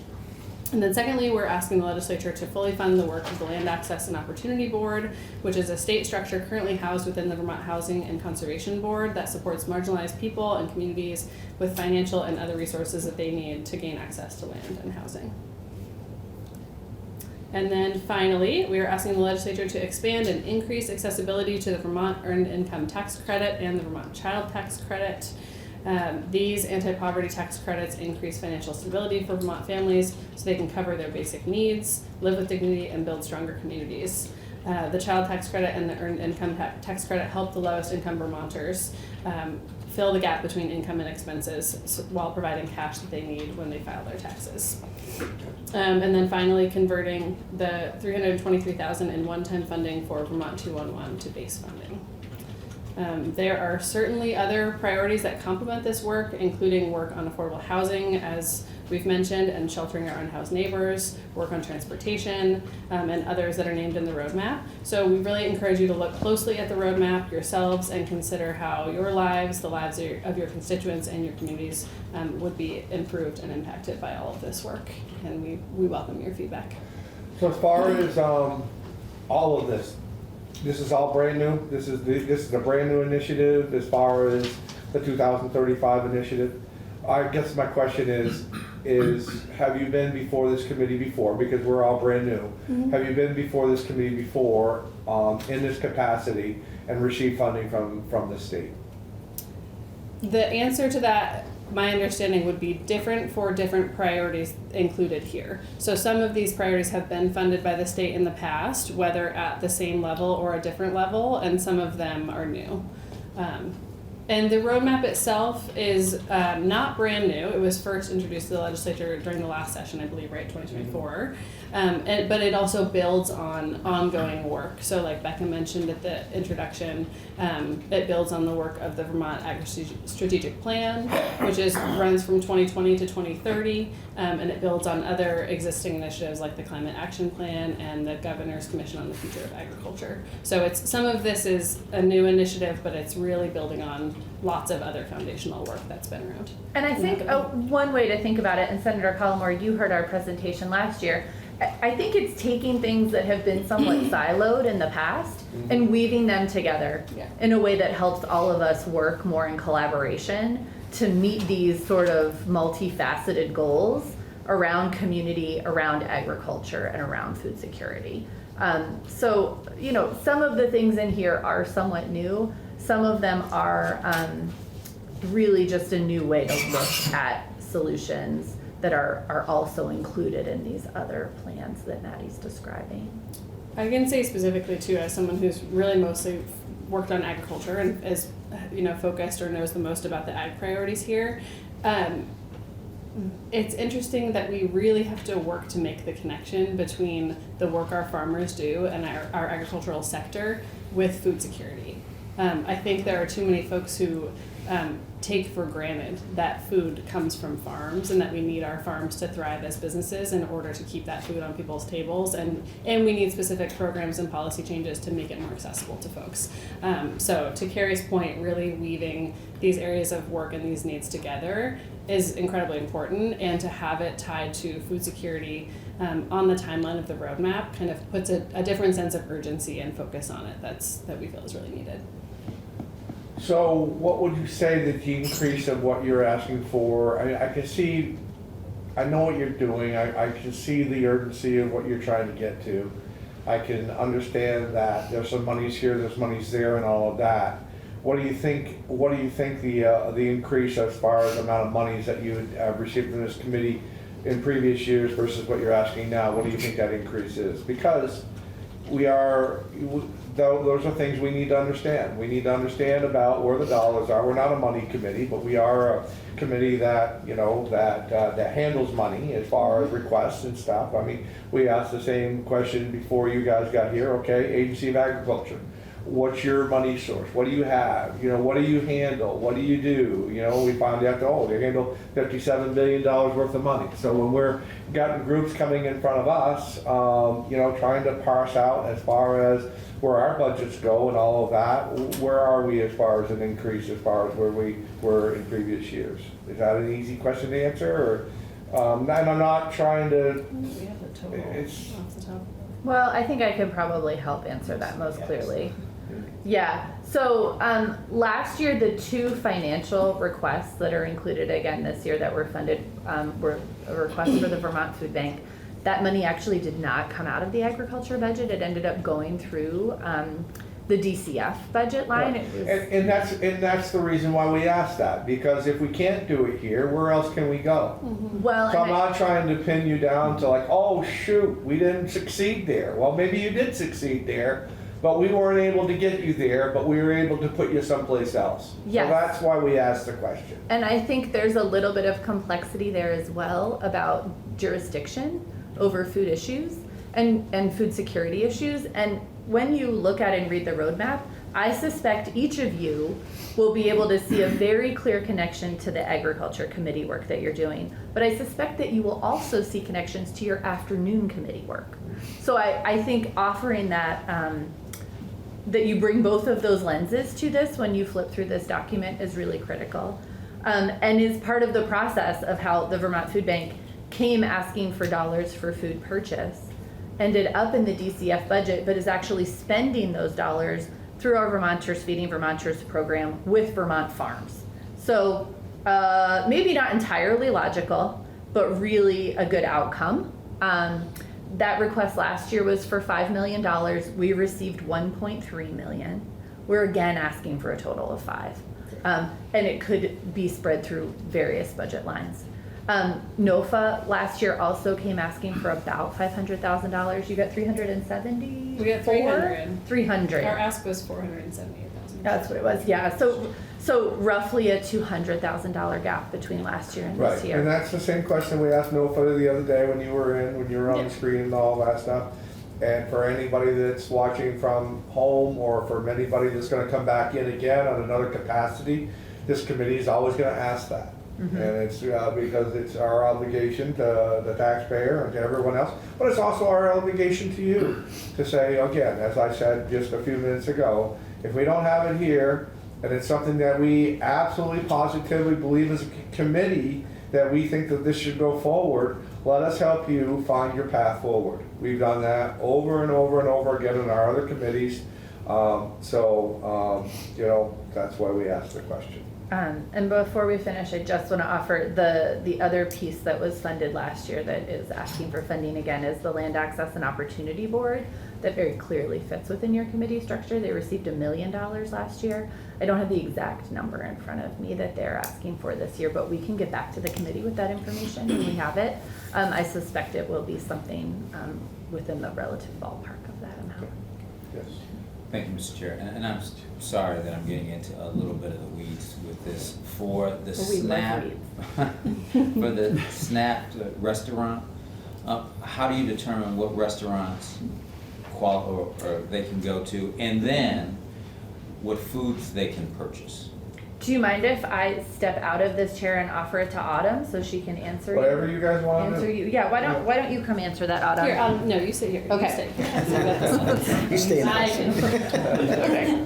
S: And then secondly, we're asking the legislature to fully fund the work of the Land Access and Opportunity Board, which is a state structure currently housed within the Vermont Housing and Conservation Board that supports marginalized people and communities with financial and other resources that they need to gain access to land and housing. And then finally, we are asking the legislature to expand and increase accessibility to the Vermont Earned Income Tax Credit and the Vermont Child Tax Credit. These anti-poverty tax credits increase financial stability for Vermont families so they can cover their basic needs, live with dignity, and build stronger communities. The child tax credit and the earned income tax credit help the lowest income Vermonters fill the gap between income and expenses while providing cash that they need when they file their taxes. And then finally, converting the $323,000 in one-time funding for Vermont 211 to base funding. There are certainly other priorities that complement this work, including work on affordable housing, as we've mentioned, and sheltering our unhoused neighbors, work on transportation, and others that are named in the roadmap. So we really encourage you to look closely at the roadmap yourselves and consider how your lives, the lives of your constituents and your communities would be improved and impacted by all of this work. And we welcome your feedback.
A: So as far as all of this is all brand new? This is a brand new initiative as far as the 2035 initiative? I guess my question is have you been before this committee before? Because we're all brand new. Mm-hmm. Have you been before this committee before in this capacity and received funding from the state?
S: The answer to that, my understanding, would be different for different priorities included here. So some of these priorities have been funded by the state in the past, whether at the same level or a different level, and some of them are new. And the roadmap itself is not brand new. It was first introduced to the legislature during the last session, I believe, right, 2024. But it also builds on ongoing work. So like Becca mentioned at the introduction, it builds on the work of the Vermont Agri-Strategic Plan, which runs from 2020 to 2030, and it builds on other existing initiatives like the Climate Action Plan and the Governor's Commission on the Future of Agriculture. So some of this is a new initiative, but it's really building on lots of other foundational work that's been around.
Q: And I think one way to think about it, and Senator Collmore, you heard our presentation last year, I think it's taking things that have been somewhat siloed in the past and weaving them together in a way that helps all of us work more in collaboration to meet these sort of multifaceted goals around community, around agriculture, and around food security. So, some of the things in here are somewhat new. Some of them are really just a new way to look at solutions that are also included in these other plans that Maddie's describing.
S: I can say specifically too, as someone who's really mostly worked on agriculture and is focused or knows the most about the ag priorities here, it's interesting that we really have to work to make the connection between the work our farmers do and our agricultural sector with food security. I think there are too many folks who take for granted that food comes from farms and that we need our farms to thrive as businesses in order to keep that food on people's tables, and we need specific programs and policy changes to make it more accessible to folks. So to Carrie's point, really weaving these areas of work and these needs together is incredibly important, and to have it tied to food security on the timeline of the roadmap kind of puts a different sense of urgency and focus on it that we feel is really needed.
A: So what would you say the decrease of what you're asking for? I know what you're doing. I can see the urgency of what you're trying to get to. I can understand that there's some monies here, there's monies there, and all of that. What do you think the increase as far as the amount of monies that you would receive from this committee in previous years versus what you're asking now? What do you think that increase is? Because those are things we need to understand. We need to understand about where the dollars are. We're not a money committee, but we are a committee that, that handles money as far as requests and stuff. I mean, we asked the same question before you guys got here, okay, Agency of Agriculture. What's your money source? What do you have? What do you handle? What do you do? We found out, they handle $57 billion worth of money. So when we're gotten groups coming in front of us, trying to parse out as far as where our budgets go and all of that, where are we as far as an increase as far as where we were in previous years? Is that an easy question to answer? Or, and I'm not trying to,
S: We have the total
A: it's,
S: off the top.
Q: Well, I think I could probably help answer that most clearly. Yeah, so last year, the two financial requests that are included again this year that were funded were a request for the Vermont Food Bank. That money actually did not come out of the agriculture budget. It ended up going through the DCF budget line.
A: Right.
Q: It was,
A: and that's the reason why we asked that, because if we can't do it here, where else can we go?
Q: well,
A: So I'm
Q: and
A: not trying to pin you down to like, oh shoot, we didn't succeed there. Well, maybe you did succeed there, but we weren't able to get you there, but we were able to put you someplace else.
Q: Yes.
A: So that's why we asked the question.
Q: And I think there's a little bit of complexity there as well about jurisdiction over food issues and food security issues. And when you look at and read the roadmap, I suspect each of you will be able to see a very clear connection to the agriculture committee work that you're doing. But I suspect that you will also see connections to your afternoon committee work. So I think offering that, that you bring both of those lenses to this when you flip through this document is really critical. And is part of the process of how the Vermont Food Bank came asking for dollars for food purchase, ended up in the DCF budget, but is actually spending those dollars through our Vermonters Feeding Vermonters program with Vermont farms. So maybe not entirely logical, but really a good outcome. That request last year was for $5 million. We received $1.3 million. We're again asking for a total of $5 million. And it could be spread through various budget lines. NOFA last year also came asking for about $500,000. You got 370?
S: We got 300.
Q: 300.
S: Our ask was 478,000.
Q: That's what it was, yeah. So roughly a $200,000 gap between last year and this
A: Right,
Q: year.
A: and that's the same question we asked NOFA the other day when you were on the screen and all that stuff. And for anybody that's watching from home, or for anybody that's gonna come back in again on another capacity, this committee is always gonna ask that. And it's because it's our obligation to the taxpayer and to everyone else, but it's also our obligation to you to say, again, as I said just a few minutes ago, if we don't have it here, and it's something that we absolutely positively believe as a committee that we think that this should go forward, let us help you find your path forward. We've done that over and over and over again in our other committees. That's why we asked the question.
Q: And before we finish, I just want to offer the other piece that was funded last year that is asking for funding again is the Land Access and Opportunity Board that very clearly fits within your committee structure. They received $1 million last year. I don't have the exact number in front of me that they're asking for this year, but we can get back to the committee with that information when we have it. I suspect it will be something within the relative ballpark of that amount.
A: Yes.
C: Thank you, Mr. Chair. And I'm sorry that I'm getting into a little bit of the weeds with this. For the SNAP, for the SNAP restaurant, how do you determine what restaurants or they can go to, and then what foods they can purchase?
Q: Do you mind if I step out of this chair and offer it to Autumn so she can answer
A: Whatever you guys want to do.
Q: you? Yeah, why don't you come answer that, Autumn?
S: Here, no, you sit here.
Q: Okay.
S: You stay here. So I got this one.
F: You stay in
S: I
F: there.
Q: Okay.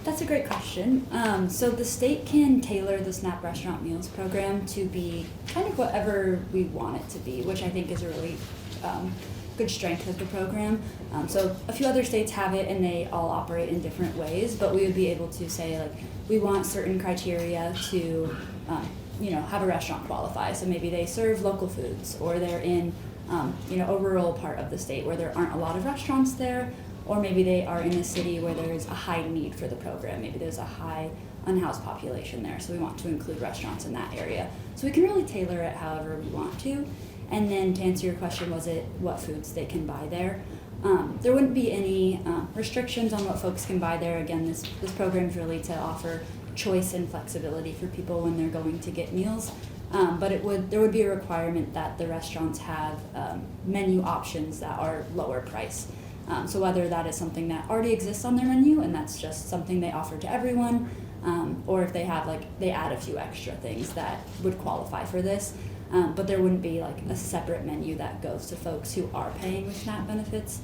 R: That's a great question. So the state can tailor the SNAP Restaurant Meals program to be kind of whatever we want it to be, which I think is a really good strength of the program. So a few other states have it and they all operate in different ways, but we would be able to say, like, we want certain criteria to have a restaurant qualify. So maybe they serve local foods, or they're in a rural part of the state where there aren't a lot of restaurants there, or maybe they are in a city where there's a high need for the program. Maybe there's a high unhoused population there, so we want to include restaurants in that area. So we can really tailor it however we want to. And then to answer your question, was it what foods they can buy there? There wouldn't be any restrictions on what folks can buy there. Again, this program is really to offer choice and flexibility for people when they're going to get meals. But there would be a requirement that the restaurants have menu options that are lower price. So whether that is something that already exists on their menu and that's just something they offer to everyone, or if they have they add a few extra things that would qualify for this. But there wouldn't be a separate menu that goes to folks who are paying with SNAP benefits.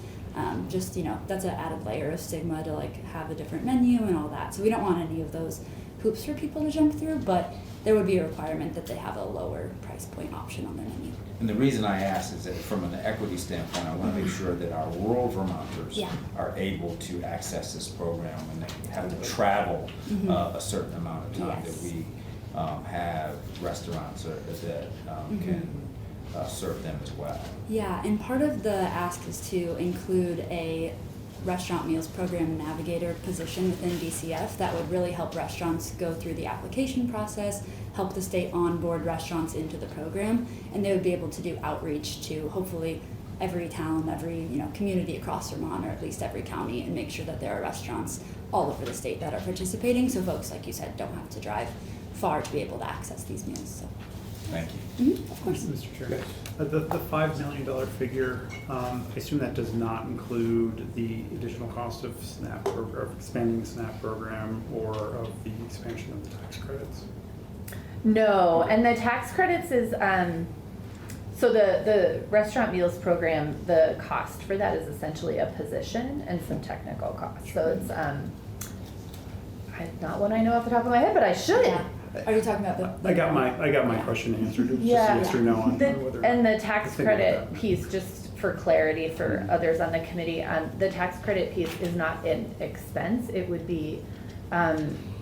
R: Just, that's an added layer of stigma to have a different menu and all that. So we don't want any of those hoops for people to jump through, but there would be a requirement that they have a lower price point option on their menu.
C: And the reason I ask is that from an equity standpoint, I want to make sure that our rural Vermonters are able to access this program and they have to travel a certain amount of time that we have restaurants that can serve them as well.
R: Yeah, and part of the ask is to include a restaurant meals program navigator position within DCF that would really help restaurants go through the application process, help the state onboard restaurants into the program, and they would be able to do outreach to hopefully every town, every community across Vermont, or at least every county, and make sure that there are restaurants all over the state that are participating, so folks, like you said, don't have to drive far to be able to access these meals. So.
C: Thank you.
R: Of course.
L: Mr. Chair, the $5 million figure, I assume that does not include the additional cost of SNAP or of expanding the SNAP program or of the expansion of the tax credits?
Q: No, and the tax credits is, so the restaurant meals program, the cost for that is essentially a position and some technical costs. So it's, not one I know off the top of my head, but I should.
R: Yeah. Are you talking about the?
L: I got my question answered. Just
Q: Yeah.
L: yes or no on whether.
Q: And the tax
L: to think about
Q: credit
L: that.
Q: piece, just for clarity for others on the committee, the tax credit piece is not an expense. It would be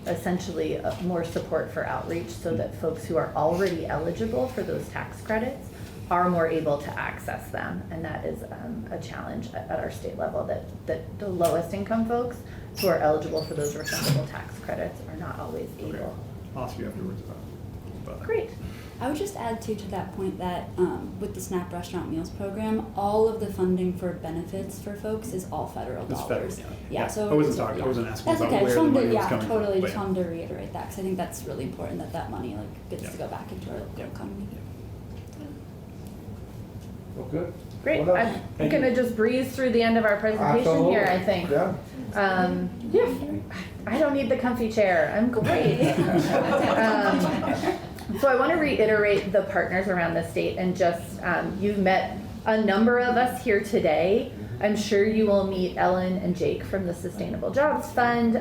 Q: essentially more support for outreach so that folks who are already eligible for those tax credits are more able to access them. And that is a challenge at our state level, that the lowest income folks who are eligible for those refundable tax credits are not always able.
L: I'll ask you afterwards about that.
Q: Great.
R: I would just add too to that point that with the SNAP Restaurant Meals Program, all of the funding for benefits for folks is all federal
L: It's
R: dollars.
L: federal,
R: Yeah, so
L: I wasn't talking. I wasn't asking
R: that's
L: about
R: okay.
L: where
R: Just
L: the
R: wanted
L: money
R: to,
L: was coming
R: totally
L: from.
R: just wanted to reiterate that because I think that's really important that money gets to go back into our local economy.
A: Well, good.
Q: Great.
A: What else?
Q: I'm gonna just breeze through the end of our presentation here, I think.
A: Yeah.
Q: Yeah, I don't need the comfy chair. I'm great. So I want to reiterate the partners around the state and just, you've met a number of us here today. I'm sure you will meet Ellen and Jake from the Sustainable Jobs Fund.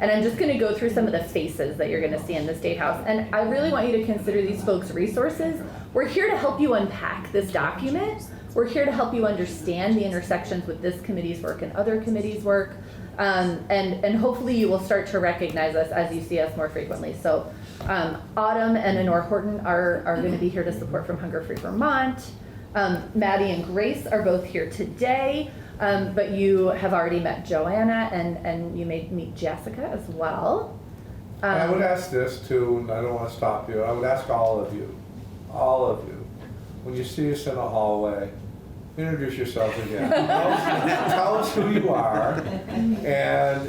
Q: And I'm just going to go through some of the faces that you're going to see in the State House. And I really want you to consider these folks resources. We're here to help you unpack this document. We're here to help you understand the intersections with this committee's work and other committees' work. And hopefully you will start to recognize us as you see us more frequently. So Autumn and Honor Horton are going to be here to support from Hunger Free Vermont. Maddie and Grace are both here today. But you have already met Joanna, and you may meet Jessica as well.
A: And I would ask this too, and I don't want to stop you, I would ask all of you, when you see us in the hallway, introduce yourself again. Tell us who you are, and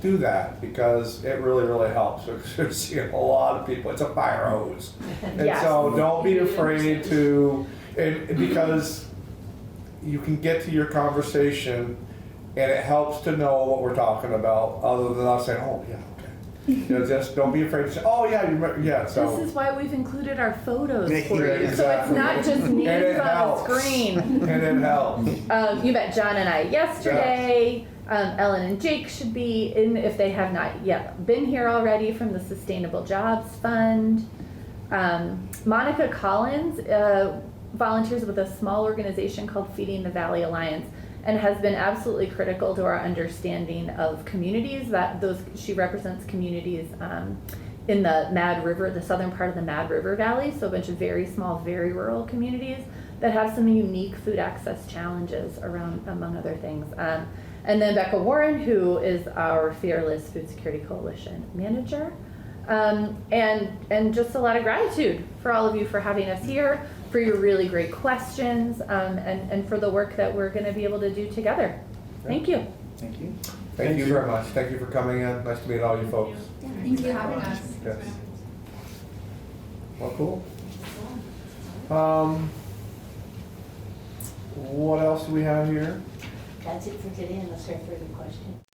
A: do that, because it really, really helps. We're seeing a lot of people, it's a fire hose. And
Q: Yes.
A: so don't be afraid to, because you can get to your conversation and it helps to know what we're talking about, other than us saying, oh, yeah, okay. Just don't be afraid to say, oh, yeah, you remember, yeah, so.
Q: This is why we've included our photos for you.
A: Exactly.
Q: So it's not just names on the screen.
A: And it helps.
Q: You met John and I yesterday. Ellen and Jake should be in if they have not yet been here already from the Sustainable Jobs Fund. Monica Collins volunteers with a small organization called Feeding the Valley Alliance and has been absolutely critical to our understanding of communities she represents communities in the Mad River, the southern part of the Mad River Valley, so a bunch of very small, very rural communities that have some unique food access challenges around, among other things. And then Becca Warren, who is our Fearless Food Security Coalition manager. And just a lot of gratitude for all of you for having us here, for your really great questions, and for the work that we're going to be able to do together. Thank you.
F: Thank you.
A: Thank you very much. Thank you for coming in. Nice to meet all you folks.
R: Thank you.
A: Yes. Well, cool. What else do we have here?
N: That's it for today, unless there are further questions.